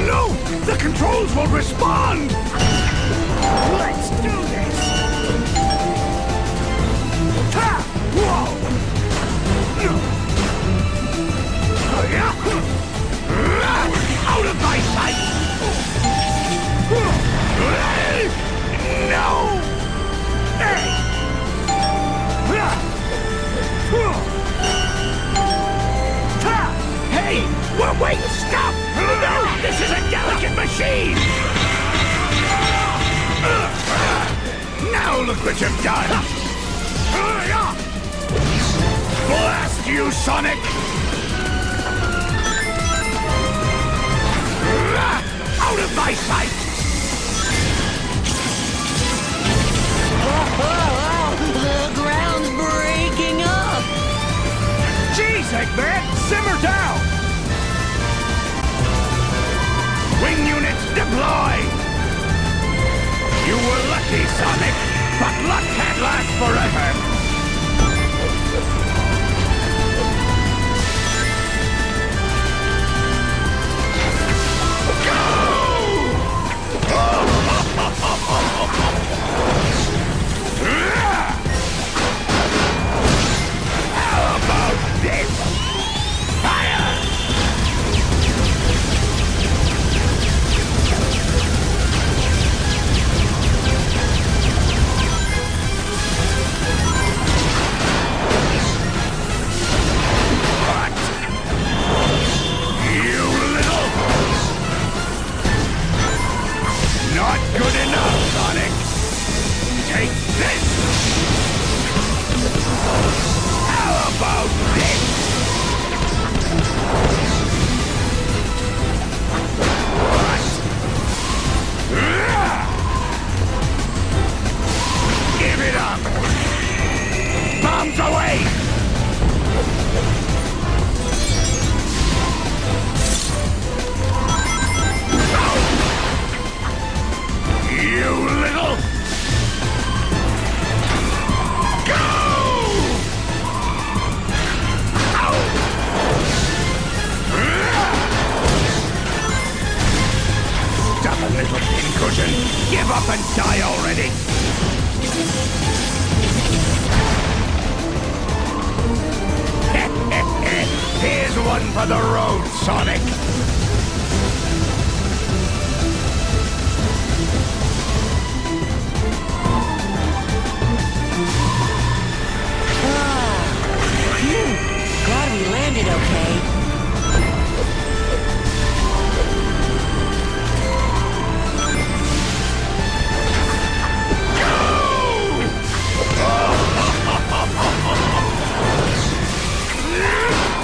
No! The controls won't respond! Let's look what you've done! Blast you, Sonic! Out of my sight! The ground's breaking up! Jeez, Eggman! Simmer down! Wing units deploy! You were lucky, Sonic, but luck can't last forever! How about this? Fire! What? You little... Not good enough, Sonic! Take this! How about this? What? Give it up! Bombs away! You little... Go! Ow! Stop a little pincushion! Give up and die already! Here's one for the road, Sonic! Glad we landed okay.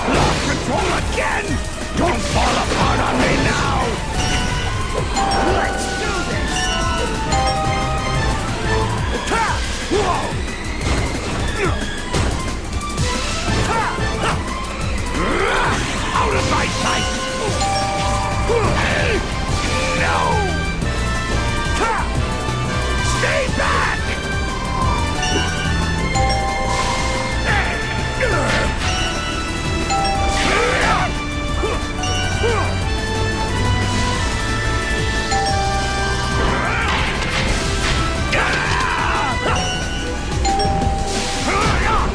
Lost control again! Don't fall apart on me now! Let's do this! Ha! Whoa! Out of my sight! No! Stay back!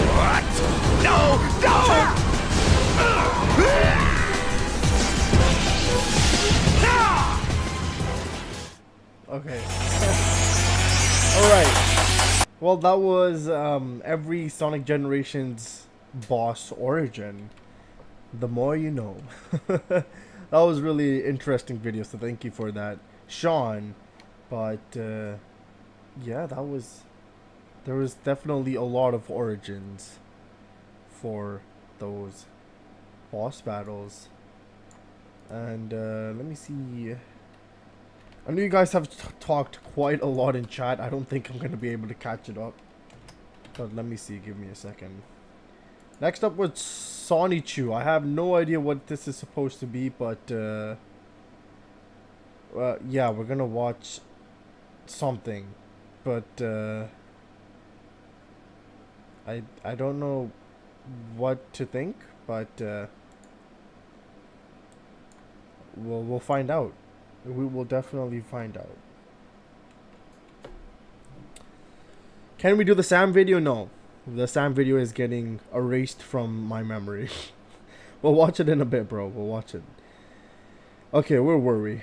What? No! No! Okay. Alright. Well, that was every Sonic Generations boss origin. The more you know. That was really interesting video, so thank you for that, Sean. But yeah, there was definitely a lot of origins for those boss battles. And let me see. I know you guys have talked quite a lot in chat. I don't think I'm going to be able to catch it up. But let me see. Give me a second. Next up was Sonichu. I have no idea what this is supposed to be, but yeah, we're going to watch something. But I don't know what to think, but we'll find out. We will definitely find out. Can we do the Sam video? No. The Sam video is getting erased from my memory. We'll watch it in a bit, bro. We'll watch it. Okay, where were we?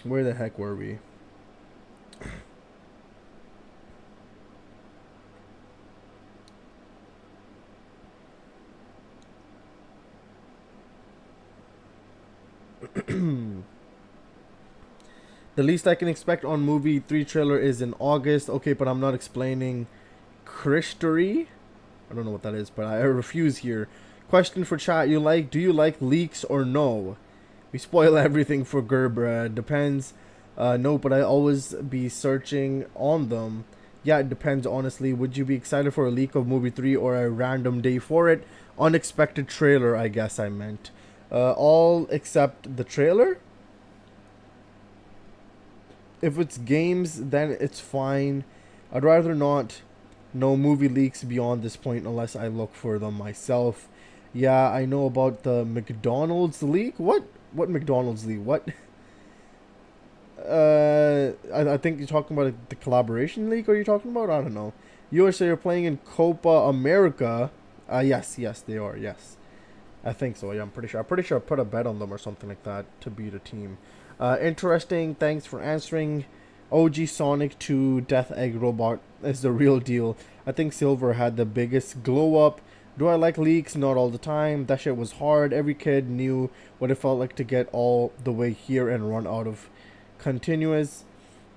Where the heck were we? The least I can expect on movie 3 trailer is in August. Okay, but I'm not explaining Christery. I don't know what that is, but I refuse here. Question for chat: do you like leaks or no? We spoil everything for Gerber. Depends. No, but I always be searching on them. Yeah, it depends, honestly. Would you be excited for a leak of movie 3 or a random day for it? Unexpected trailer, I guess I meant. All except the trailer? If it's games, then it's fine. I'd rather not know movie leaks beyond this point unless I look for them myself. Yeah, I know about the McDonald's leak. What McDonald's leak? What? I think you're talking about the collaboration league. Are you talking about? I don't know. USA are playing in Copa America. Yes, they are. Yes, I think so. Yeah, I'm pretty sure. I put a bet on them or something like that to beat a team. Interesting. Thanks for answering. OG Sonic 2 Death Egg Robot is the real deal. I think Silver had the biggest glow up. Do I like leaks? Not all the time. That shit was hard. Every kid knew what it felt like to get all the way here and run out of continuous.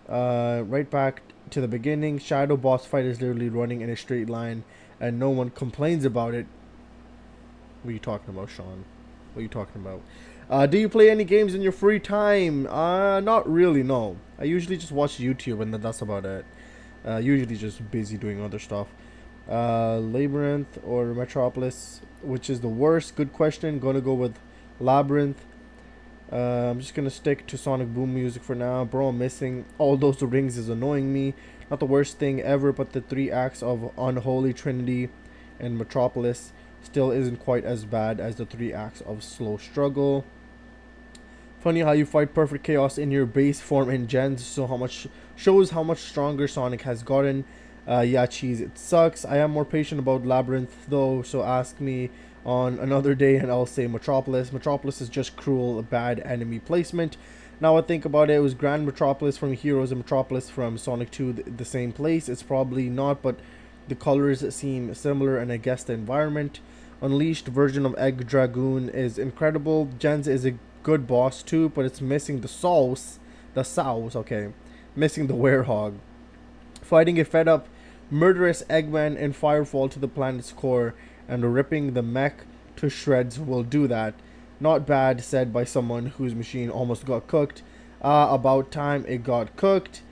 Right back to the beginning. Shadow boss fight is literally running in a straight line and no one complains about it. What are you talking about, Sean? What are you talking about? Do you play any games in your free time? Not really, no. I usually just watch YouTube and then that's about it. Usually just busy doing other stuff. Labyrinth or Metropolis, which is the worst? Good question. Gonna go with Labyrinth. I'm just gonna stick to Sonic Boom music for now. Bro, I'm missing all those rings is annoying me. Not the worst thing ever, but the 3 acts of Unholy Trinity and Metropolis still isn't quite as bad as the 3 acts of Slow Struggle. Funny how you fight Perfect Chaos in your base form in Gens, shows how much stronger Sonic has gotten. Yeah, cheese, it sucks. I am more patient about Labyrinth though, so ask me on another day and I'll say Metropolis. Metropolis is just cruel, bad enemy placement. Now I think about it, it was Grand Metropolis from Heroes and Metropolis from Sonic 2 the same place. It's probably not, but the colors seem similar and I guess the environment. Unleashed version of Egg Dragoon is incredible. Gens is a good boss too, but it's missing the sauce. Okay. Missing the Werehog. Fighting a fed up murderous Eggman in Firefall to the planet's core and ripping the mech to shreds will do that. Not bad, said by someone whose machine almost got cooked. About time it got cooked.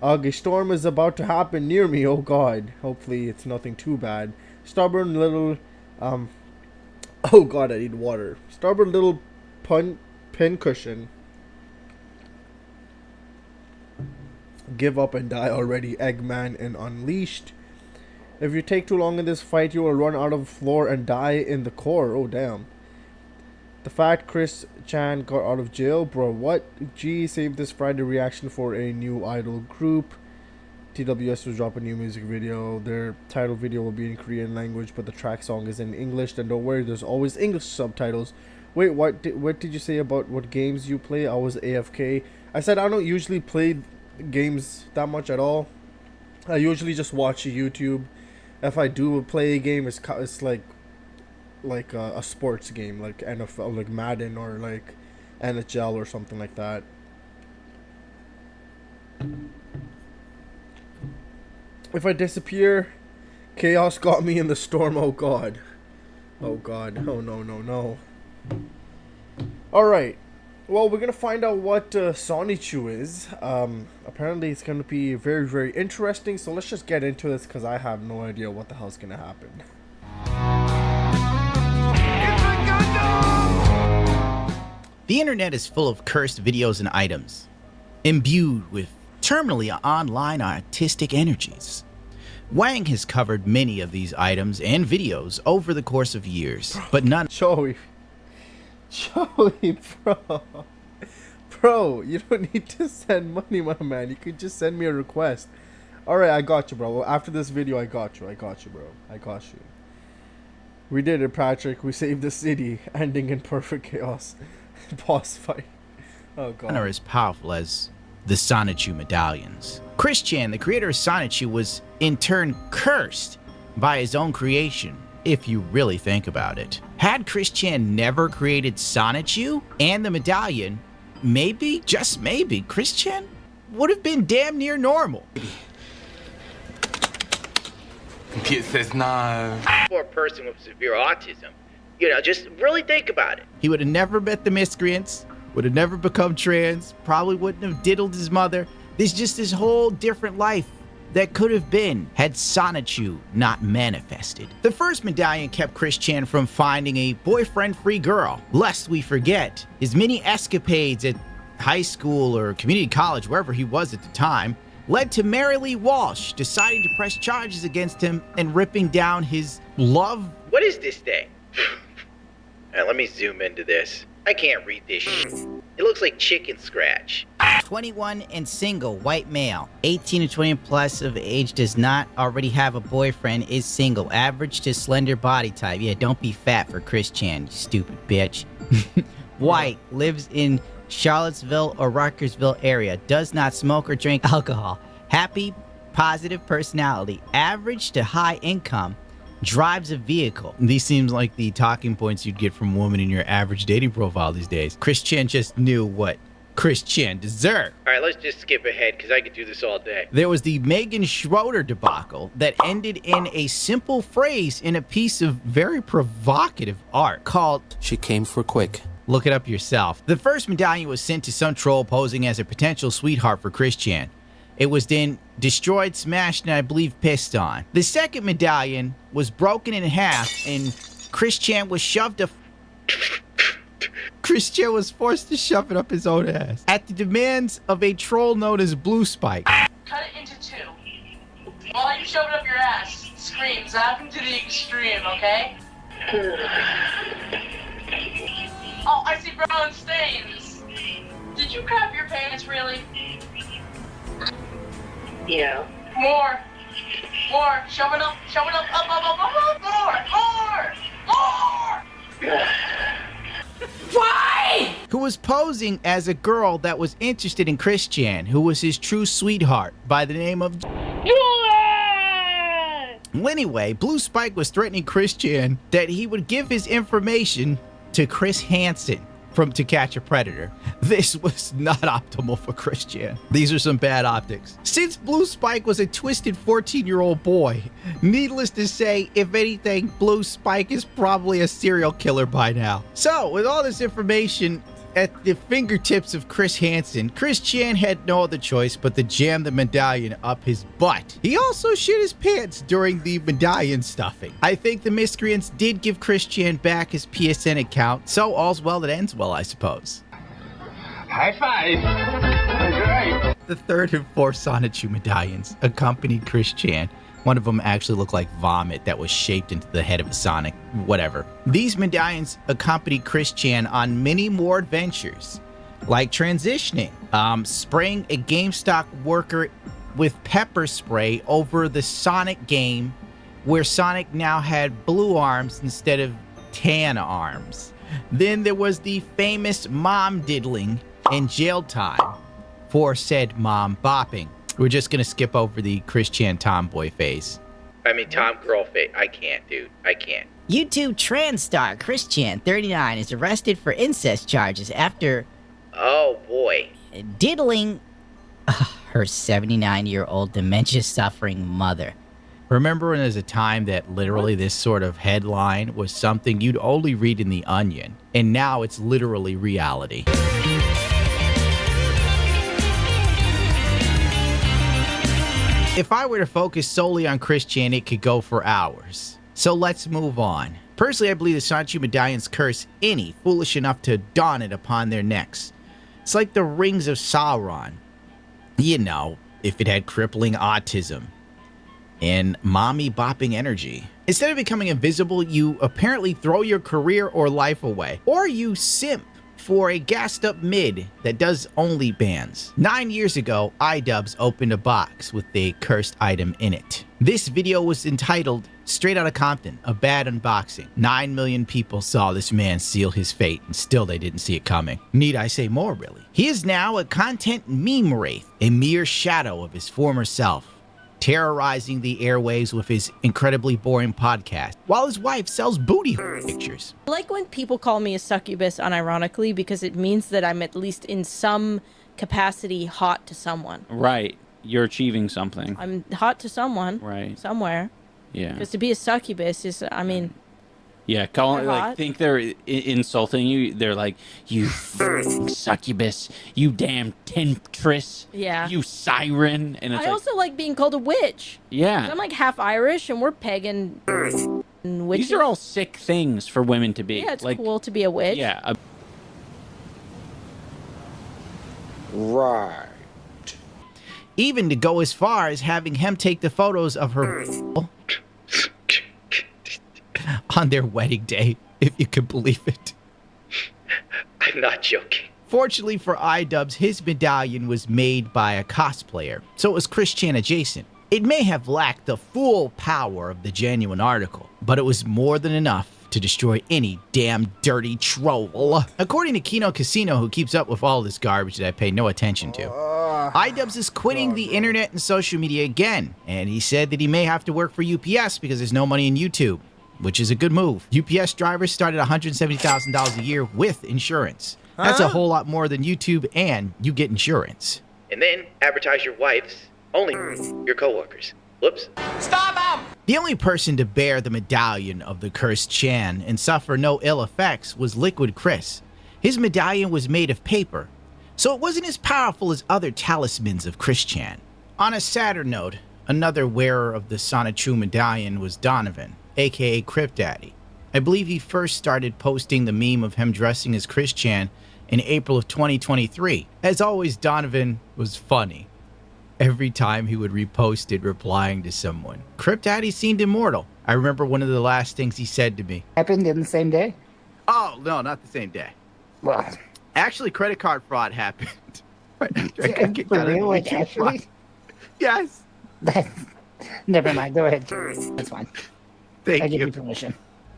A storm is about to happen near me, oh god. Hopefully it's nothing too bad. Stubborn little oh god, I need water. Stubborn little pincushion. Give up and die already, Eggman and Unleashed. If you take too long in this fight, you will run out of floor and die in the core. Oh, damn. The fact Chris Chan got out of jail, bro. What? Gee, save this Friday reaction for a new idol group. TWS will drop a new music video. Their title video will be in Korean language, but the track song is in English. Then don't worry, there's always English subtitles. Wait, what did you say about what games you play? I was AFK. I said I don't usually play games that much at all. I usually just watch YouTube. If I do play a game, it's like a sports game, like NFL, like Madden or like NHL or something like that. If I disappear, chaos got me in the storm. Oh god. Oh god. Oh no. Alright. Well, we're gonna find out what Sonichu is. Apparently it's gonna be very, very interesting. So let's just get into this because I have no idea what the hell's gonna happen. The internet is full of cursed videos and items, imbued with terminally online artistic energies. Wang has covered many of these items and videos over the course of years, but none. Joey, bro, you don't need to send money, my man. You could just send me a request. Alright, I got you, bro. After this video, I got you, bro. I got you. We did it, Patrick. We saved the city, ending in perfect chaos. Boss fight. Oh god. Are as powerful as the Sonichu medallions. Chris Chan, the creator of Sonichu, was in turn cursed by his own creation, if you really think about it. Had Chris Chan never created Sonichu and the medallion, maybe, just maybe, Chris Chan would have been damn near normal. Computer says no. For a person with severe autism, just really think about it. He would have never met the miscreants, would have never become trans, probably wouldn't have diddled his mother. There's just this whole different life that could have been had Sonichu not manifested. The first medallion kept Chris Chan from finding a boyfriend-free girl, lest we forget his many escapades at high school or community college, wherever he was at the time, led to Mary Lee Walsh deciding to press charges against him and ripping down his love. What is this thing? Let me zoom into this. I can't read this shit. It looks like chicken scratch. 21 and single, white male. 18 to 20 plus of age, does not already have a boyfriend, is single. Average to slender body type. Yeah, don't be fat for Chris Chan, you stupid bitch. White, lives in Charlottesville or Rutgersville area. Does not smoke or drink alcohol. Happy, positive personality. Average to high income. Drives a vehicle. These seems like the talking points you'd get from a woman in your average dating profile these days. Chris Chan just knew what Chris Chan deserved. All right, let's just skip ahead because I could do this all day. There was the Megan Schroeder debacle that ended in a simple phrase in a piece of very provocative art called "She came for quick." Look it up yourself. The first medallion was sent to some troll posing as a potential sweetheart for Chris Chan. It was then destroyed, smashed, and I believe pissed on. The second medallion was broken in half, and Chris Chan was Chris Chan was forced to shove it up his own ass at the demands of a troll known as Blue Spike. Cut it into two. While you shove it up your ass, scream. Zap him to the extreme, okay? Oh, I see brown stains. Did you crap your pants, really? Yeah. More. Shove it up, more. Why? Who was posing as a girl that was interested in Chris Chan, who was his true sweetheart by the name of Well, anyway, Blue Spike was threatening Chris Chan that he would give his information to Chris Hansen from To Catch a Predator. This was not optimal for Chris Chan. These are some bad optics. Since Blue Spike was a twisted 14-year-old boy, needless to say, if anything, Blue Spike is probably a serial killer by now. So, with all this information at the fingertips of Chris Hansen, Chris Chan had no other choice but to jam the medallion up his butt. He also shit his pants during the medallion stuffing. I think the miscreants did give Chris Chan back his PSN account, so all's well that ends well, I suppose. High five! Great! The third and fourth Sonichu medallions accompanied Chris Chan. One of them actually looked like vomit that was shaped into the head of a Sonic. Whatever. These medallions accompanied Chris Chan on many more adventures, like transitioning, spraying a GameStop worker with pepper spray over the Sonic game, where Sonic now had blue arms instead of tan arms. Then there was the famous mom diddling and jail time for said mom bopping. We're just gonna skip over the Chris Chan tomboy phase. I mean, Tom girl phase. I can't, dude. I can't. YouTube trans star Chris Chan, 39, is arrested for incest charges after... Oh, boy. Diddling her 79-year-old dementia-suffering mother. Remember when there was a time that literally this sort of headline was something you'd only read in The Onion, and now it's literally reality. If I were to focus solely on Chris Chan, it could go for hours. So let's move on. Personally, I believe the Sonichu medallions curse any foolish enough to don it upon their necks. It's like the rings of Sauron. You know, if it had crippling autism and mommy bopping energy. Instead of becoming invisible, you apparently throw your career or life away. Or you simp for a gassed up mid that does only bands. 9 years ago, iDubbbz opened a box with a cursed item in it. This video was entitled Straight Outta Compton, a bad unboxing. 9 million people saw this man seal his fate, and still they didn't see it coming. Need I say more, really? He is now a content meme wraith, a mere shadow of his former self. terrorizing the airwaves with his incredibly boring podcast, while his wife sells booty pictures. I like when people call me a succubus unironically because it means that I'm at least in some capacity hot to someone. Right. You're achieving something. I'm hot to someone. Right. Somewhere. Yeah. Because to be a succubus is, I mean... Yeah, think they're insulting you. They're like, you succubus, you damn temptress, Yeah. you siren. And it's I also like being called a witch. Yeah. I'm like half Irish and we're pagan witches. These are all sick things for women to be. Yeah, it's like, cool to be a witch. Yeah. Right. Even to go as far as having him take the photos of her on their wedding day, if you can believe it. I'm not joking. Fortunately for iDubbbz, his medallion was made by a cosplayer, so it was Chris Chan adjacent. It may have lacked the full power of the genuine article, but it was more than enough to destroy any damn dirty troll. According to Kino Casino, who keeps up with all this garbage that I pay no attention to, iDubbbz is quitting the internet and social media again, and he said that he may have to work for UPS because there's no money in YouTube, which is a good move. UPS drivers start at $170,000 a year with insurance. That's a whole lot more than YouTube, and you get insurance. And then advertise your wife's only your coworkers. Whoops. Stop him! The only person to bear the medallion of the cursed Chan and suffer no ill effects was Liquid Chris. His medallion was made of paper, so it wasn't as powerful as other talismans of Chris Chan. On a sadder note, another wearer of the Sonichu medallion was Donovan, aka Crypt Daddy. I believe he first started posting the meme of him dressing as Chris Chan in April of 2023. As always, Donovan was funny. Every time he would repost it replying to someone. Crypt Daddy seemed immortal. I remember one of the last things he said to me. Happened in the same day? Oh, no, not the same day. Well, actually, credit card fraud happened. Right after I yeah, got kicked out of the like mutual actually? fund. Yes. Never mind, go ahead. That's fine. Thank I give you. you permission.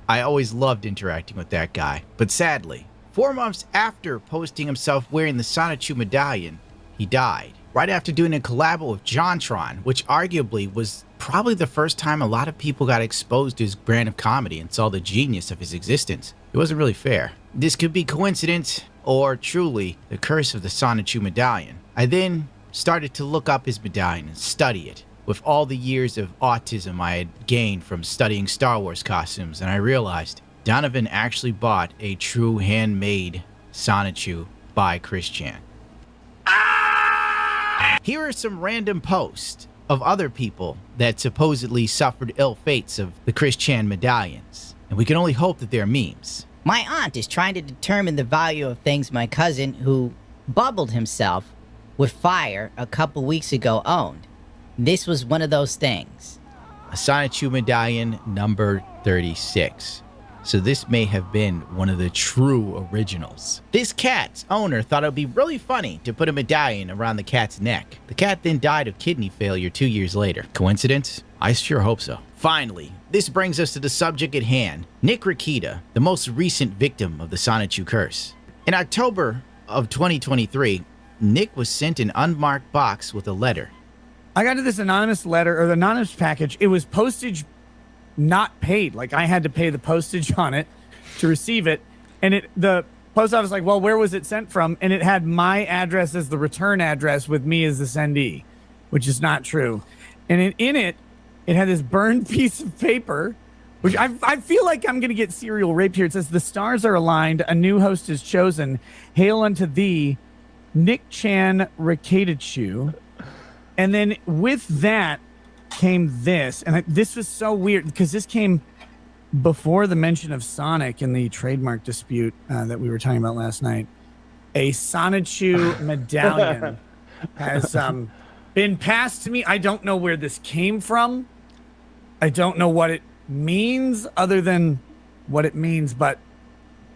I always loved interacting with that guy, but sadly, 4 months after posting himself wearing the Sonichu medallion, he died. Right after doing a collab with JonTron, which arguably was probably the first time a lot of people got exposed to his brand of comedy and saw the genius of his existence. It wasn't really fair. This could be coincidence or truly the curse of the Sonichu medallion. I then started to look up his medallion and study it. With all the years of autism I had gained from studying Star Wars costumes, and I realized Donovan actually bought a true handmade Sonichu by Chris Chan. Here are some random posts of other people that supposedly suffered ill fates of the Chris Chan medallions, and we can only hope that they're memes. My aunt is trying to determine the value of things my cousin, who bubbled himself with fire a couple weeks ago, owned. This was one of those things. A Sonichu medallion number 36. So this may have been one of the true originals. This cat's owner thought it would be really funny to put a medallion around the cat's neck. The cat then died of kidney failure 2 years later. Coincidence? I sure hope so. Finally, this brings us to the subject at hand. Nick Rakita, the most recent victim of the Sonichu curse. In October of 2023, Nick was sent an unmarked box with a letter. I got this anonymous letter, or the anonymous package. It was postage not paid. Like, I had to pay the postage on it to receive it. And the post office was like, well, where was it sent from? And it had my address as the return address with me as the sendee, which is not true. And in it had this burned piece of paper, which I feel like I'm going to get serial rape here. It says, the stars are aligned. A new host is chosen. Hail unto thee, Nick Chan Rakitachu. And then with that came this. And this was so weird because this came before the mention of Sonic in the trademark dispute that we were talking about last night. A Sonichu medallion has been passed to me. I don't know where this came from. I don't know what it means other than what it means, but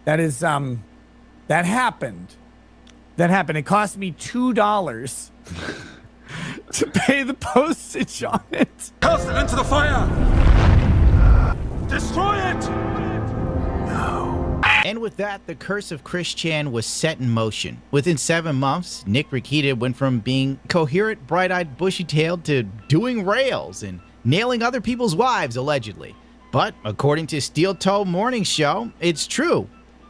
that is that happened. That happened. It cost me $2 to pay the postage on it. Cast it into the fire! Destroy it! And with that, the curse of Chris Chan was set in motion. Within 7 months, Nick Rekieta went from being coherent, bright-eyed, bushy-tailed to doing rails and nailing other people's wives, allegedly. But according to Steel Toe Morning Show, it's true.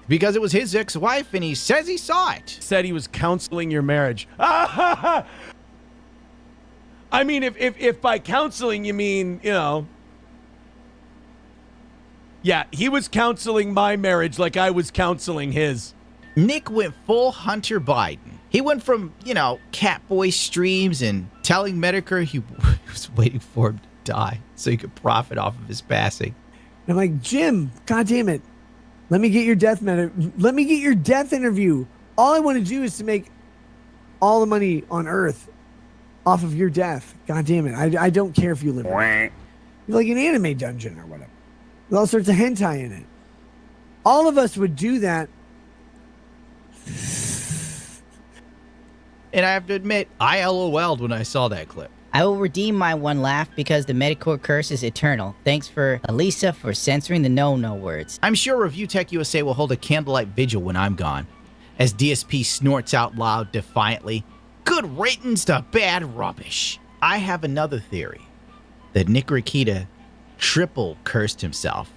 Because it was his ex-wife and he says he saw it. Said he was counseling your marriage. I mean, if by counseling you mean, you know... Yeah, he was counseling my marriage like I was counseling his. Nick went full Hunter Biden. He went from, you know, Catboy streams and telling Medicare he was waiting for him to die so he could profit off of his passing. I'm like, Jim, God damn it. Let me get your death interview. All I want to do is to make all the money on Earth off of your death. God damn it. I don't care if you live in like an anime dungeon or whatever. With all sorts of hentai in it. All of us would do that. And I have to admit, I LOL'd when I saw that clip. I will redeem my one laugh because the Medicore curse is eternal. Thanks for Elisa for censoring the no-no words. I'm sure Review Tech USA will hold a candlelight vigil when I'm gone. As DSP snorts out loud defiantly, good riddance to bad rubbish. I have another theory. That Nick Rekieta triple cursed himself.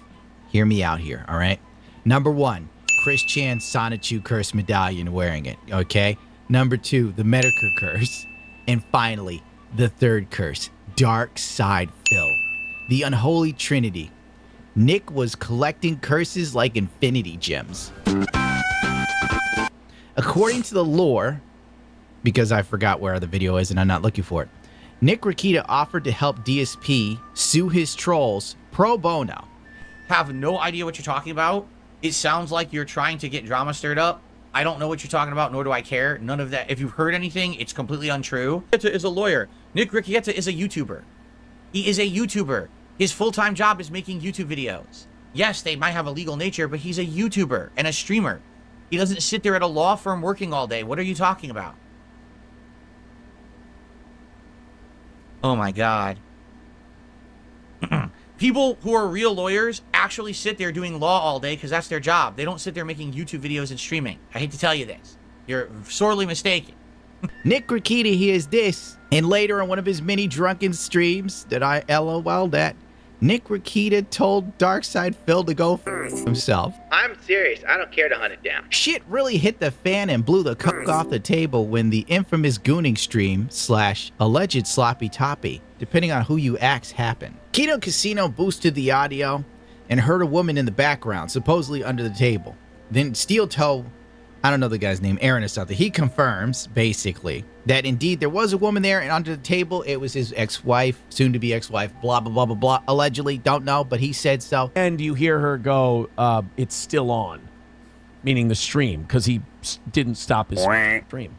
Hear me out here, all right? Number 1, Chris Chan's Sonichu curse medallion wearing it, okay? Number 2, the Medicare curse. And finally, the third curse, Dark Side Phil. The unholy trinity. Nick was collecting curses like infinity gems. According to the lore, because I forgot where the video is and I'm not looking for it, Nick Rekieta offered to help DSP sue his trolls pro bono. Have no idea what you're talking about. It sounds like you're trying to get drama stirred up. I don't know what you're talking about, nor do I care. None of that. If you've heard anything, it's completely untrue. Rekieta is a lawyer. Nick Rekieta is a YouTuber. He is a YouTuber. His full-time job is making YouTube videos. Yes, they might have a legal nature, but he's a YouTuber and a streamer. He doesn't sit there at a law firm working all day. What are you talking about? Oh my God. People who are real lawyers actually sit there doing law all day because that's their job. They don't sit there making YouTube videos and streaming. I hate to tell you this. You're sorely mistaken. Nick Rekieta hears this, and later on one of his many drunken streams that I LOL'd at, Nick Rekieta told Darkside Phil to go for himself. I'm serious. I don't care to hunt it down. Shit really hit the fan and blew the coke off the table when the infamous gooning stream / alleged sloppy toppy, depending on who you ask, happened. Kino Casino boosted the audio and heard a woman in the background, supposedly under the table. Then Steel Toe, I don't know the guy's name, Aaron or something, he confirms, basically, that indeed there was a woman there, and under the table, it was his ex-wife, soon-to-be ex-wife, blah, blah, blah, blah, blah, allegedly, don't know, but he said so. And you hear her go, it's still on, meaning the stream, because he didn't stop his stream.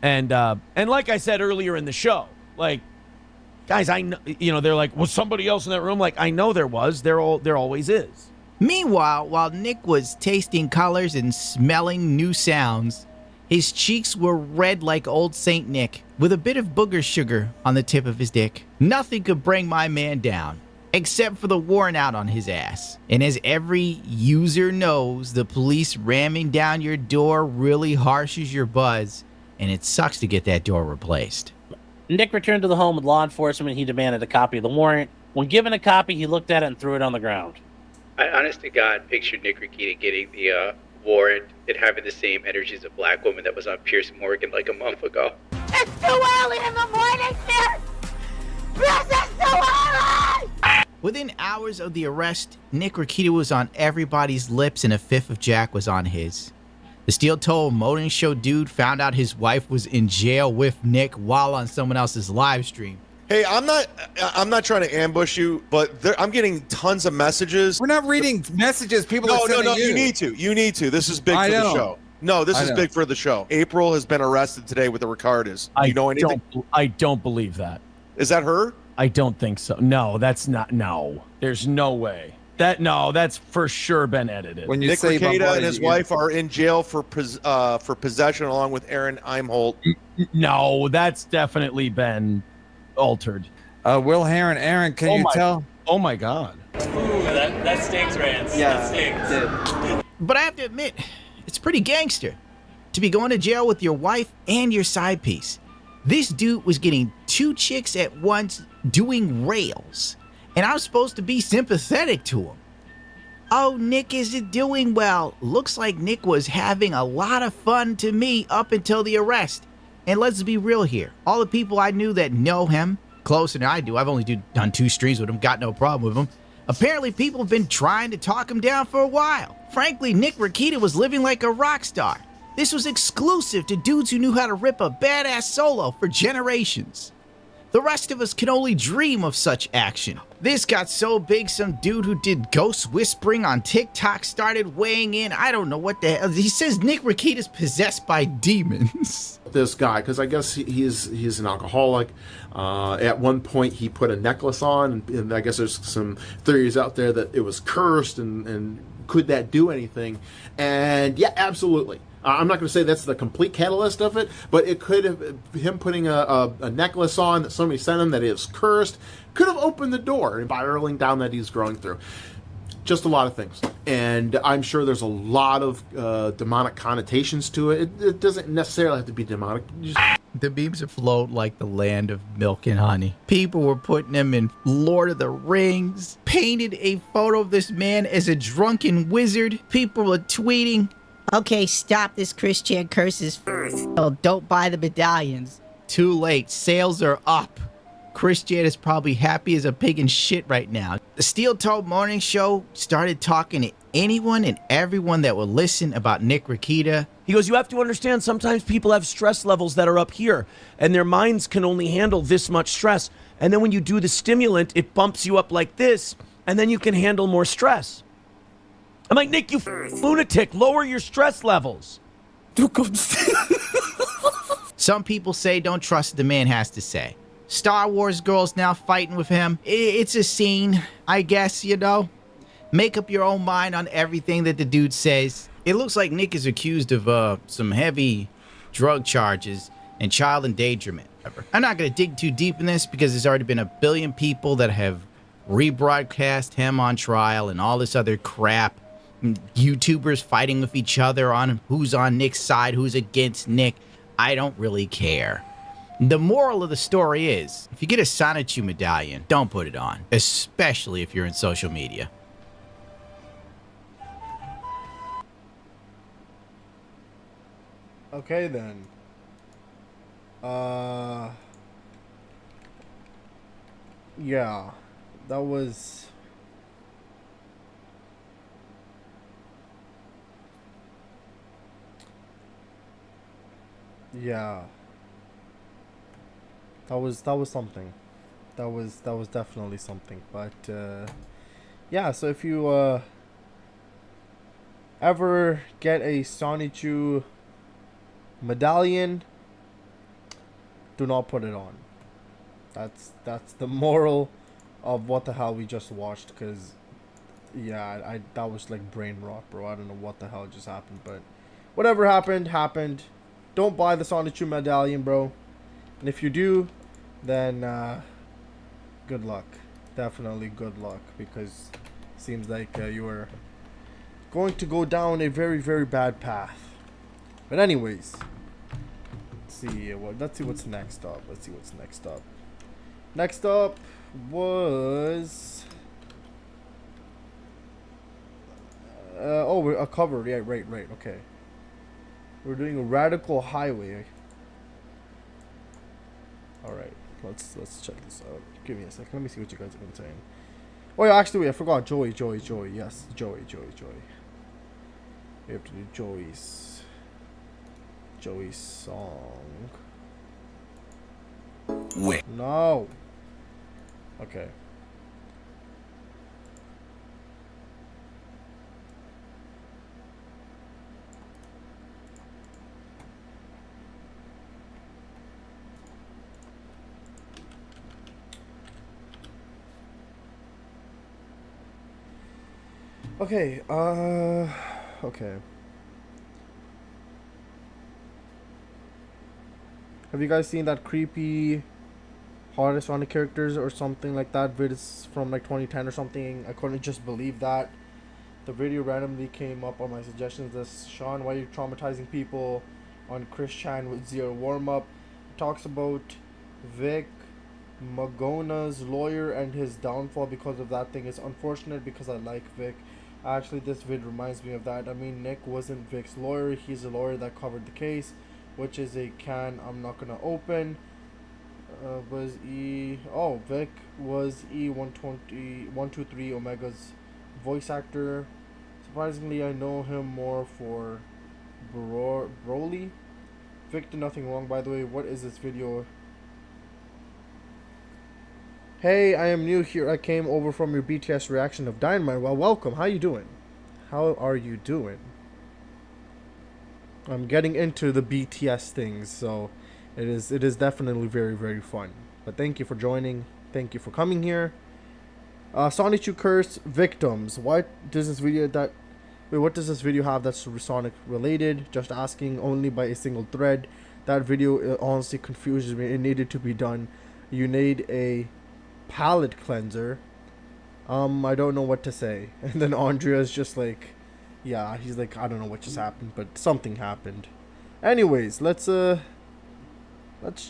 And like I said earlier in the show, like, guys, I know, you know, they're like, was somebody else in that room? Like, I know there was, there always is. Meanwhile, while Nick was tasting colors and smelling new sounds, his cheeks were red like old Saint Nick, with a bit of booger sugar on the tip of his dick. Nothing could bring my man down, except for the warrant out on his ass. And as every user knows, the police ramming down your door really harshes your buzz, and it sucks to get that door replaced. Nick returned to the home with law enforcement. He demanded a copy of the warrant. When given a copy, he looked at it and threw it on the ground. I honest to God pictured Nick Rekieta getting the warrant and having the same energy as a black woman that was on Piers Morgan like a month ago. It's too early in the morning, Pierce! Pierce, it's too early! Within hours of the arrest, Nick Rekieta was on everybody's lips and a fifth of Jack was on his. The Steel Toe Morning Show dude found out his wife was in jail with Nick while on someone else's live stream. Hey, I'm not trying to ambush you, but I'm getting tons of messages. We're not reading messages. People are sending No, you. You need to. This is big for the show. No, this is big for the show. April has been arrested today with the Ricardas. You know anything? I don't believe that. Is that her? I don't think so. No, that's not. No, there's no way. That's for sure been edited. When Nick Rekieta and his wife are in jail for possession, along with Aaron Imholt. No, that's definitely been altered. Will Heron, Aaron, can you tell? Oh my God. Ooh, that stings, Rance. Yeah, that stings. But I have to admit, it's pretty gangster to be going to jail with your wife and your side piece. This dude was getting 2 chicks at once doing rails, and I was supposed to be sympathetic to him. Oh, Nick isn't doing well. Looks like Nick was having a lot of fun to me up until the arrest. And let's be real here. All the people I knew that know him closer than I do, I've only done 2 streams with him, got no problem with him. Apparently people have been trying to talk him down for a while. Frankly, Nick Rakita was living like a rock star. This was exclusive to dudes who knew how to rip a badass solo for generations. The rest of us can only dream of such action. This got so big, some dude who did ghost whispering on TikTok started weighing in. I don't know what the hell. He says Nick Rakita's possessed by demons. This guy, because I guess he's an alcoholic. At one point, he put a necklace on, and I guess there's some theories out there that it was cursed, and could that do anything? And yeah, absolutely. I'm not going to say that's the complete catalyst of it, but it could have, him putting a necklace on that somebody sent him that is cursed, could have opened the door and spiraling down that he's growing through. Just a lot of things. And I'm sure there's a lot of demonic connotations to it. It doesn't necessarily have to be demonic. The memes afloat like the land of milk and honey. People were putting him in Lord of the Rings, painted a photo of this man as a drunken wizard. People were tweeting, okay, stop this Christian curses first. Oh, don't buy the medallions. Too late. Sales are up. Christian is probably happy as a pig in shit right now. The Steel Toe Morning Show started talking to anyone and everyone that would listen about Nick Rakita. He goes, you have to understand, sometimes people have stress levels that are up here, and their minds can only handle this much stress. And then when you do the stimulant, it bumps you up like this, and then you can handle more stress. I'm like, Nick, you lunatic, lower your stress levels. Some people say don't trust what the man has to say. Star Wars girls now fighting with him. It's a scene, I guess, you know. Make up your own mind on everything that the dude says. It looks like Nick is accused of some heavy drug charges and child endangerment. I'm not going to dig too deep in this because there's already been a billion people that have rebroadcast him on trial and all this other crap. YouTubers fighting with each other on who's on Nick's side, who's against Nick. I don't really care. The moral of the story is, if you get a Sonichu medallion, don't put it on, especially if you're in social media. Okay then. Yeah, that was. Yeah. That was something. That was definitely something. But yeah, so if you ever get a Sonichu medallion, do not put it on. That's the moral of what the hell we just watched, cuz yeah, that was like brain rot, bro. I don't know what the hell just happened, but whatever happened. Don't buy the Sonichu medallion, bro. And if you do, then good luck. Definitely good luck, because it seems like you are going to go down a very, very bad path. But anyways, let's see what's next up. Next up was we're a cover. Yeah, right. Okay. We're doing a Radical Highway. Alright, let's check this out. Give me a second. Let me see what you guys have been saying. Oh yeah, actually, I forgot. Joey. Yes, Joey. We have to do Joey's song. Wait. No. Okay. Okay, okay. Have you guys seen that creepy hottest Sonic characters or something like that? Vids from like 2010 or something. I couldn't just believe that. The video randomly came up on my suggestions list. Sean, why are you traumatizing people on Chris Chan with zero warm-up? Talks about Vic Magona's lawyer and his downfall because of that thing. It's unfortunate because I like Vic. Actually, this vid reminds me of that. I mean, Nick wasn't Vic's lawyer. He's a lawyer that covered the case, which is a can I'm not gonna open. Vic was E123 Omega's voice actor. Surprisingly, I know him more for Broly. Vic did nothing wrong, by the way. What is this video? Hey, I am new here. I came over from your BTS reaction of Dynamite. Well, welcome. How you doing? How are you doing? I'm getting into the BTS things, so it is definitely very, very fun. But thank you for joining. Thank you for coming here. Sonic 2 Curse Victims. What does this video have that's Sonic related? Just asking, only by a single thread. That video honestly confuses me. It needed to be done. You need a palate cleanser. I don't know what to say. And then Andrea's just like, yeah, he's like, I don't know what just happened, but something happened. Anyways, let's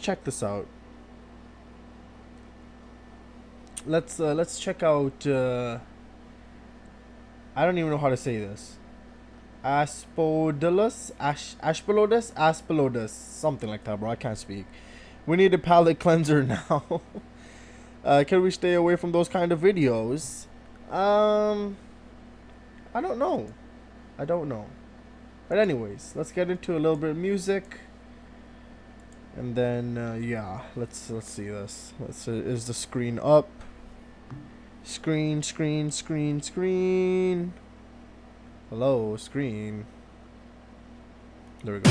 check this out. Let's check out I don't even know how to say this. Asphodylus, Aspilodus, something like that, bro. I can't speak. We need a palate cleanser now. Can we stay away from those kind of videos? I don't know. But anyways, let's get into a little bit of music. And then yeah, let's see this. Is the screen up? Screen. Hello, screen. There we go.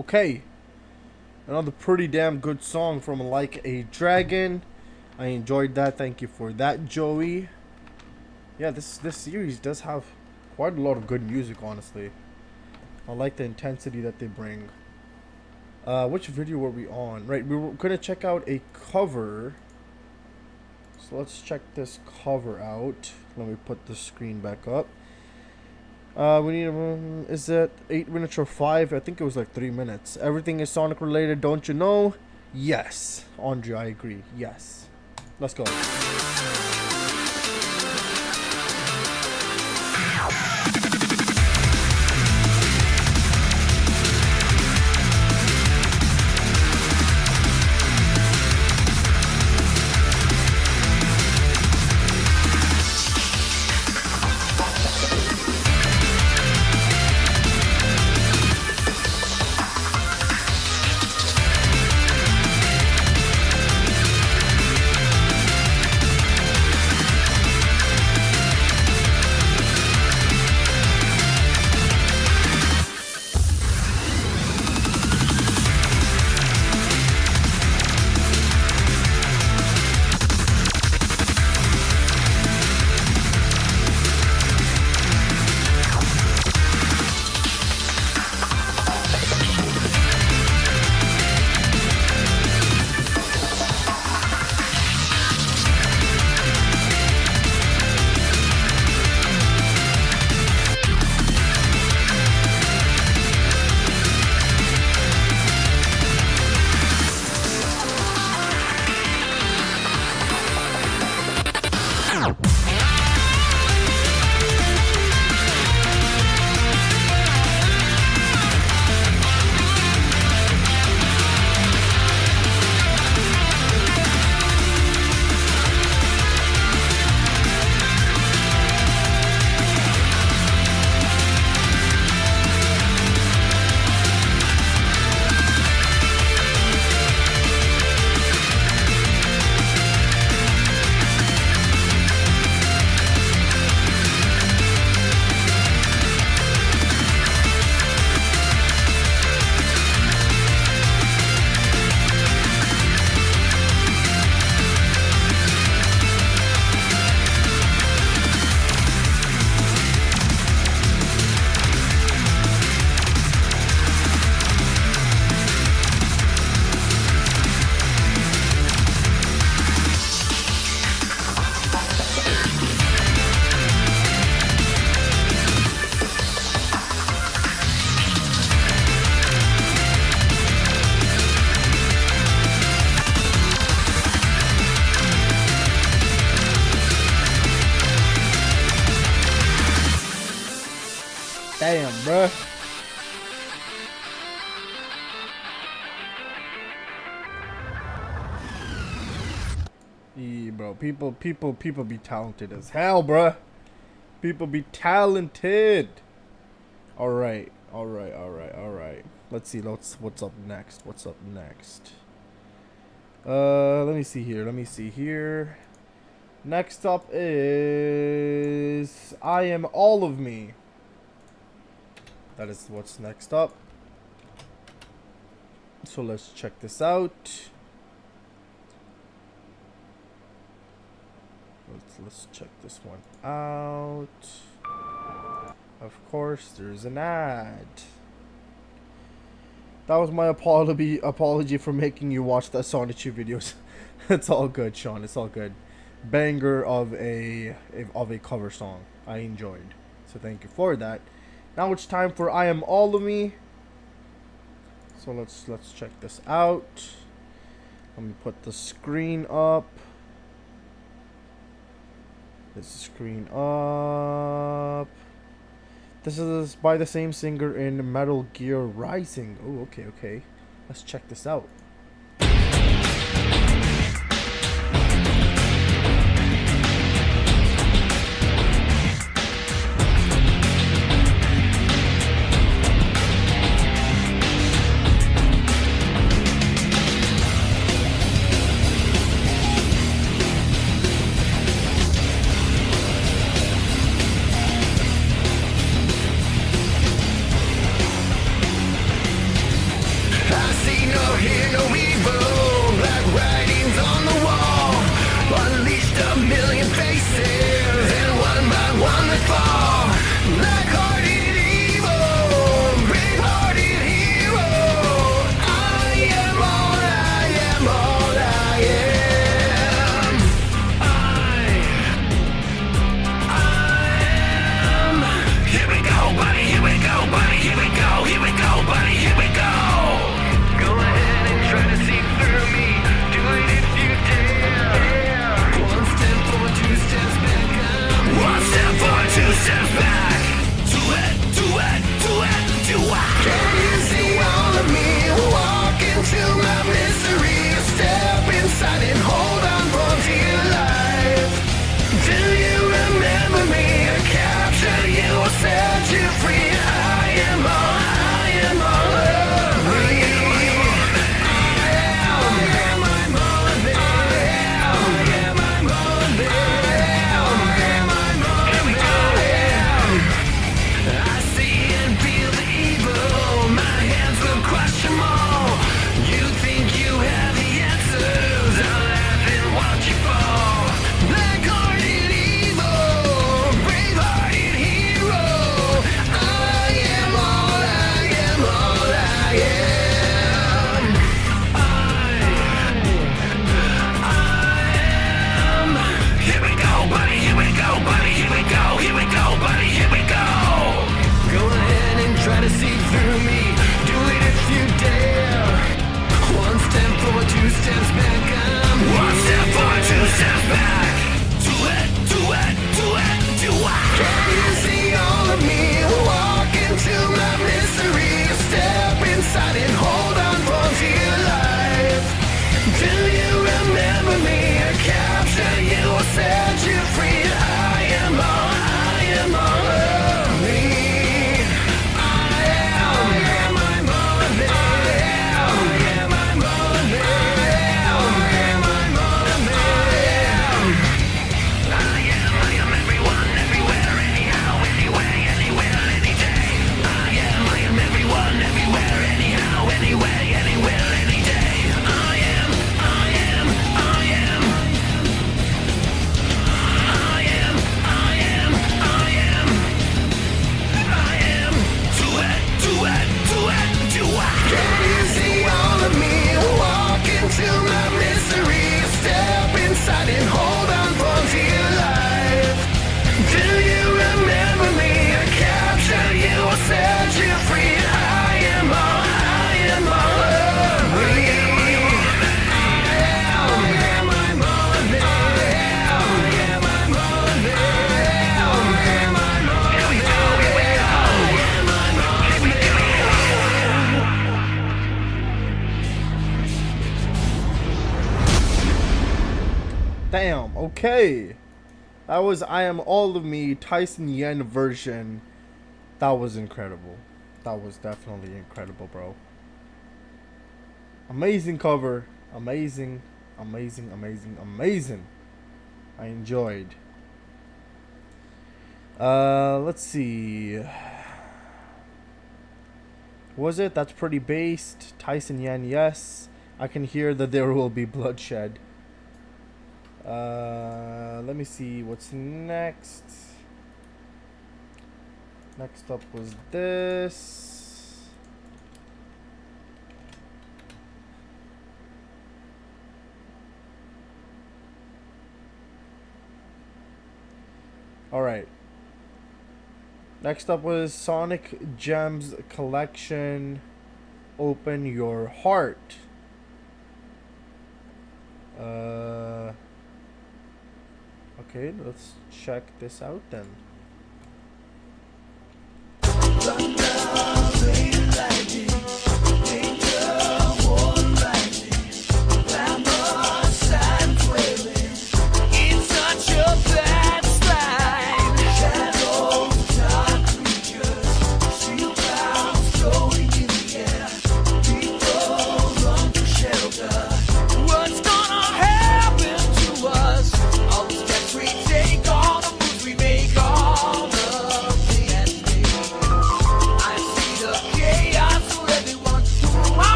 Okay. Another pretty damn good song from Like a Dragon. I enjoyed that. Thank you for that, Joey. Yeah, this series does have quite a lot of good music, honestly. I like the intensity that they bring. Which video were we on? Right, we were gonna check out a cover. So let's check this cover out. Let me put the screen back up. We need is it 8 minutes or 5? I think it was like 3 minutes. Everything is Sonic related, don't you know? Yes, Andre, I agree. Yes, let's go. Damn, bruh. Yeah, bro. People be talented as hell, bruh. People be talented. Alright. Let's see, what's up next? Let me see here. Next up is I Am All of Me. That is what's next up. So let's check this out. Let's check this one out. Of course, there's an ad. That was my apology for making you watch the Sonic 2 videos. It's all good, Sean. It's all good. Banger of a cover song. I enjoyed. So thank you for that. Now it's time for I Am All of Me. So let's check this out. Let me put the screen up. This is by the same singer in Metal Gear Rising. Oh, okay. Let's check this out. Damn, okay. That was I Am All of Me, Tyson Yen version. That was incredible. That was definitely incredible, bro. Amazing cover. Amazing, amazing, amazing, amazing. I enjoyed. Let's see. Was it? That's pretty based. Tyson Yen, yes. I can hear that there will be bloodshed. Let me see what's next. Next up was this. All right. Next up was Sonic Gems Collection. Open Your Heart. Okay, let's check this out then.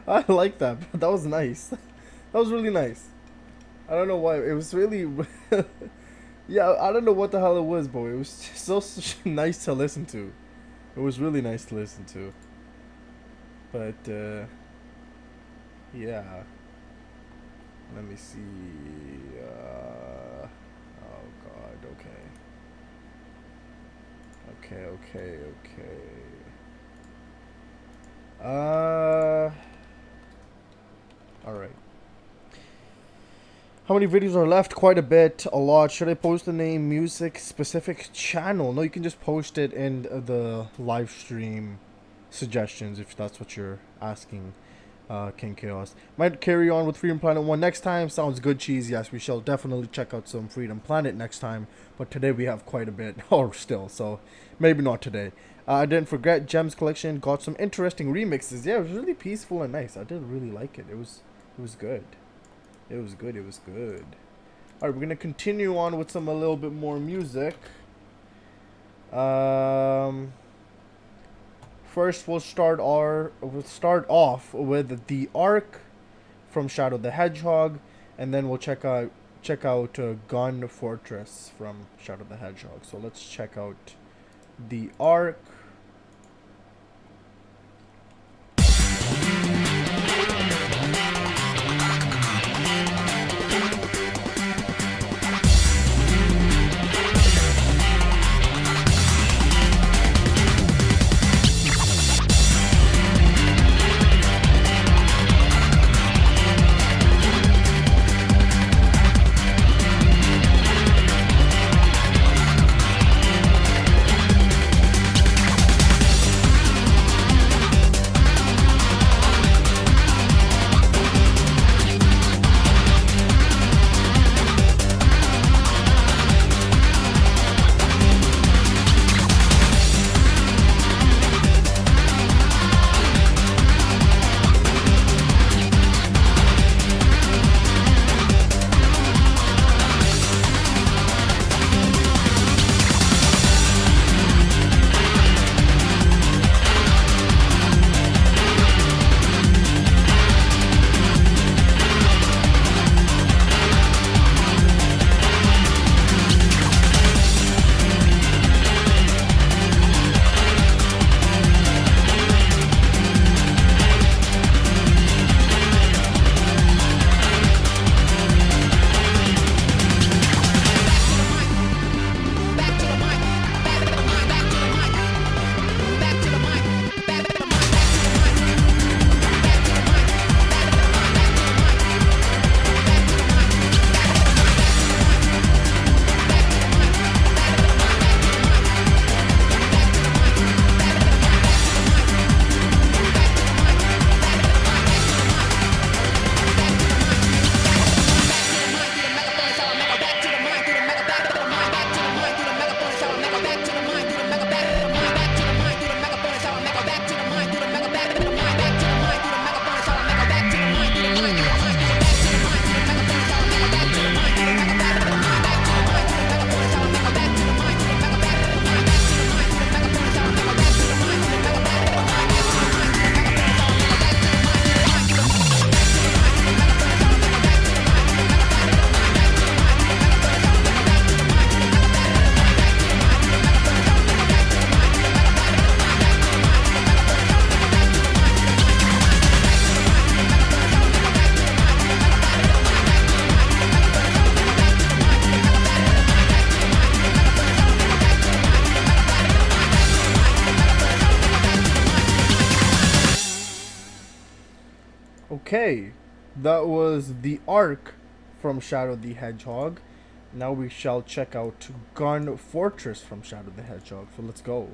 I like that. That was nice. That was really nice. I don't know why. It was really... yeah, I don't know what the hell it was, but it was just so nice to listen to. It was really nice to listen to. But, yeah. Let me see. Oh, God. Okay. Alright. How many videos are left? Quite a bit. A lot. Should I post the name music specific channel? No, you can just post it in the live stream suggestions if that's what you're asking. King Chaos. Might carry on with Freedom Planet 1 next time. Sounds good, Cheese. Yes, we shall definitely check out some Freedom Planet next time. But today we have quite a bit. Or still. So maybe not today. I didn't forget Gems Collection. Got some interesting remixes. Yeah, it was really peaceful and nice. I did really like it. It was good. It was good. Alright, we're gonna continue on with a little bit more music. First, we'll start off with The Ark from Shadow the Hedgehog, and then we'll check out Gun Fortress from Shadow the Hedgehog. So let's check out The Ark. Okay, that was the Ark from Shadow the Hedgehog. Now we shall check out Gun Fortress from Shadow the Hedgehog. So let's go.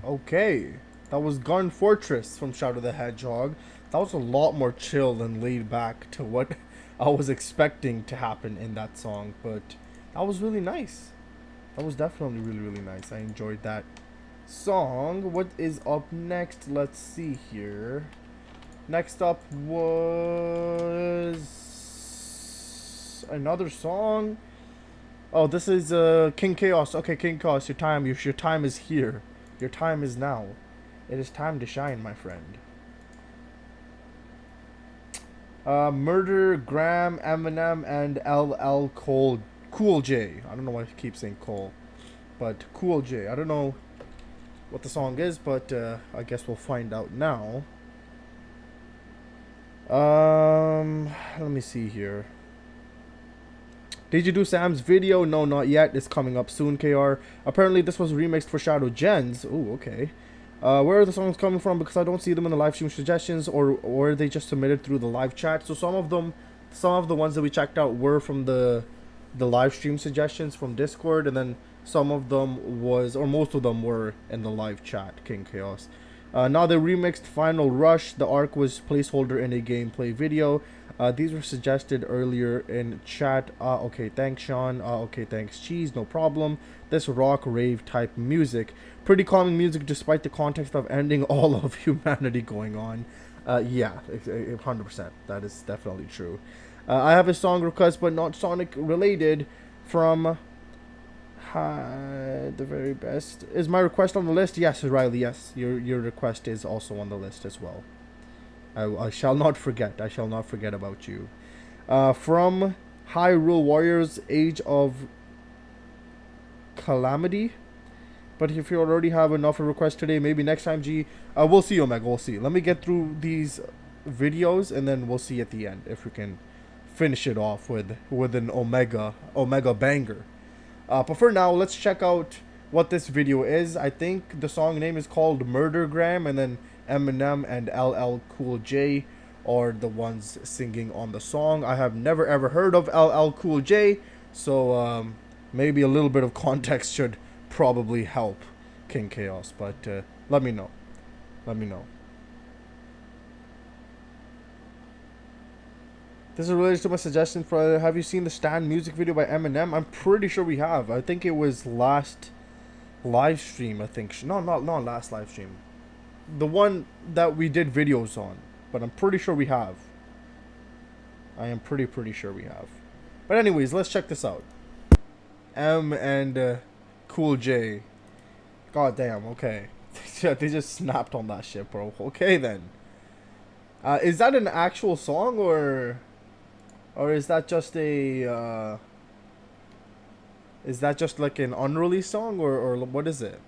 Okay, that was Gun Fortress from Shadow the Hedgehog. That was a lot more chill and laid back to what I was expecting to happen in that song, but that was really nice. That was definitely really nice. I enjoyed that song. What is up next? Let's see here. Next up was another song. Oh, this is King Chaos. Okay, King Chaos, your time is here. Your time is now. It is time to shine, my friend. Murder, Graham, Eminem, and LL Cool J. I don't know why I keep saying Cole, but Cool J. I don't know what the song is, but I guess we'll find out now. Let me see here. Did you do Sam's video? No, not yet. It's coming up soon, KR. Apparently, this was remixed for Shadow Gens. Ooh, okay. Where are the songs coming from? Because I don't see them in the live stream suggestions, or are they just submitted through the live chat? So some of the ones that we checked out were from the live stream suggestions from Discord, and then some of them was, or most of them were in the live chat, King Chaos. Now they remixed Final Rush. The Ark was placeholder in a gameplay video. These were suggested earlier in chat. Okay, thanks, Sean. Okay, thanks, Cheese. No problem. This rock rave type music. Pretty calming music despite the context of ending all of humanity going on. Yeah, 100%. That is definitely true. I have a song request, but not Sonic related, from the very best. Is my request on the list? Yes, Riley. Yes, your request is also on the list as well. I shall not forget. I shall not forget about you. From Hyrule Warriors, Age of Calamity. But if you already have enough requests today, maybe next time, G. We'll see, Omega. We'll see. Let me get through these videos, and then we'll see at the end if we can finish it off with an Omega banger. But for now, let's check out what this video is. I think the song name is called Murdergram, and then Eminem and LL Cool J are the ones singing on the song. I have never ever heard of LL Cool J, so maybe a little bit of context should probably help, King Chaos. But Let me know. Let me know. This is related to my suggestion for have you seen the Stan music video by Eminem? I'm pretty sure we have. I think it was last live stream, I think. No, not last live stream. The one that we did videos on. But I'm pretty sure we have. I am pretty sure we have. But anyways, let's check this out. M and Cool J. God damn, okay. They just snapped on that shit, bro. Okay then. Is that an actual song or is that just a is that just like an unreleased song or what is it?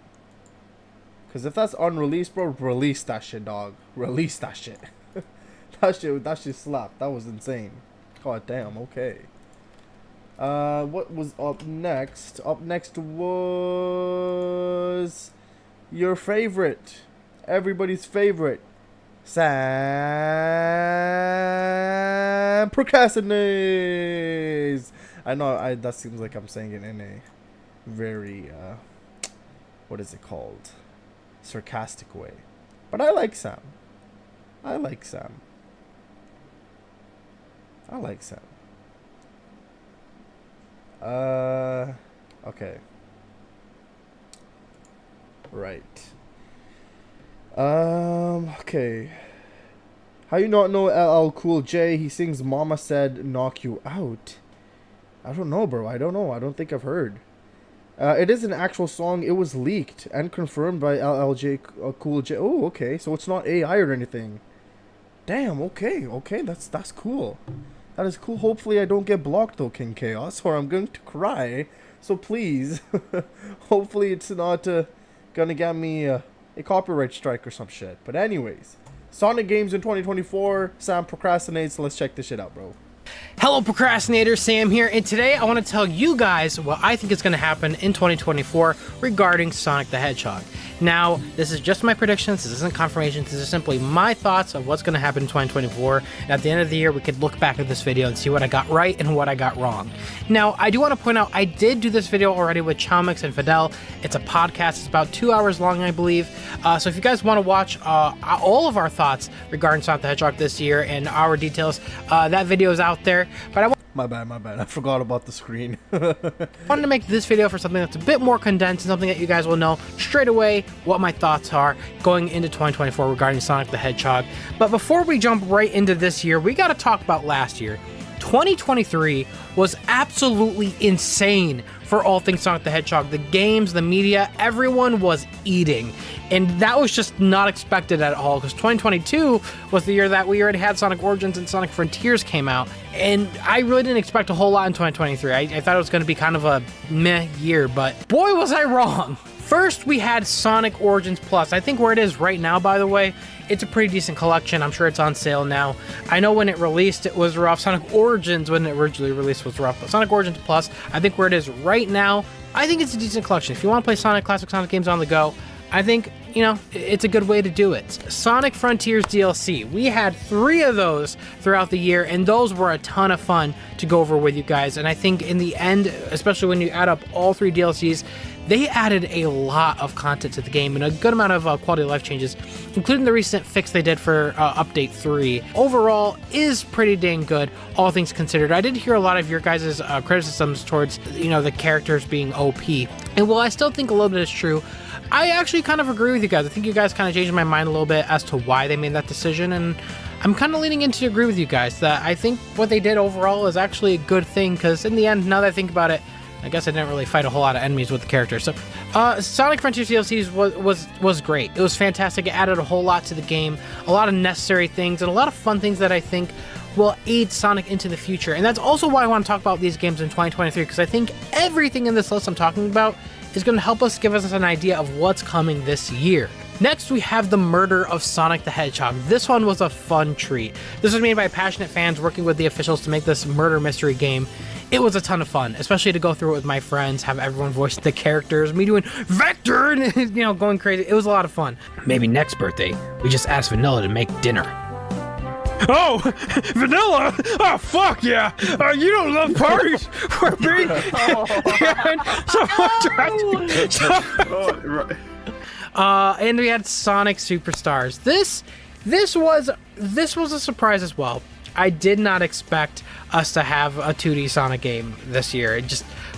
Cause if that's unreleased, bro, release that shit, dog. Release that shit. that shit slapped. That was insane. God damn, okay. What was up next? Up next was your favorite, everybody's favorite, Sam Procrastinates. I know that seems like I'm saying it in a very what is it called? Sarcastic way. But I like Sam. I like Sam. Okay. Right. Okay. How you not know LL Cool J? He sings Mama Said Knock You Out. I don't know, bro. I don't know. I don't think I've heard. It is an actual song. It was leaked and confirmed by LLJ Cool J. Oh, okay. So it's not AI or anything. Damn, okay. Okay, that's cool. That is cool. Hopefully I don't get blocked though, King Chaos, or I'm going to cry. So please, hopefully it's not gonna get me a copyright strike or some shit. But anyways, Sonic games in 2024. Sam Procrastinates. Let's check this shit out, bro. Hello procrastinator, Sam here, and today I want to tell you guys what I think is going to happen in 2024 regarding Sonic the Hedgehog. Now, this is just my predictions, this isn't confirmation, this is simply my thoughts of what's going to happen in 2024, and at the end of the year we could look back at this video and see what I got right and what I got wrong. Now, I do want to point out, I did do this video already with Chowmix and Fidel. It's a podcast, it's about 2 hours long, I believe, so if you guys want to watch all of our thoughts regarding Sonic the Hedgehog this year and our details, that video is out there. But my bad. I forgot about the screen. wanted to make this video for something that's a bit more condensed and something that you guys will know straight away what my thoughts are going into 2024 regarding Sonic the Hedgehog. But before we jump right into this year, we got to talk about last year. 2023 was absolutely insane for all things Sonic the Hedgehog. The games, the media, everyone was eating. And that was just not expected at all, because 2022 was the year that we already had Sonic Origins and Sonic Frontiers came out. And I really didn't expect a whole lot in 2023. I thought it was going to be kind of a meh year, but boy was I wrong. First, we had Sonic Origins Plus. I think where it is right now, by the way, it's a pretty decent collection. I'm sure it's on sale now. I know when it released, it was rough. Sonic Origins, when it originally released, was rough. But Sonic Origins Plus, I think where it is right now, I think it's a decent collection. If you want to play Sonic, classic Sonic games on the go, I think, you know, it's a good way to do it. Sonic Frontiers DLC. We had 3 of those throughout the year, and those were a ton of fun to go over with you guys. And I think in the end, especially when you add up all 3 DLCs, they added a lot of content to the game and a good amount of quality of life changes, including the recent fix they did for Update 3. Overall, is pretty dang good, all things considered. I did hear a lot of your guys' criticisms towards, you know, the characters being OP. And while I still think a little bit is true, I actually kind of agree with you guys. I think you guys kind of changed my mind a little bit as to why they made that decision, and I'm kind of leaning into agree with you guys that I think what they did overall is actually a good thing, because in the end, now that I think about it, I guess I didn't really fight a whole lot of enemies with the characters. So, Sonic Frontiers DLCs was great. It was fantastic. It added a whole lot to the game, a lot of necessary things, and a lot of fun things that I think will aid Sonic into the future. And that's also why I want to talk about these games in 2023, because I think everything in this list I'm talking about is going to help us give us an idea of what's coming this year. Next, we have The Murder of Sonic the Hedgehog. This one was a fun treat. This was made by passionate fans working with the officials to make this murder mystery game. It was a ton of fun, especially to go through it with my friends, have everyone voice the characters, me doing Vector, and, you know, going crazy. It was a lot of fun. Maybe next birthday, we just ask Vanilla to make dinner. Oh, Vanilla! Oh, fuck yeah! You don't love parties! We're being... And we had Sonic Superstars. This was a surprise as well. I did not expect us to have a 2D Sonic game this year.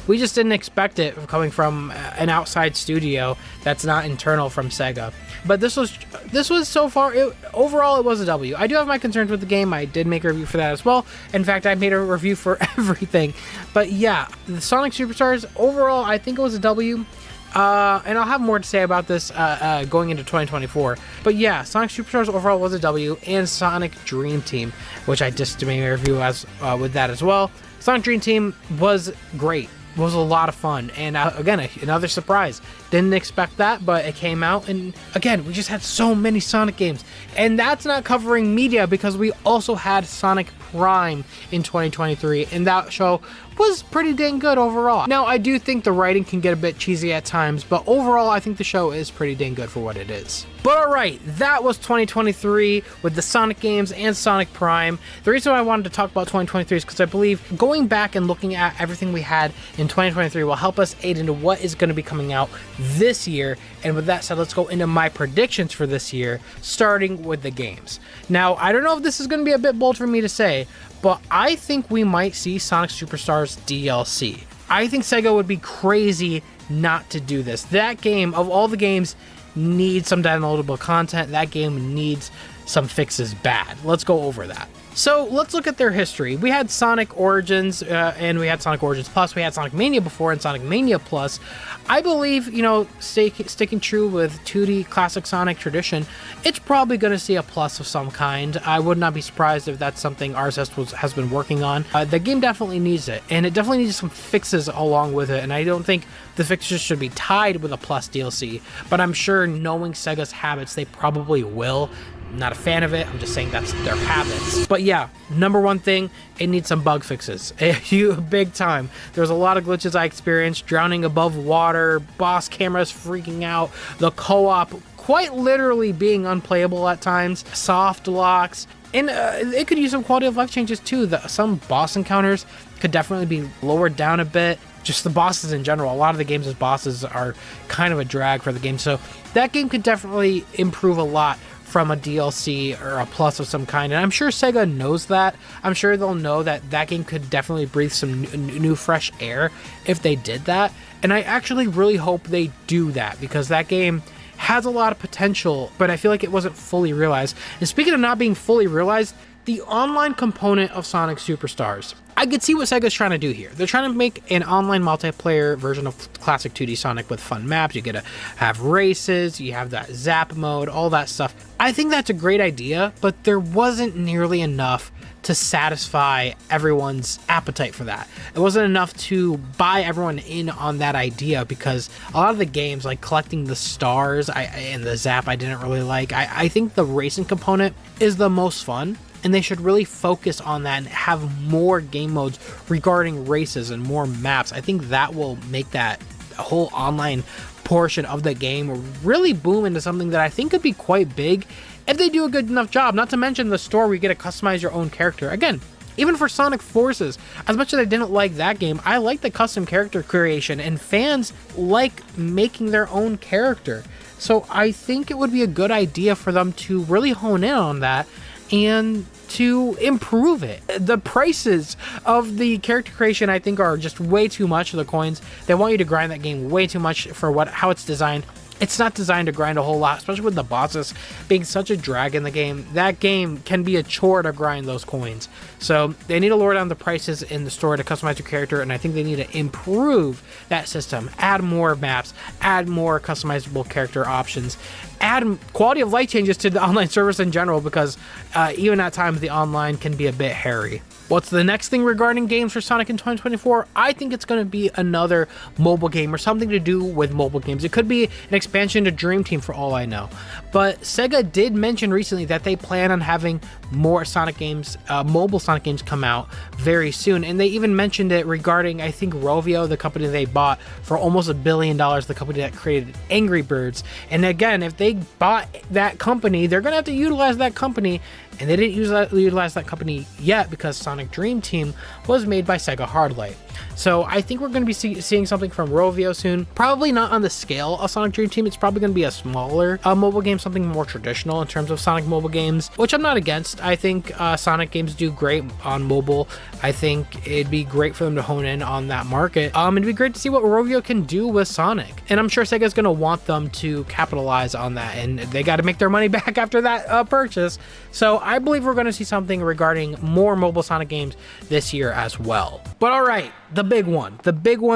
We just didn't expect it coming from an outside studio that's not internal from Sega. But this was so far, overall it was a W. I do have my concerns with the game. I did make a review for that as well. In fact, I made a review for everything. But yeah, the Sonic Superstars, overall, I think it was a W. And I'll have more to say about this going into 2024. But yeah, Sonic Superstars overall was a W, and Sonic Dream Team, which I just made a review with that as well. Sonic Dream Team was great. Was a lot of fun, and again, another surprise. Didn't expect that, but it came out, and again, we just had so many Sonic games, and that's not covering media, because we also had Sonic Prime in 2023, and that show was pretty dang good overall. Now, I do think the writing can get a bit cheesy at times, but overall, I think the show is pretty dang good for what it is. But alright, that was 2023 with the Sonic games and Sonic Prime. The reason why I wanted to talk about 2023 is because I believe going back and looking at everything we had in 2023 will help us aid into what is going to be coming out this year. And with that said, let's go into my predictions for this year, starting with the games. Now, I don't know if this is going to be a bit bold for me to say, but I think we might see Sonic Superstars DLC. I think Sega would be crazy not to do this. That game, of all the games, needs some downloadable content. That game needs some fixes bad. Let's go over that. So let's look at their history. We had Sonic Origins and we had Sonic Origins Plus. We had Sonic Mania before and Sonic Mania Plus. I believe, sticking true with 2D classic Sonic tradition, it's probably going to see a plus of some kind. I would not be surprised if that's something RSS has been working on. The game definitely needs it, and it definitely needs some fixes along with it, and I don't think the fixes should be tied with a plus DLC, but I'm sure knowing Sega's habits, they probably will. Not a fan of it. I'm just saying that's their habits. But yeah, number one thing, it needs some bug fixes. Big time. There's a lot of glitches I experienced. Drowning above water, boss cameras freaking out, the co-op quite literally being unplayable at times, soft locks, and it could use some quality of life changes too. Some boss encounters could definitely be lowered down a bit. Just the bosses in general. A lot of the game's bosses are kind of a drag for the game. So that game could definitely improve a lot from a DLC or a plus of some kind, and I'm sure Sega knows that. I'm sure they'll know that that game could definitely breathe some new fresh air if they did that, and I actually really hope they do that, because that game has a lot of potential, but I feel like it wasn't fully realized. And speaking of not being fully realized, the online component of Sonic Superstars, I could see what Sega's trying to do here. They're trying to make an online multiplayer version of classic 2D Sonic with fun maps. You get to have races, you have that zap mode, all that stuff. I think that's a great idea, but there wasn't nearly enough to satisfy everyone's appetite for that. It wasn't enough to buy everyone in on that idea, because a lot of the games, like collecting the stars and the zap, I didn't really like. I think the racing component is the most fun, and they should really focus on that and have more game modes regarding races and more maps. I think that will make that whole online portion of the game really boom into something that I think could be quite big if they do a good enough job. Not to mention the store where you get to customize your own character. Again, even for Sonic Forces, as much as I didn't like that game, I like the custom character creation, and fans like making their own character. So I think it would be a good idea for them to really hone in on that and to improve it. The prices of the character creation, I think, are just way too much for the coins. They want you to grind that game way too much for how it's designed. It's not designed to grind a whole lot, especially with the bosses being such a drag in the game. That game can be a chore to grind those coins. So they need to lower down the prices in the store to customize your character, and I think they need to improve that system. Add more maps, add more customizable character options, add quality of life changes to the online service in general, because even at times the online can be a bit hairy. What's the next thing regarding games for Sonic in 2024? I think it's going to be another mobile game or something to do with mobile games. It could be an expansion to Dream Team for all I know. But Sega did mention recently that they plan on having more Sonic games, mobile Sonic games come out very soon. And they even mentioned it regarding, I think, Rovio, the company they bought for almost $1 billion, the company that created Angry Birds. And again, if they bought that company, they're going to have to utilize that company And they didn't utilize that company yet because Sonic Dream Team was made by Sega Hardlight. So I think we're going to be seeing something from Rovio soon. Probably not on the scale of Sonic Dream Team. It's probably going to be a smaller mobile game, something more traditional in terms of Sonic mobile games, which I'm not against. I think Sonic games do great on mobile. I think it'd be great for them to hone in on that market. It'd be great to see what Rovio can do with Sonic. And I'm sure Sega's going to want them to capitalize on that, and they got to make their money back after that purchase. So I believe we're going to see something regarding more mobile Sonic games this year as well. But all right, the big one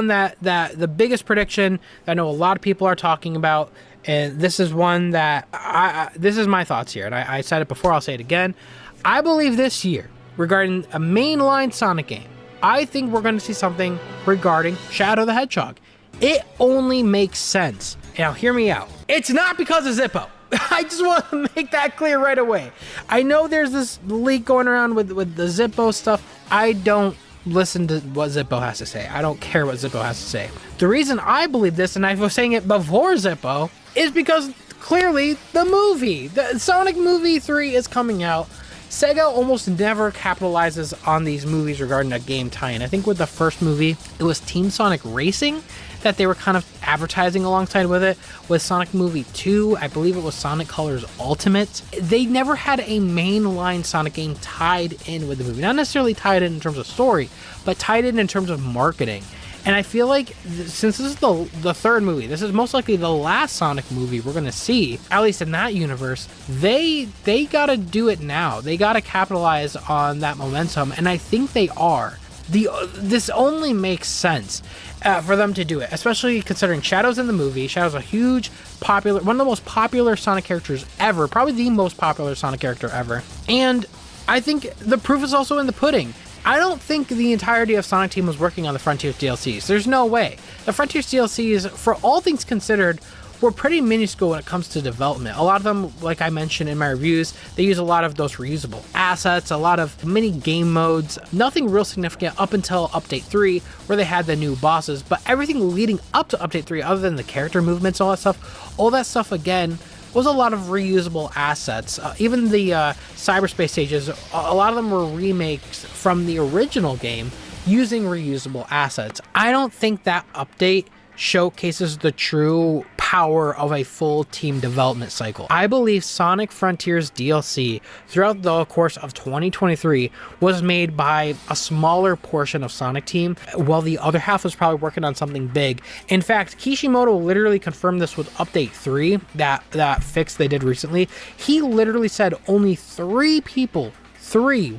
that the biggest prediction that I know a lot of people are talking about, and this is one that this is my thoughts here, and I said it before, I'll say it again. I believe this year, regarding a mainline Sonic game, I think we're going to see something regarding Shadow the Hedgehog. It only makes sense. Now, hear me out. It's not because of Zippo. I just want to make that clear right away. I know there's this leak going around with the Zippo stuff. I don't listen to what Zippo has to say. I don't care what Zippo has to say. The reason I believe this, and I was saying it before Zippo, is because clearly the movie, the Sonic Movie 3 is coming out. Sega almost never capitalizes on these movies regarding a game tie-in. I think with the first movie, it was Team Sonic Racing that they were kind of advertising alongside with it. With Sonic Movie 2, I believe it was Sonic Colors Ultimate. They never had a mainline Sonic game tied in with the movie. Not necessarily tied in terms of story, but tied in terms of marketing. And I feel like since this is the third movie, this is most likely the last Sonic movie we're going to see, at least in that universe, they got to do it now. They got to capitalize on that momentum, and I think they are. This only makes sense for them to do it, especially considering Shadow's in the movie. Shadow's a huge, one of the most popular Sonic characters ever, probably the most popular Sonic character ever. And I think the proof is also in the pudding. I don't think the entirety of Sonic Team was working on the Frontiers DLCs. There's no way. The Frontiers DLCs, for all things considered, were pretty minuscule when it comes to development. A lot of them, like I mentioned in my reviews, they use a lot of those reusable assets, a lot of mini game modes, nothing real significant up until Update 3, where they had the new bosses, but everything leading up to Update 3, other than the character movements, all that stuff again, was a lot of reusable assets. Even the cyberspace stages, a lot of them were remakes from the original game using reusable assets. I don't think that update showcases the true power of a full team development cycle. I believe Sonic Frontiers DLC throughout the course of 2023 was made by a smaller portion of Sonic Team, while the other half was probably working on something big. In fact, Kishimoto literally confirmed this with Update 3, that fix they did recently. He literally said only 3 people, 3,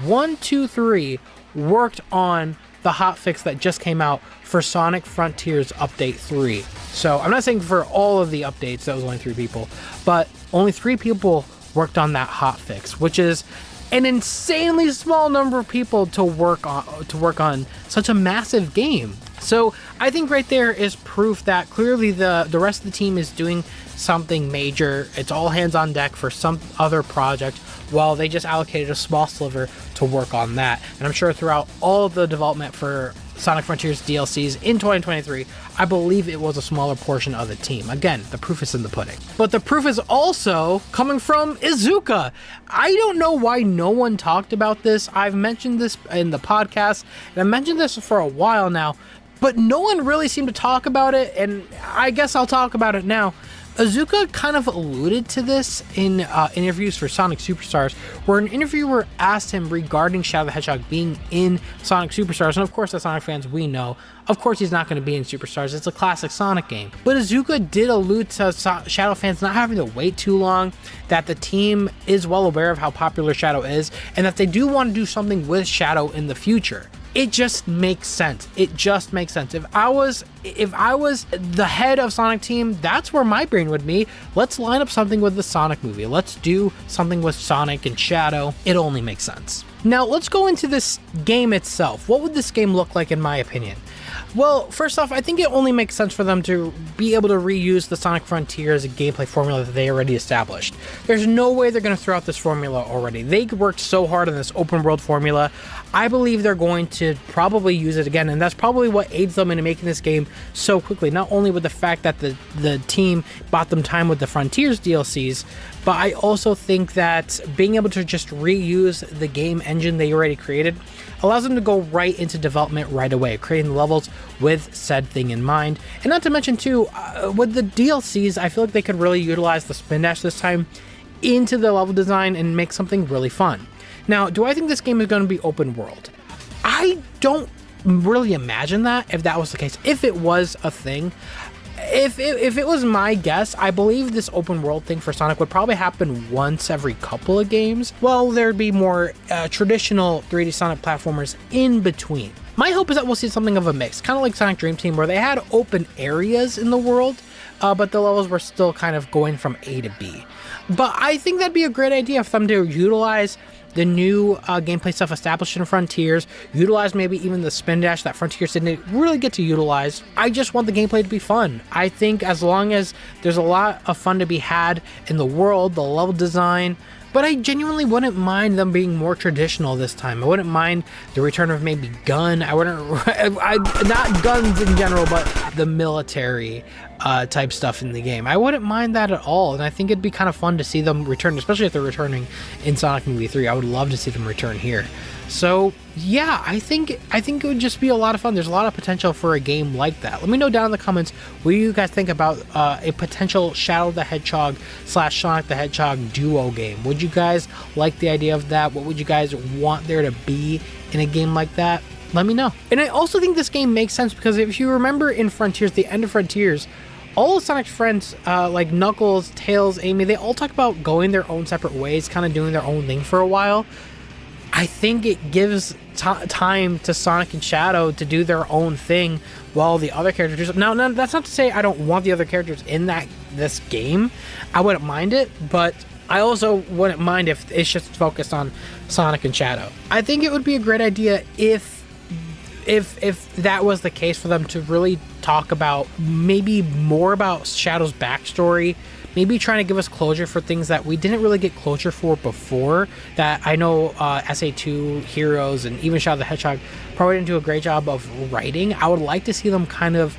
worked on the hotfix that just came out for Sonic Frontiers Update 3. So I'm not saying for all of the updates that was only 3 people, but only 3 people worked on that hotfix, which is an insanely small number of people to work on such a massive game. So I think right there is proof that clearly the rest of the team is doing something major. It's all hands on deck for some other project, while they just allocated a small sliver to work on that. And I'm sure throughout all of the development for Sonic Frontiers DLCs in 2023, I believe it was a smaller portion of the team. Again, the proof is in the pudding. But the proof is also coming from Iizuka. I don't know why no one talked about this. I've mentioned this in the podcast, and I've mentioned this for a while now, but no one really seemed to talk about it, and I guess I'll talk about it now. Iizuka kind of alluded to this in interviews for Sonic Superstars, where an interviewer asked him regarding Shadow the Hedgehog being in Sonic Superstars, and of course, as Sonic fans, we know, of course he's not going to be in Superstars, it's a classic Sonic game. But Iizuka did allude to Shadow fans not having to wait too long, that the team is well aware of how popular Shadow is, and that they do want to do something with Shadow in the future. It just makes sense. It just makes sense. If I was the head of Sonic Team, that's where my brain would be. Let's line up something with the Sonic movie. Let's do something with Sonic and Shadow. It only makes sense. Now, let's go into this game itself. What would this game look like in my opinion? Well, first off, I think it only makes sense for them to be able to reuse the Sonic Frontiers gameplay formula that they already established. There's no way they're going to throw out this formula already. They worked so hard on this open world formula. I believe they're going to probably use it again, and that's probably what aids them into making this game so quickly. Not only with the fact that the team bought them time with the Frontiers DLCs, but I also think that being able to just reuse the game engine they already created allows them to go right into development right away, creating the levels with said thing in mind. And not to mention too, with the DLCs, I feel like they could really utilize the spin dash this time into the level design and make something really fun. Now, do I think this game is going to be open world? I don't really imagine that, if that was the case. If it was a thing, if it was my guess, I believe this open world thing for Sonic would probably happen once every couple of games. Well, there'd be more traditional 3D Sonic platformers in between. My hope is that we'll see something of a mix, kind of like Sonic Dream Team, where they had open areas in the world, but the levels were still kind of going from A to B. But I think that'd be a great idea for them to utilize the new gameplay stuff established in Frontiers, utilize maybe even the spin dash that Frontiers didn't really get to utilize. I just want the gameplay to be fun. I think as long as there's a lot of fun to be had in the world, the level design, but I genuinely wouldn't mind them being more traditional this time. I wouldn't mind the return of maybe gun. Not guns in general, but the military type stuff in the game. I wouldn't mind that at all, and I think it'd be kind of fun to see them return, especially if they're returning in Sonic Movie 3. I would love to see them return here. So yeah, I think it would just be a lot of fun. There's a lot of potential for a game like that. Let me know down in the comments what you guys think about a potential Shadow the Hedgehog / Sonic the Hedgehog duo game. Would you guys like the idea of that? What would you guys want there to be in a game like that? Let me know. And I also think this game makes sense because if you remember in Frontiers, the end of Frontiers, all of Sonic's friends, like Knuckles, Tails, Amy, they all talk about going their own separate ways, kind of doing their own thing for a while. I think it gives time to Sonic and Shadow to do their own thing while the other characters do. Now, that's not to say I don't want the other characters in this game. I wouldn't mind it, but I also wouldn't mind if it's just focused on Sonic and Shadow. I think it would be a great idea if that was the case, for them to really talk about maybe more about Shadow's backstory, maybe trying to give us closure for things that we didn't really get closure for before, that I know SA2, Heroes, and even Shadow the Hedgehog probably didn't do a great job of writing. I would like to see them kind of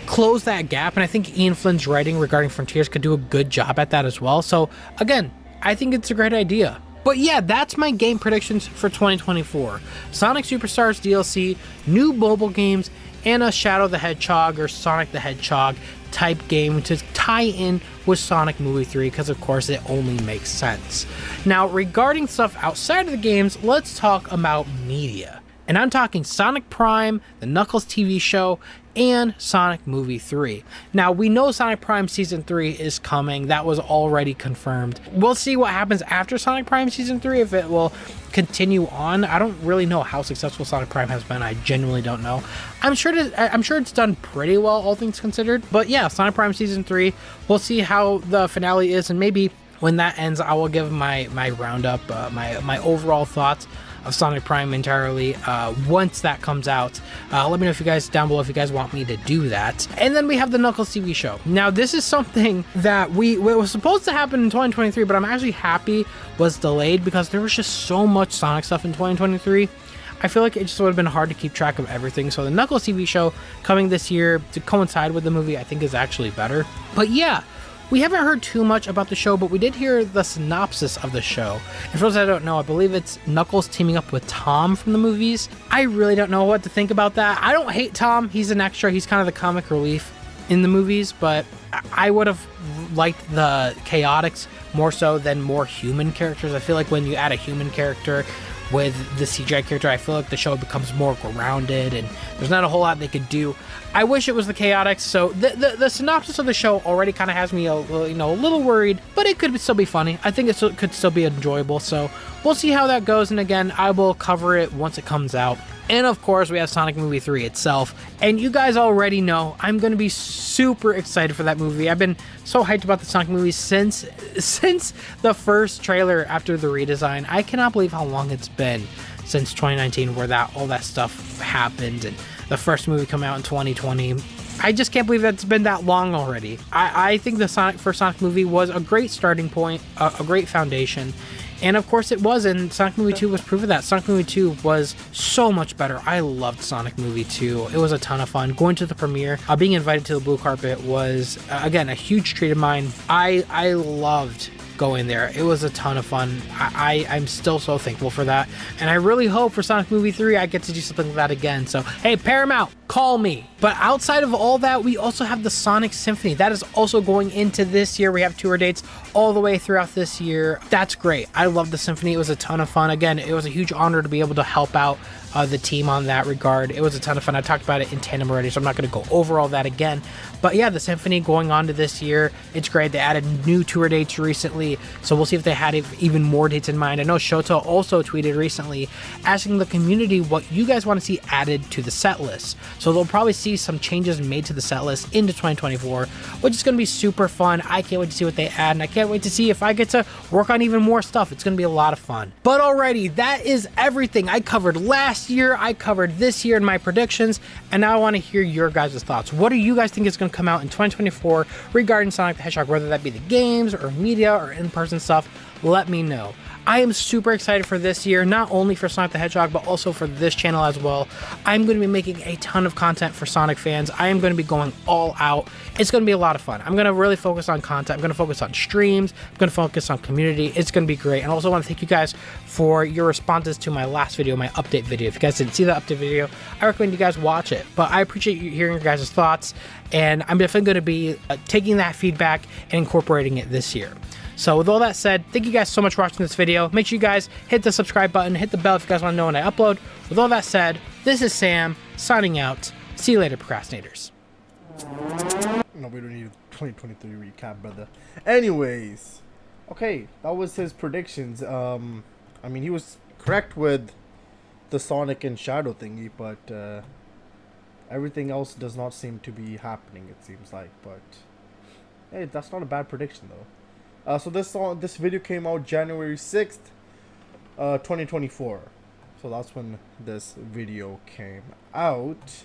close that gap, and I think Ian Flynn's writing regarding Frontiers could do a good job at that as well. So again, I think it's a great idea. But yeah, that's my game predictions for 2024. Sonic Superstars DLC, new mobile games, and a Shadow the Hedgehog or Sonic the Hedgehog type game to tie in with Sonic Movie 3, because of course it only makes sense. Now, regarding stuff outside of the games, let's talk about media. And I'm talking Sonic Prime, the Knuckles TV show, and Sonic Movie 3. Now, we know Sonic Prime Season 3 is coming. That was already confirmed. We'll see what happens after Sonic Prime Season 3, if it will continue on. I don't really know how successful Sonic Prime has been. I genuinely don't know. I'm sure it's done pretty well, all things considered. But yeah, Sonic Prime Season 3, we'll see how the finale is, and maybe when that ends, I will give my roundup, my overall thoughts of Sonic Prime entirely once that comes out. Let me know if you guys down below if you guys want me to do that. And then we have the Knuckles TV show. Now, this is something that it was supposed to happen in 2023, but I'm actually happy was delayed because there was just so much Sonic stuff in 2023. I feel like it just would have been hard to keep track of everything. So the Knuckles TV show coming this year to coincide with the movie, I think is actually better. But yeah, we haven't heard too much about the show, but we did hear the synopsis of the show. And for those that don't know, I believe it's Knuckles teaming up with Tom from the movies. I really don't know what to think about that. I don't hate Tom. He's an extra. He's kind of the comic relief in the movies, but I would have liked the Chaotix more so than more human characters. I feel like when you add a human character with the CGI character, I feel like the show becomes more grounded and there's not a whole lot they could do. I wish it was the Chaotix. So the synopsis of the show already kind of has me a little worried, but it could still be funny. I think it could still be enjoyable. So we'll see how that goes. And again, I will cover it once it comes out. And of course, we have Sonic Movie 3 itself. And you guys already know I'm going to be super excited for that movie. I've been so hyped about the Sonic movie since the first trailer after the redesign. I cannot believe how long it's been since 2019 where all that stuff happened and the first movie come out in 2020. I just can't believe that's been that long already. I think the Sonic movie was a great starting point, a great foundation. And of course it was, and Sonic Movie 2 was proof of that. Sonic Movie 2 was so much better. I loved Sonic Movie 2. It was a ton of fun. Going to the premiere, being invited to the blue carpet was, again, a huge treat of mine. I loved going there. It was a ton of fun. I'm still so thankful for that. And I really hope for Sonic Movie 3 I get to do something like that again. So, hey, Paramount, call me. But outside of all that, we also have the Sonic Symphony. That is also going into this year. We have tour dates all the way throughout this year. That's great. I love the Symphony. It was a ton of fun. Again, it was a huge honor to be able to help out the team on that regard. It was a ton of fun. I talked about it in tandem already, so I'm not going to go over all that again. But yeah, the Symphony going on to this year, it's great. They added new tour dates recently, so we'll see if they had even more dates in mind. I know Shota also tweeted recently asking the community what you guys want to see added to the set list. So they'll probably see some changes made to the set list into 2024, which is going to be super fun. I can't wait to see what they add, and I can't wait to see if I get to work on even more stuff. It's going to be a lot of fun. But alrighty, that is everything I covered last year. I covered this year in my predictions, and now I want to hear your guys' thoughts. What do you guys think is going to come out in 2024 regarding Sonic the Hedgehog, whether that be the games or media or in-person stuff? Let me know. I am super excited for this year, not only for Sonic the Hedgehog, but also for this channel as well. I'm going to be making a ton of content for Sonic fans. I am going to be going all out. It's going to be a lot of fun. I'm going to really focus on content. I'm going to focus on streams. I'm going to focus on community. It's going to be great. And I also want to thank you guys for your responses to my last video, my update video. If you guys didn't see that update video, I recommend you guys watch it. But I appreciate you hearing your guys' thoughts, and I'm definitely going to be taking that feedback and incorporating it this year. So with all that said, thank you guys so much for watching this video. Make sure you guys hit the subscribe button, hit the bell if you guys want to know when I upload. With all that said, this is Sam signing out. See you later, procrastinators. No, we don't need a 2023 recap, brother. Anyways, okay, that was his predictions. I mean, he was correct with the Sonic and Shadow thingy, but everything else does not seem to be happening, it seems like. But hey, that's not a bad prediction though. So this video came out January 6th, 2024. So that's when this video came out.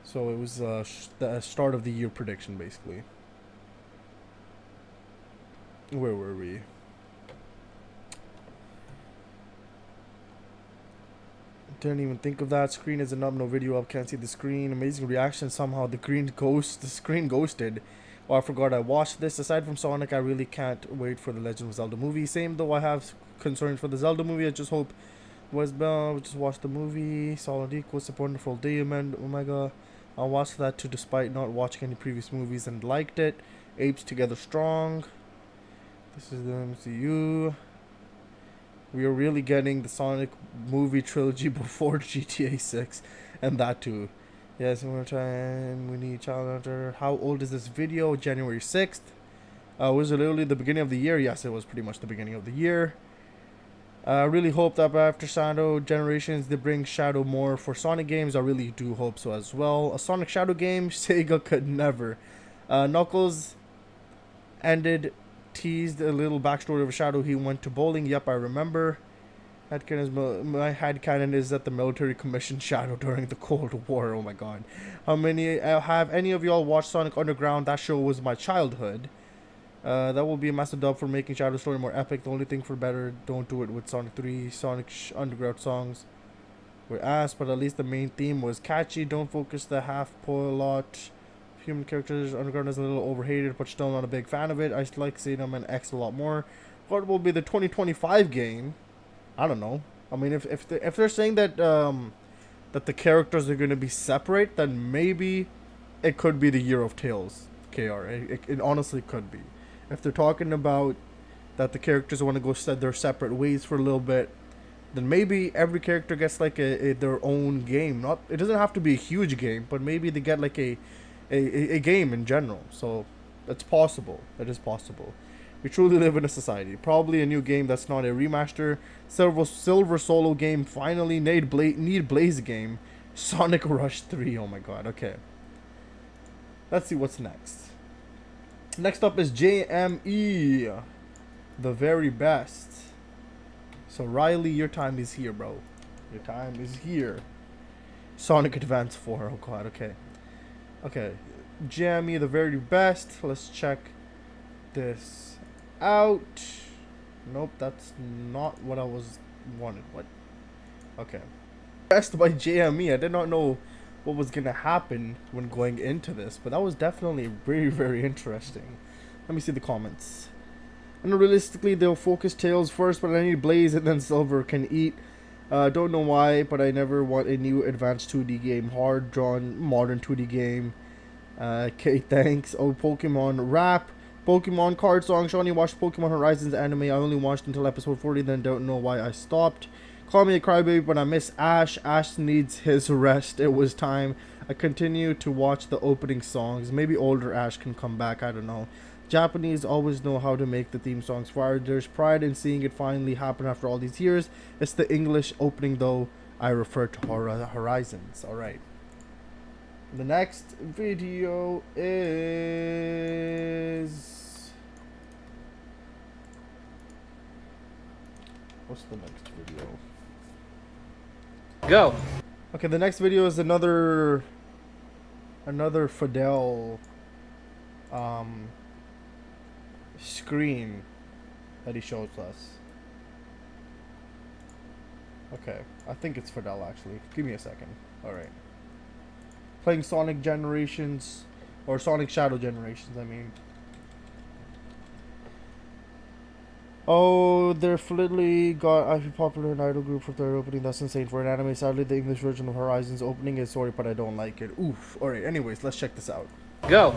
So it was the start of the year prediction, basically. Where were we? Didn't even think of that. Screen isn't up, no video up, can't see the screen. Amazing reaction. Somehow the screen ghosted. Oh, I forgot I watched this. Aside from Sonic, I really can't wait for the Legend of Zelda movie. Same though, I have concerns for the Zelda movie. I just hope just watch the movie. Solid Equals, a wonderful day, man. Omega. I watched that too, despite not watching any previous movies, and liked it. Apes Together Strong. This is the MCU. We are really getting the Sonic movie trilogy before GTA 6, and that too. Yes, one more time. We need Challenger. How old is this video? January 6th. Was it literally the beginning of the year? Yes, it was pretty much the beginning of the year. I really hope that after Shadow Generations, they bring Shadow more for Sonic games. I really do hope so as well. A Sonic Shadow game? Sega could never. Knuckles ended, teased a little backstory of Shadow. He went to bowling. Yep, I remember. My headcanon is that the military commissioned Shadow during the Cold War. Oh my god. Have any of y'all watched Sonic Underground? That show was my childhood. That will be a massive dub for making Shadow's story more epic. The only thing for better, don't do it with Sonic 3. Sonic Underground songs were ass, but at least the main theme was catchy. Don't focus the half-plot. Human characters, Underground is a little overhated, but still not a big fan of it. I like seeing them in X a lot more. What will be the 2025 game? I don't know. I mean, if they're saying that that the characters are going to be separate, then maybe it could be the Year of Tales, KR. It honestly could be. If they're talking about that the characters want to go their separate ways for a little bit, then maybe every character gets like their own game. It doesn't have to be a huge game, but maybe they get like a game in general. So that's possible. That is possible. We truly live in a society. Probably a new game that's not a remaster. Silver Solo game. Finally, need Blaze game. Sonic Rush 3. Oh my god. Okay. Let's see what's next. Next up is JME. The very best. So Riley, your time is here, bro. Your time is here. Sonic Advance 4. Oh god. Okay. Okay. JME, the very best. Let's check this out. Nope, that's not what I wanted. What? Okay. Asked by JME. I did not know what was gonna happen when going into this, but that was definitely very, very interesting. Let me see the comments. And realistically, they'll focus Tails first, but I need Blaze and then Silver can eat. Don't know why, but I never want a new advanced 2D game. Hard drawn modern 2D game. Okay, thanks. Oh, Pokemon rap. Pokemon card song. Shawnee watched Pokemon Horizons anime. I only watched until episode 40, then don't know why I stopped. Call me a crybaby, but I miss Ash. Ash needs his rest. It was time. I continue to watch the opening songs. Maybe older Ash can come back. I don't know. Japanese always know how to make the theme songs fire. There's pride in seeing it finally happen after all these years. It's the English opening, though. I refer to Horizons. Alright. The next video is... What's the next video? Go. Okay, the next video is another Fidel screen that he shows us. Okay, I think it's Fidel actually. Give me a second. Alright. Playing Sonic Generations, or Sonic Shadow Generations, I mean. Oh, they're literally got a popular an idol group for their opening. That's insane for an anime. Sadly, the English version of Horizons opening is sorry, but I don't like it. Oof. Alright, anyways, let's check this out. Go.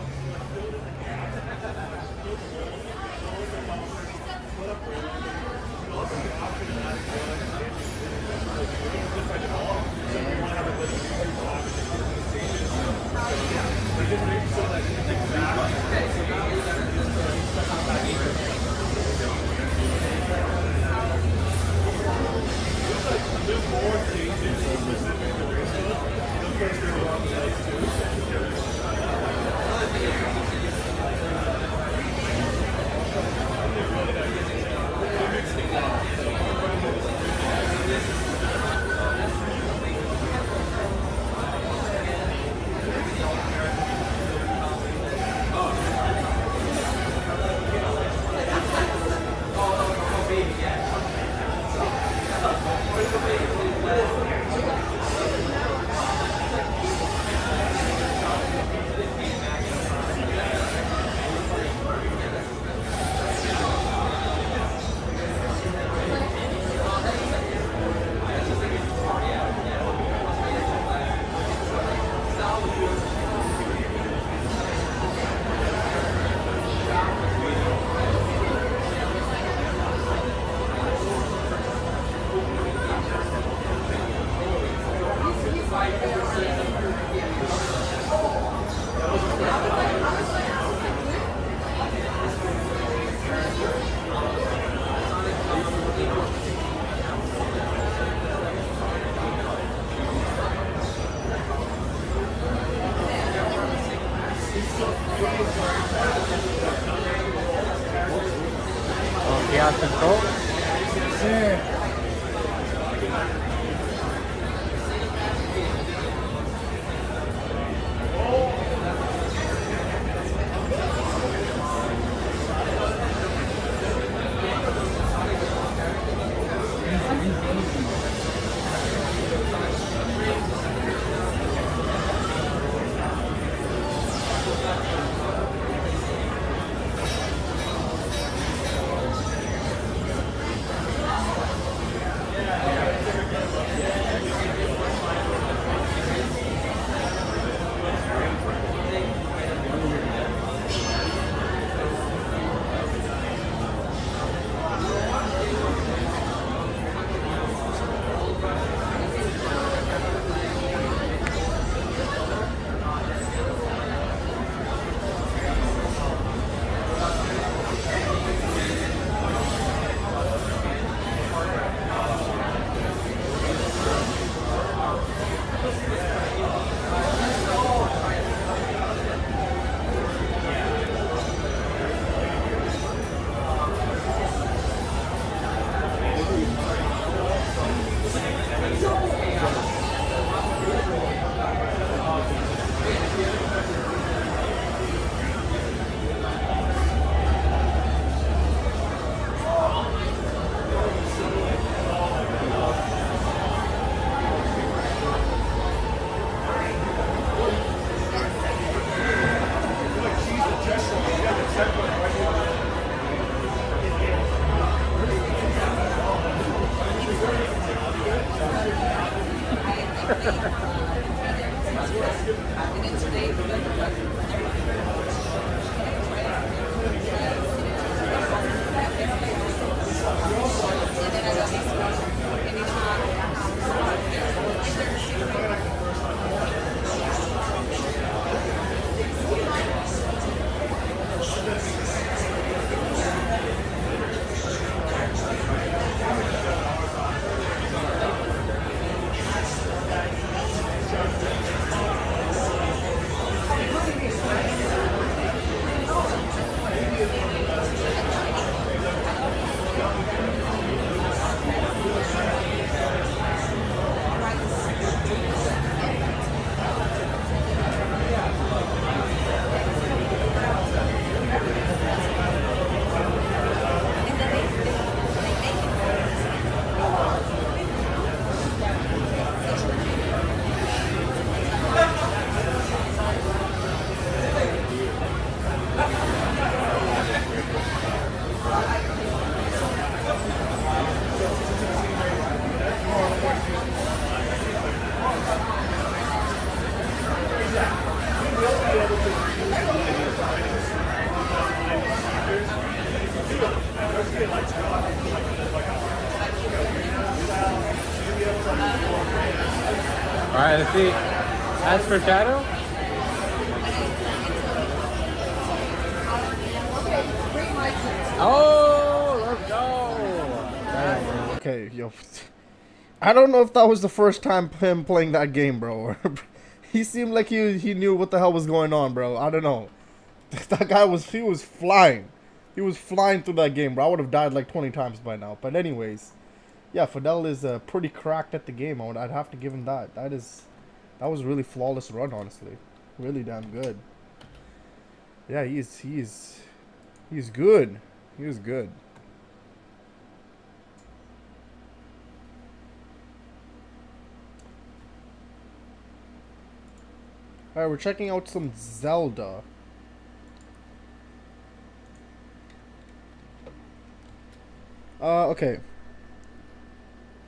Alright, let's see. As for Shadow? Oh, let's go! Okay, yo. I don't know if that was the first time him playing that game, bro. He seemed like he knew what the hell was going on, bro. I don't know. That guy was flying. He was flying through that game, bro. I would have died like 20 times by now. But anyways, yeah, Fidel is pretty cracked at the game. I'd have to give him that. That was a really flawless run, honestly. Really damn good. Yeah, he's good. He was good. Alright, we're checking out some Zelda. Okay.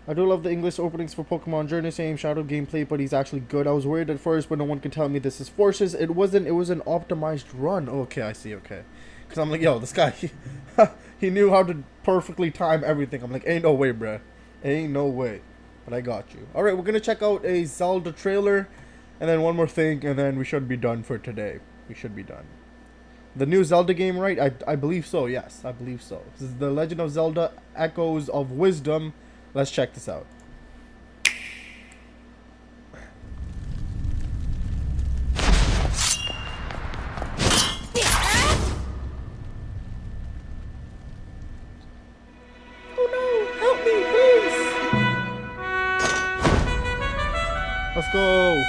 I do love the English openings for Pokemon Journey, same Shadow gameplay, but he's actually good. I was worried at first, but no one can tell me this is Forces. It wasn't, it was an optimized run. Okay, I see, okay. Because I'm like, yo, this guy, he knew how to perfectly time everything. I'm like, ain't no way, bruh. Ain't no way. But I got you. Alright, we're gonna check out a Zelda trailer, and then one more thing, and then we should be done for today. We should be done. The new Zelda game, right? I believe so, yes. I believe so. This is The Legend of Zelda Echoes of Wisdom. Let's check this out. Oh no! Help me, please! Let's go!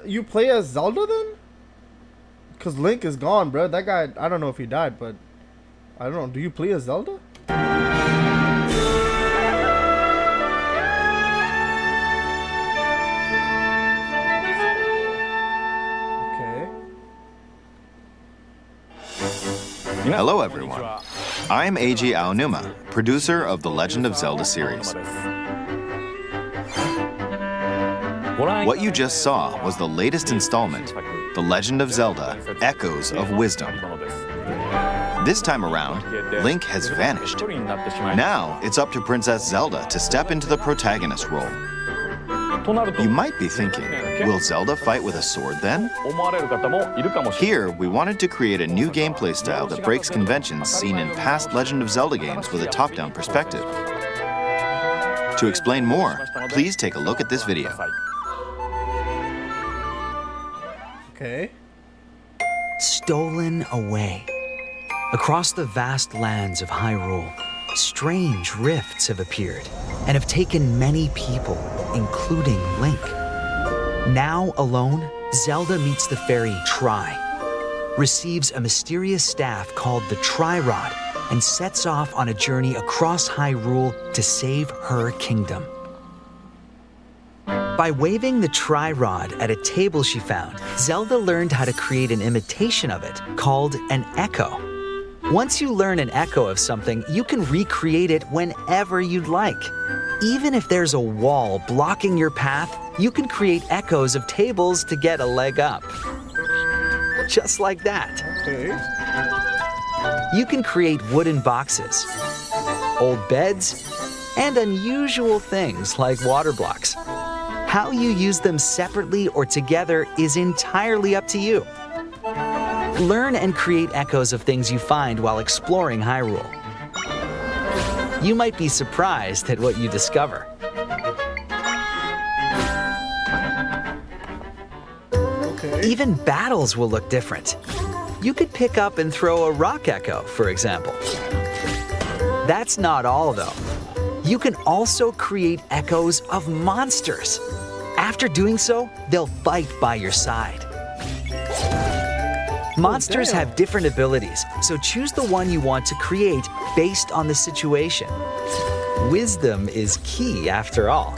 You play as Zelda then? Cause Link is gone, bro. That guy, I don't know if he died, but I don't know. Do you play as Zelda? Okay. Hello, everyone. I'm Eiji Aonuma, producer of the Legend of Zelda series. What you just saw was the latest installment, The Legend of Zelda Echoes of Wisdom. This time around, Link has vanished. Now, it's up to Princess Zelda to step into the protagonist role. You might be thinking, will Zelda fight with a sword then? Here, we wanted to create a new gameplay style that breaks conventions seen in past Legend of Zelda games with a top-down perspective. To explain more, please take a look at this video. Okay. Stolen away. Across the vast lands of Hyrule, strange rifts have appeared and have taken many people, including Link. Now alone, Zelda meets the fairy Tri, receives a mysterious staff called the Tri-Rod, and sets off on a journey across Hyrule to save her kingdom. By waving the Tri-Rod at a table she found, Zelda learned how to create an imitation of it called an echo. Once you learn an echo of something, you can recreate it whenever you'd like. Even if there's a wall blocking your path, you can create echoes of tables to get a leg up. Just like that. Okay. You can create wooden boxes, old beds, and unusual things like water blocks. How you use them separately or together is entirely up to you. Learn and create echoes of things you find while exploring Hyrule. You might be surprised at what you discover. Okay. Even battles will look different. You could pick up and throw a rock echo, for example. That's not all, though. You can also create echoes of monsters. After doing so, they'll fight by your side. Monsters have different abilities, so choose the one you want to create based on the situation. Wisdom is key, after all.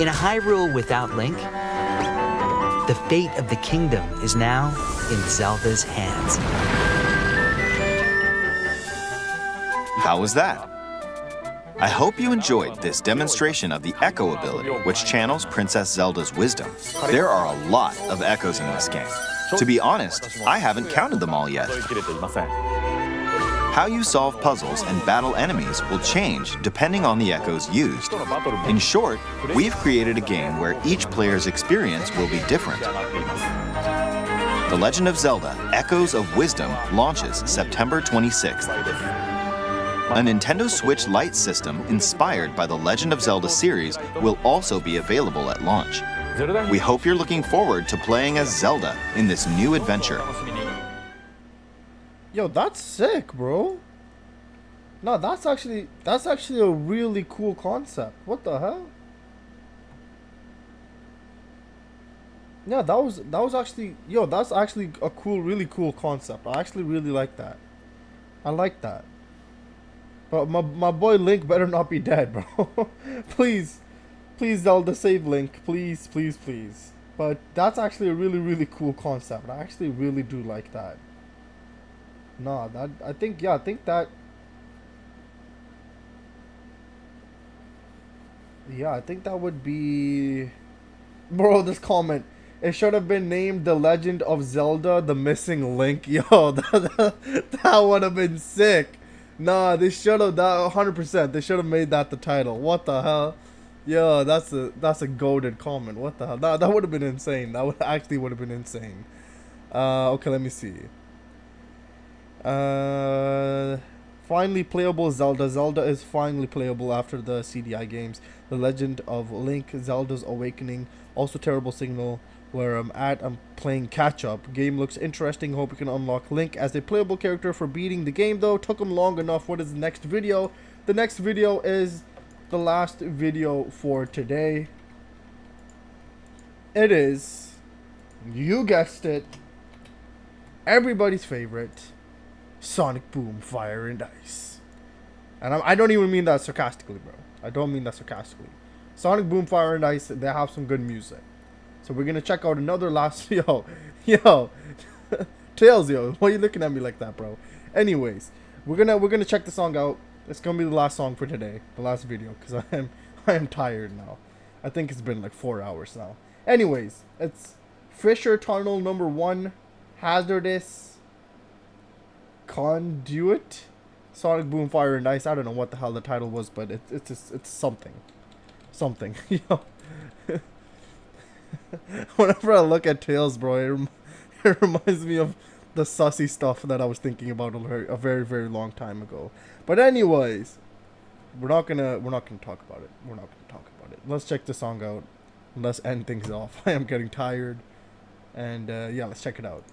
In a Hyrule without Link, the fate of the kingdom is now in Zelda's hands. How was that? I hope you enjoyed this demonstration of the Echo ability, which channels Princess Zelda's wisdom. There are a lot of echoes in this game. To be honest, I haven't counted them all yet. How you solve puzzles and battle enemies will change depending on the echoes used. In short, we've created a game where each player's experience will be different. The Legend of Zelda: Echoes of Wisdom launches September 26th. A Nintendo Switch Lite system inspired by the Legend of Zelda series will also be available at launch. We hope you're looking forward to playing as Zelda in this new adventure. Yo, that's sick, bro. No, that's actually a really cool concept. What the hell? Yeah, that was actually, yo, that's actually a cool, really cool concept. I actually really like that. I like that. But my boy Link better not be dead, bro. Please, Zelda, save Link, please, please, please. But that's actually a really, really cool concept. I actually really do like that. No, I think that. Yeah, I think that would be. Bro, this comment. It should have been named The Legend of Zelda: The Missing Link. Yo, that would have been sick. Nah, they should have, that 100%. They should have made that the title. What the hell? Yo, that's a goated comment. What the hell? That would have been insane. That would have been insane. Okay, let me see. Finally playable Zelda. Zelda is finally playable after the CDI games. The Legend of Link, Zelda's Awakening. Also terrible signal where I'm at. I'm playing catch up. Game looks interesting. Hope you can unlock Link as a playable character for beating the game though. Took him long enough. What is the next video? The next video is the last video for today. It is, you guessed it, everybody's favorite, Sonic Boom Fire and Ice. And I don't even mean that sarcastically, bro. I don't mean that sarcastically. Sonic Boom Fire and Ice, they have some good music. So we're gonna check out another last yo Tails, yo, why are you looking at me like that, bro? Anyways, we're gonna check the song out. It's gonna be the last song for today, the last video, because I am tired now. I think it's been like 4 hours now. Anyways, it's Fisher Tunnel number 1, Hazardous Conduit, Sonic Boom Fire and Ice. I don't know what the hell the title was, but it's something. something. Yo. Whenever I look at Tails, bro, it reminds me of the sussy stuff that I was thinking about a very, very long time ago. But anyways, we're not gonna talk about it. We're not gonna talk about it. Let's check the song out. Let's end things off. I am getting tired, and yeah, let's check it out.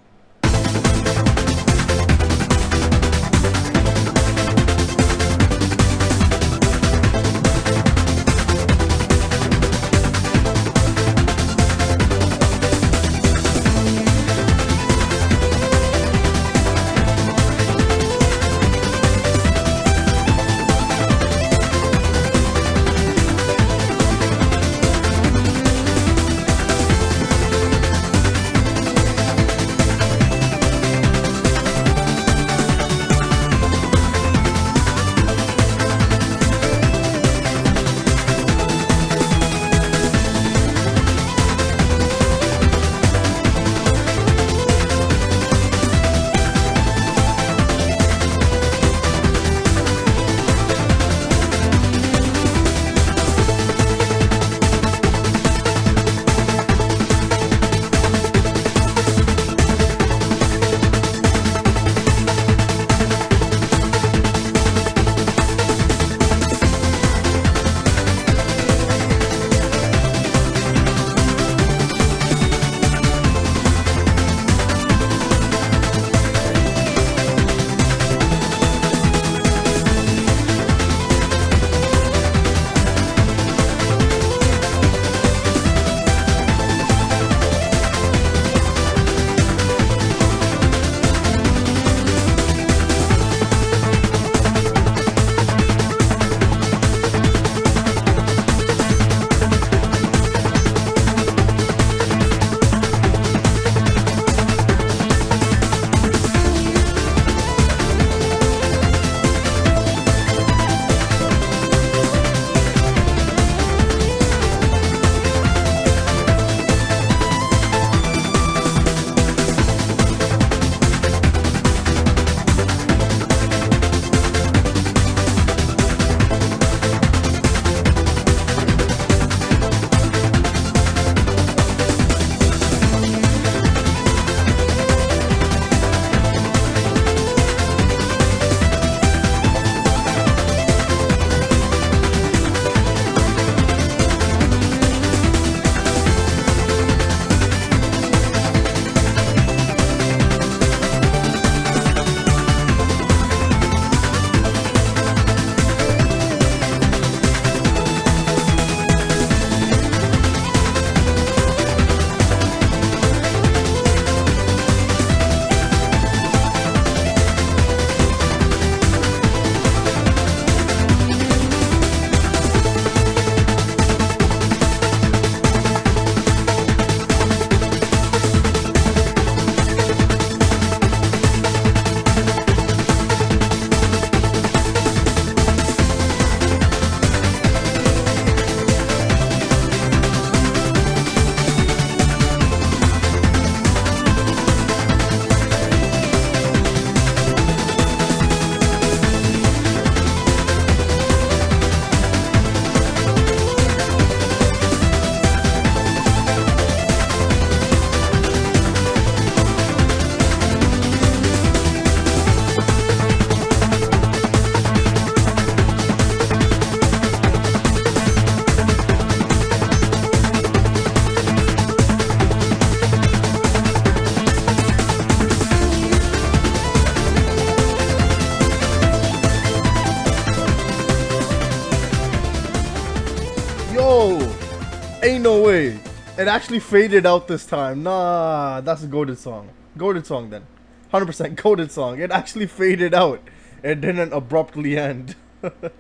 Ain't no way. It actually faded out this time. Nah, that's a goated song. Goated song then. 100% goated song. It actually faded out. It didn't abruptly end. That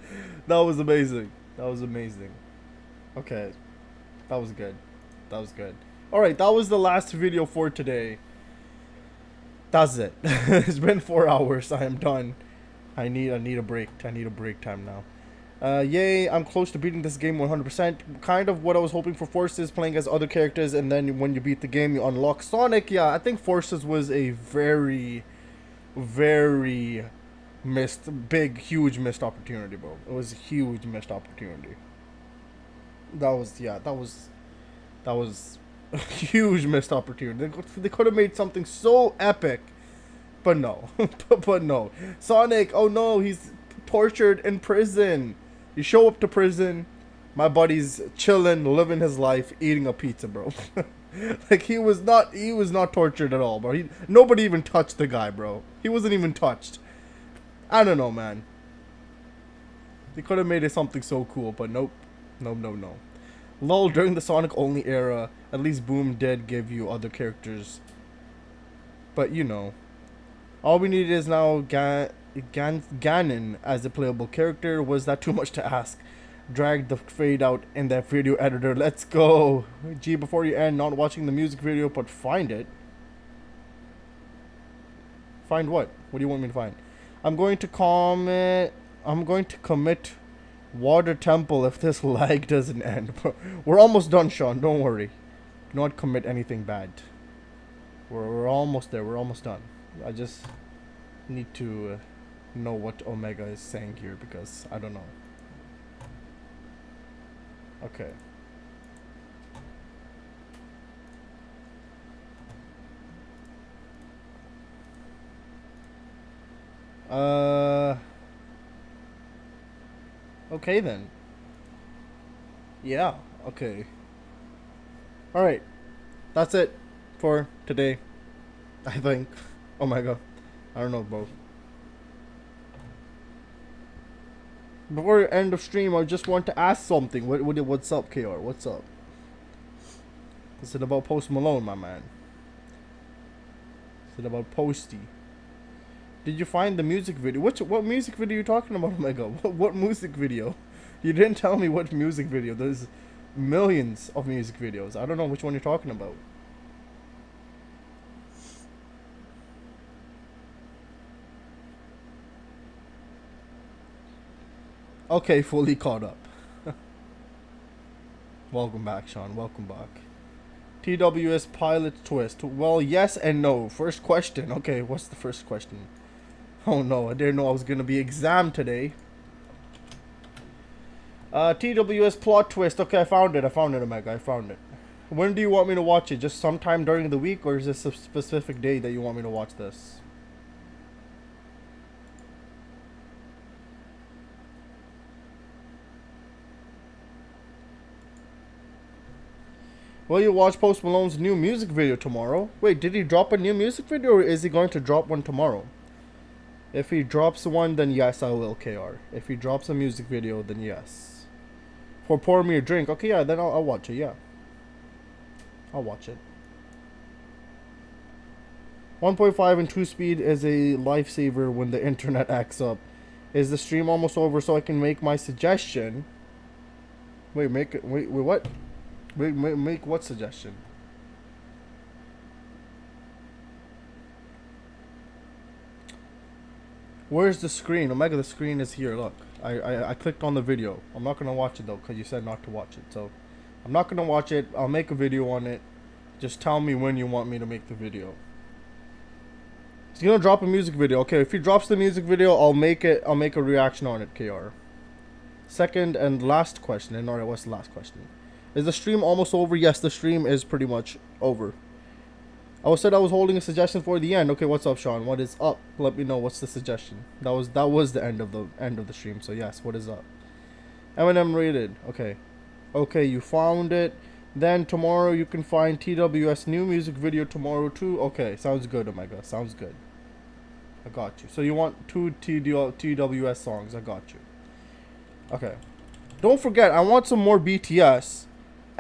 was amazing. That was amazing. Okay. That was good. That was good. Alright, that was the last video for today. That's it. It's been 4 hours. I am done. I need a break. I need a break time now. Yay, I'm close to beating this game 100%. Kind of what I was hoping for Forces, playing as other characters, and then when you beat the game, you unlock Sonic. Yeah, I think Forces was a very, very huge missed opportunity, bro. It was a huge missed opportunity. That was a huge missed opportunity. They could have made something so epic, but no, but no. Sonic, oh no, he's tortured in prison. You show up to prison, my buddy's chilling, living his life, eating a pizza, bro. Like he was not tortured at all, bro. Nobody even touched the guy, bro. He wasn't even touched. I don't know, man. They could have made it something so cool, but nope. No. Lol, during the Sonic only era, at least Boom did give you other characters. But you know, all we needed is now Ganon as a playable character. Was that too much to ask? Drag the fade out in that video editor. Let's go. Gee, before you end, not watching the music video, but find it. Find what? What do you want me to find? I'm going to commit Water Temple if this lag doesn't end. We're almost done, Sean. Don't worry. Do not commit anything bad. We're almost there. We're almost done. I just need to know what Omega is saying here because I don't know. Okay. Okay then. Yeah, okay. Alright. That's it for today. I think. Oh my god. I don't know, bro. Before end of stream, I just want to ask something. What's up, KR? What's up? Is it about Post Malone, my man? Is it about Posty? Did you find the music video? What music video are you talking about, Omega? What music video? You didn't tell me what music video. There's millions of music videos. I don't know which one you're talking about. Okay, fully caught up. Welcome back, Sean. Welcome back. TWS pilot twist. Well, yes and no. First question. Okay, what's the first question? Oh no, I didn't know I was gonna be exam today. TWS plot twist. Okay, I found it, Omega. I found it. When do you want me to watch it? Just sometime during the week, or is this a specific day that you want me to watch this? Will you watch Post Malone's new music video tomorrow? Wait, did he drop a new music video or is he going to drop one tomorrow? If he drops one, then yes, I will, KR. If he drops a music video, then yes. For Pour Me a Drink. Okay, yeah, then I'll watch it, yeah. I'll watch it. 1.5 and 2 speed is a lifesaver when the internet acts up. Is the stream almost over so I can make my suggestion? Wait, what? Make what suggestion? Where's the screen? Omega, the screen is here. Look, I clicked on the video. I'm not gonna watch it though, cause you said not to watch it. So, I'm not gonna watch it. I'll make a video on it. Just tell me when you want me to make the video. He's gonna drop a music video. Okay, if he drops the music video, I'll make a reaction on it, KR. Second and last question. And alright, what's the last question? Is the stream almost over? Yes, the stream is pretty much over. I said I was holding a suggestion for the end. Okay, what's up, Sean? What is up? Let me know what's the suggestion. That was the end of the stream. So yes, what is up? Eminem rated. Okay. Okay, you found it. Then tomorrow you can find TWS new music video tomorrow too. Okay, sounds good, Omega. Sounds good. I got you. So you want 2 TWS songs? I got you. Okay. Don't forget, I want some more BTS.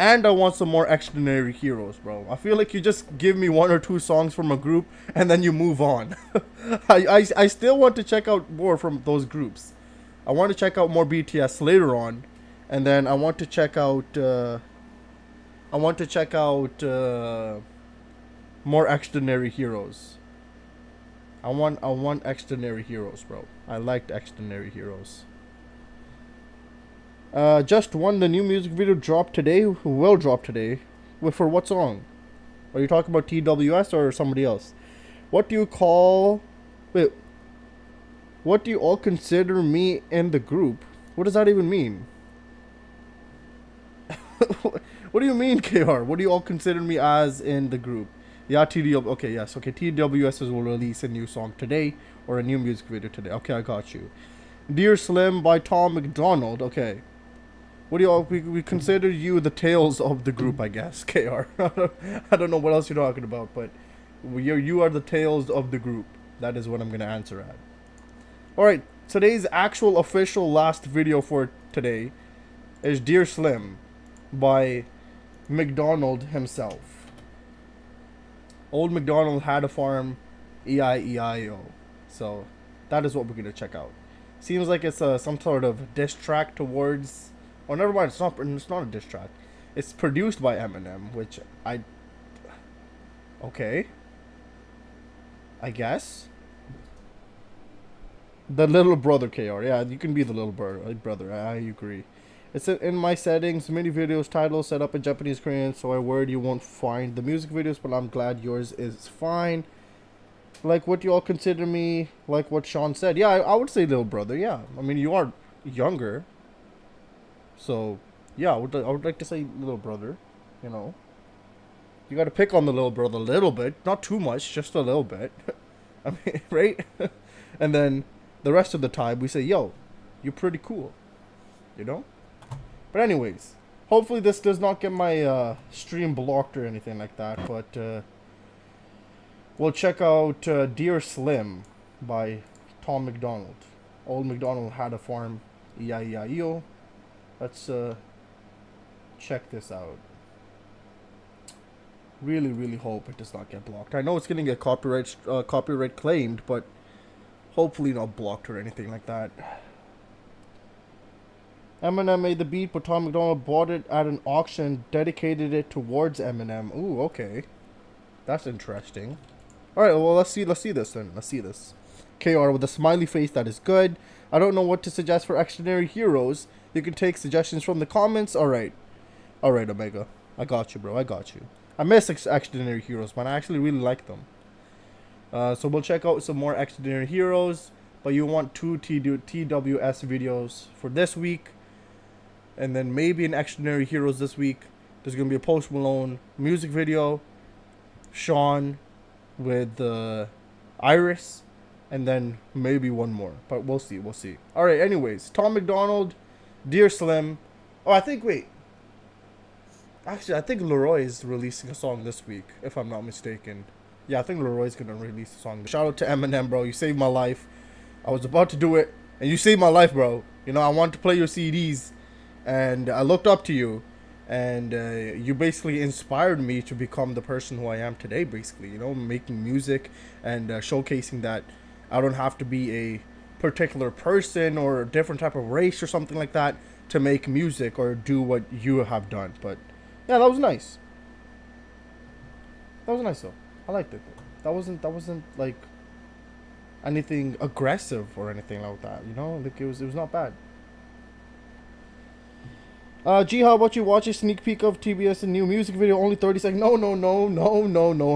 And I want some more Extraordinary Heroes, bro. I feel like you just give me 1 or 2 songs from a group and then you move on. I still want to check out more from those groups. I want to check out more BTS later on, and then I want to check out more Extraordinary Heroes. I want Extraordinary Heroes, bro. I liked Extraordinary Heroes. Just one, the new music video dropped today. Will drop today. For what song? Are you talking about TWS or somebody else? What do you call... Wait. What do you all consider me in the group? What does that even mean? What do you mean, KR? What do you all consider me as in the group? Yeah, TW. Okay, yes. Okay, TWS will release a new song today or a new music video today. Okay, I got you. Dear Slim by Tom McDonald. Okay. What do you all? We consider you the tails of the group, I guess. KR. I don't know what else you're talking about, but you are the tails of the group. That is what I'm gonna answer at. All right. Today's actual official last video for today is Dear Slim by McDonald himself. Old McDonald had a farm, E-I-E-I-O. So that is what we're gonna check out. Seems like it's some sort of diss track towards. Oh, never mind. It's not a diss track. It's produced by Eminem, which okay. I guess. The little brother, KR. Yeah, you can be the little brother. I agree. It's in my settings, many videos, titles set up in Japanese, Korean, so I worried you won't find the music videos, but I'm glad yours is fine. Like what you all consider me, like what Sean said. Yeah, I would say little brother, yeah. I mean, you are younger. So, yeah, I would like to say little brother, you know. You gotta pick on the little brother a little bit. Not too much, just a little bit. I mean, right? And then the rest of the time, we say, yo, you're pretty cool. You know? But anyways, hopefully this does not get my stream blocked or anything like that. But we'll check out Dear Slim by Tom McDonald. Old McDonald had a farm, E-I-E-I-O. Let's check this out. Really, really hope it does not get blocked. I know it's gonna get copyright claimed, but hopefully not blocked or anything like that. Eminem made the beat, but Tom McDonald bought it at an auction, dedicated it towards Eminem. Ooh, okay. That's interesting. Alright, well, let's see this then. Let's see this. KR with a smiley face, that is good. I don't know what to suggest for Extraordinary Heroes. You can take suggestions from the comments. Alright. Alright, Omega. I got you, bro. I got you. I miss Extraordinary Heroes, man. I actually really like them. So we'll check out some more Extraordinary Heroes. But you want 2 TWS videos for this week. And then maybe an Extraordinary Heroes this week. There's going to be a Post Malone music video. Sean with Iris. And then maybe one more. But we'll see. We'll see. Alright, anyways. Tom McDonald. Dear Slim. Oh, I think, wait. Actually, I think Leroy is releasing a song this week, if I'm not mistaken. Yeah, I think Leroy's going to release a song. Shout out to Eminem, bro. You saved my life. I was about to do it. And you saved my life, bro. You know, I wanted to play your CDs. And I looked up to you, and you basically inspired me to become the person who I am today, basically, you know, making music and showcasing that I don't have to be a particular person or a different type of race or something like that to make music or do what you have done. But yeah, that was nice. That was nice though. I liked it. That wasn't like anything aggressive or anything like that, you know, like it was not bad. G, how about you watch a sneak peek of TBS new music video, only 30 seconds? No,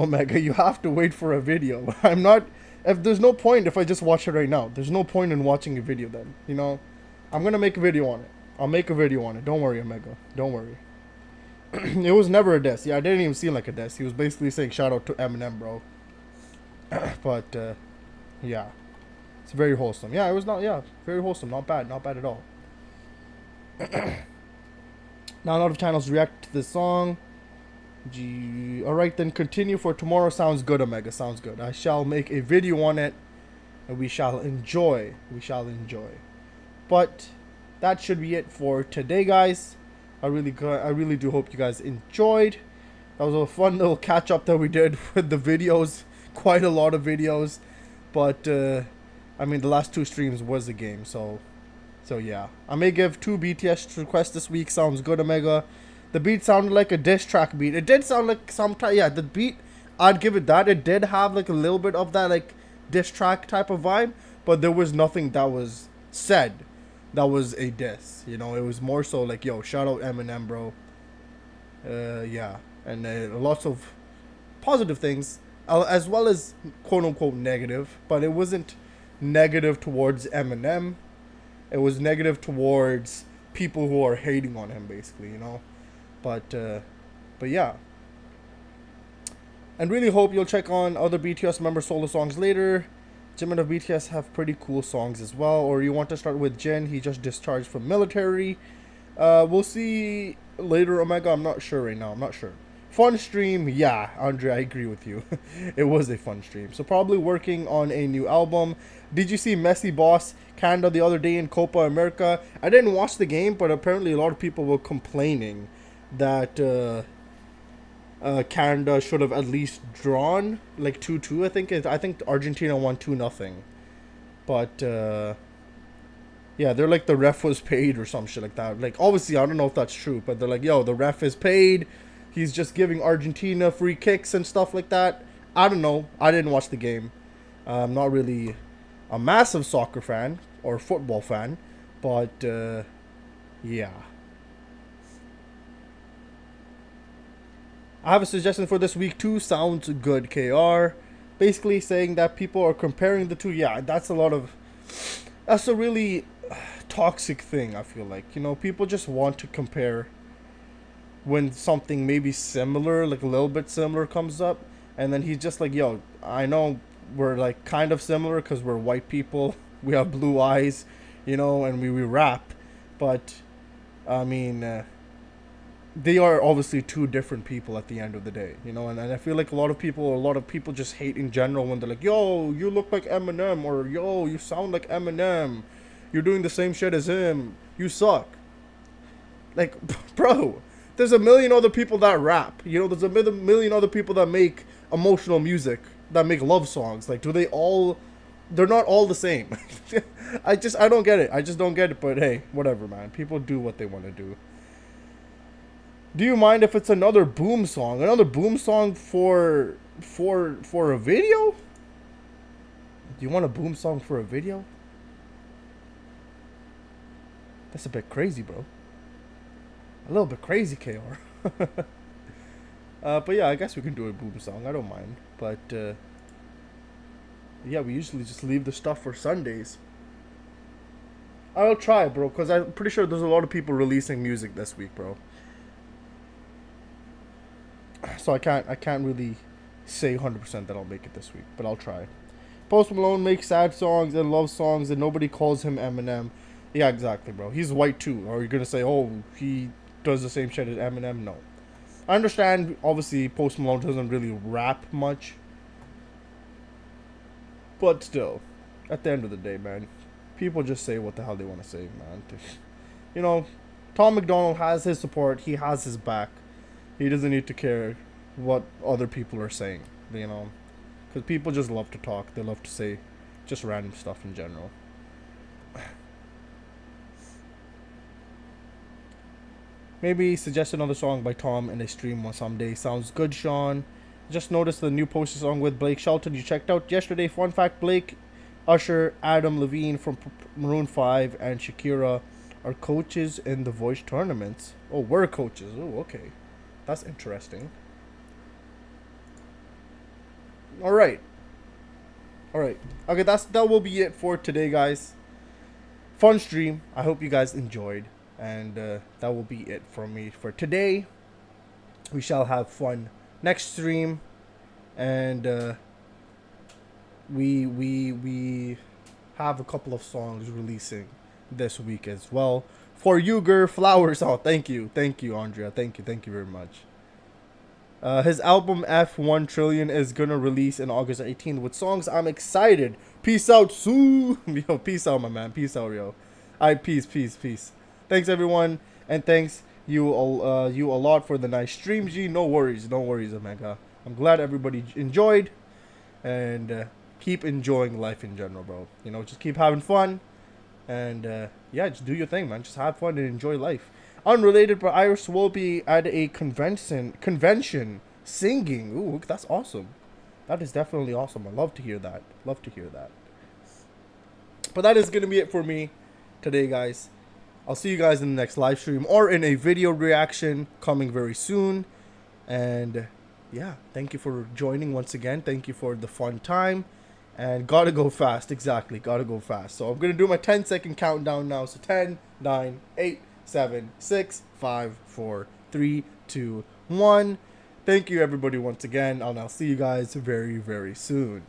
Omega. You have to wait for a video. I'm not, if there's no point if I just watch it right now. There's no point in watching a video then, you know. I'm going to make a video on it. I'll make a video on it. Don't worry, Omega. Don't worry. It was never a diss. Yeah, I didn't even seem like a diss. He was basically saying shout out to Eminem, bro. But, yeah. It's very wholesome. Yeah, it was not, yeah, very wholesome. Not bad. Not bad at all. Now a lot of channels react to this song. Alright, then continue for tomorrow. Sounds good, Omega. Sounds good. I shall make a video on it. And we shall enjoy. We shall enjoy. But that should be it for today, guys. I really do hope you guys enjoyed. That was a fun little catch up that we did with the videos. Quite a lot of videos. But, I mean, the last 2 streams was a game, so yeah. I may give 2 BTS requests this week. Sounds good, Omega. The beat sounded like a diss track beat. It did sound like sometimes, yeah, the beat, I'd give it that. It did have like a little bit of that like diss track type of vibe, but there was nothing that was said that was a diss. You know, it was more so like, yo, shout out Eminem, bro. Yeah, and lots of positive things, as well as quote unquote negative, but it wasn't negative towards Eminem. It was negative towards people who are hating on him, basically, you know. But yeah. And really hope you'll check on other BTS member solo songs later. Jimin of BTS have pretty cool songs as well. Or you want to start with Jin, he just discharged from military. We'll see later, Omega. I'm not sure right now. I'm not sure. Fun stream, yeah, Andre, I agree with you. It was a fun stream. So probably working on a new album. Did you see Messi Boss Canada the other day in Copa America? I didn't watch the game, but apparently a lot of people were complaining that Canada should have at least drawn like 2-2. I think Argentina won 2-0. But yeah, they're like the ref was paid or some shit like that. Like obviously I don't know if that's true, but they're like, yo, the ref is paid. He's just giving Argentina free kicks and stuff like that. I don't know. I didn't watch the game. I'm not really a massive soccer fan or football fan, but yeah. I have a suggestion for this week too. Sounds good, KR. Basically saying that people are comparing the two. Yeah, that's a really toxic thing, I feel like. You know, people just want to compare when something maybe similar, like a little bit similar comes up, and then he's just like, yo, I know we're like kind of similar because we're white people, we have blue eyes, you know, and we rap, but I mean, they are obviously two different people at the end of the day, you know, and I feel like a lot of people just hate in general when they're like, yo, you look like Eminem, or yo, you sound like Eminem, you're doing the same shit as him, you suck. Like, bro, there's a million other people that rap, you know, there's a million other people that make emotional music, that make love songs. Like, they're not all the same. I don't get it. I just don't get it, but hey, whatever, man. People do what they want to do. Do you mind if it's another Boom song? Another Boom song for a video? Do you want a Boom song for a video? That's a bit crazy, bro. A little bit crazy, KR. But yeah, I guess we can do a Boom song. I don't mind. But yeah, we usually just leave the stuff for Sundays. I'll try, bro, because I'm pretty sure there's a lot of people releasing music this week, bro. So I can't really say 100% that I'll make it this week, but I'll try. Post Malone makes sad songs and love songs, and nobody calls him Eminem. Yeah, exactly, bro. He's white too. Or you're gonna say, oh, he does the same shit as Eminem? No. I understand, obviously, Post Malone doesn't really rap much. But still, at the end of the day, man, people just say what the hell they want to say, man. You know, Tom McDonald has his support. He has his back. He doesn't need to care what other people are saying, you know. Because people just love to talk. They love to say just random stuff in general. Maybe suggest another song by Tom in a stream one someday. Sounds good, Sean. Just noticed the new poster song with Blake Shelton you checked out yesterday. Fun fact, Blake, Usher, Adam Levine from Maroon 5, and Shakira are coaches in The Voice tournaments. Oh, we're coaches. Oh, okay. That's interesting. Alright. Alright. Okay, that will be it for today, guys. Fun stream. I hope you guys enjoyed. And that will be it from me for today. We shall have fun next stream. And we have a couple of songs releasing this week as well. For Uger Flowers. Oh, thank you, Andrea. Thank you very much. His album F1 Trillion is gonna release in August 18th with songs. I'm excited. Peace out, Sue. Yo, peace out, my man. Peace out, yo. Alright, peace. Thanks, everyone, and thanks you a lot for the nice stream, G. No worries, Omega. I'm glad everybody enjoyed, and keep enjoying life in general, bro. You know, just keep having fun, and yeah, just do your thing, man. Just have fun and enjoy life. Unrelated, but Iris will be at a convention singing. Ooh, that's awesome. That is definitely awesome. I love to hear that. But that is gonna be it for me today, guys. I'll see you guys in the next live stream or in a video reaction coming very soon. And yeah, thank you for joining once again. Thank you for the fun time. And gotta go fast. Exactly, gotta go fast. So I'm gonna do my 10-second countdown now. So 10, 9, 8, 7, 6, 5, 4, 3, 2, 1. Thank you, everybody, once again, and I'll see you guys very, very soon.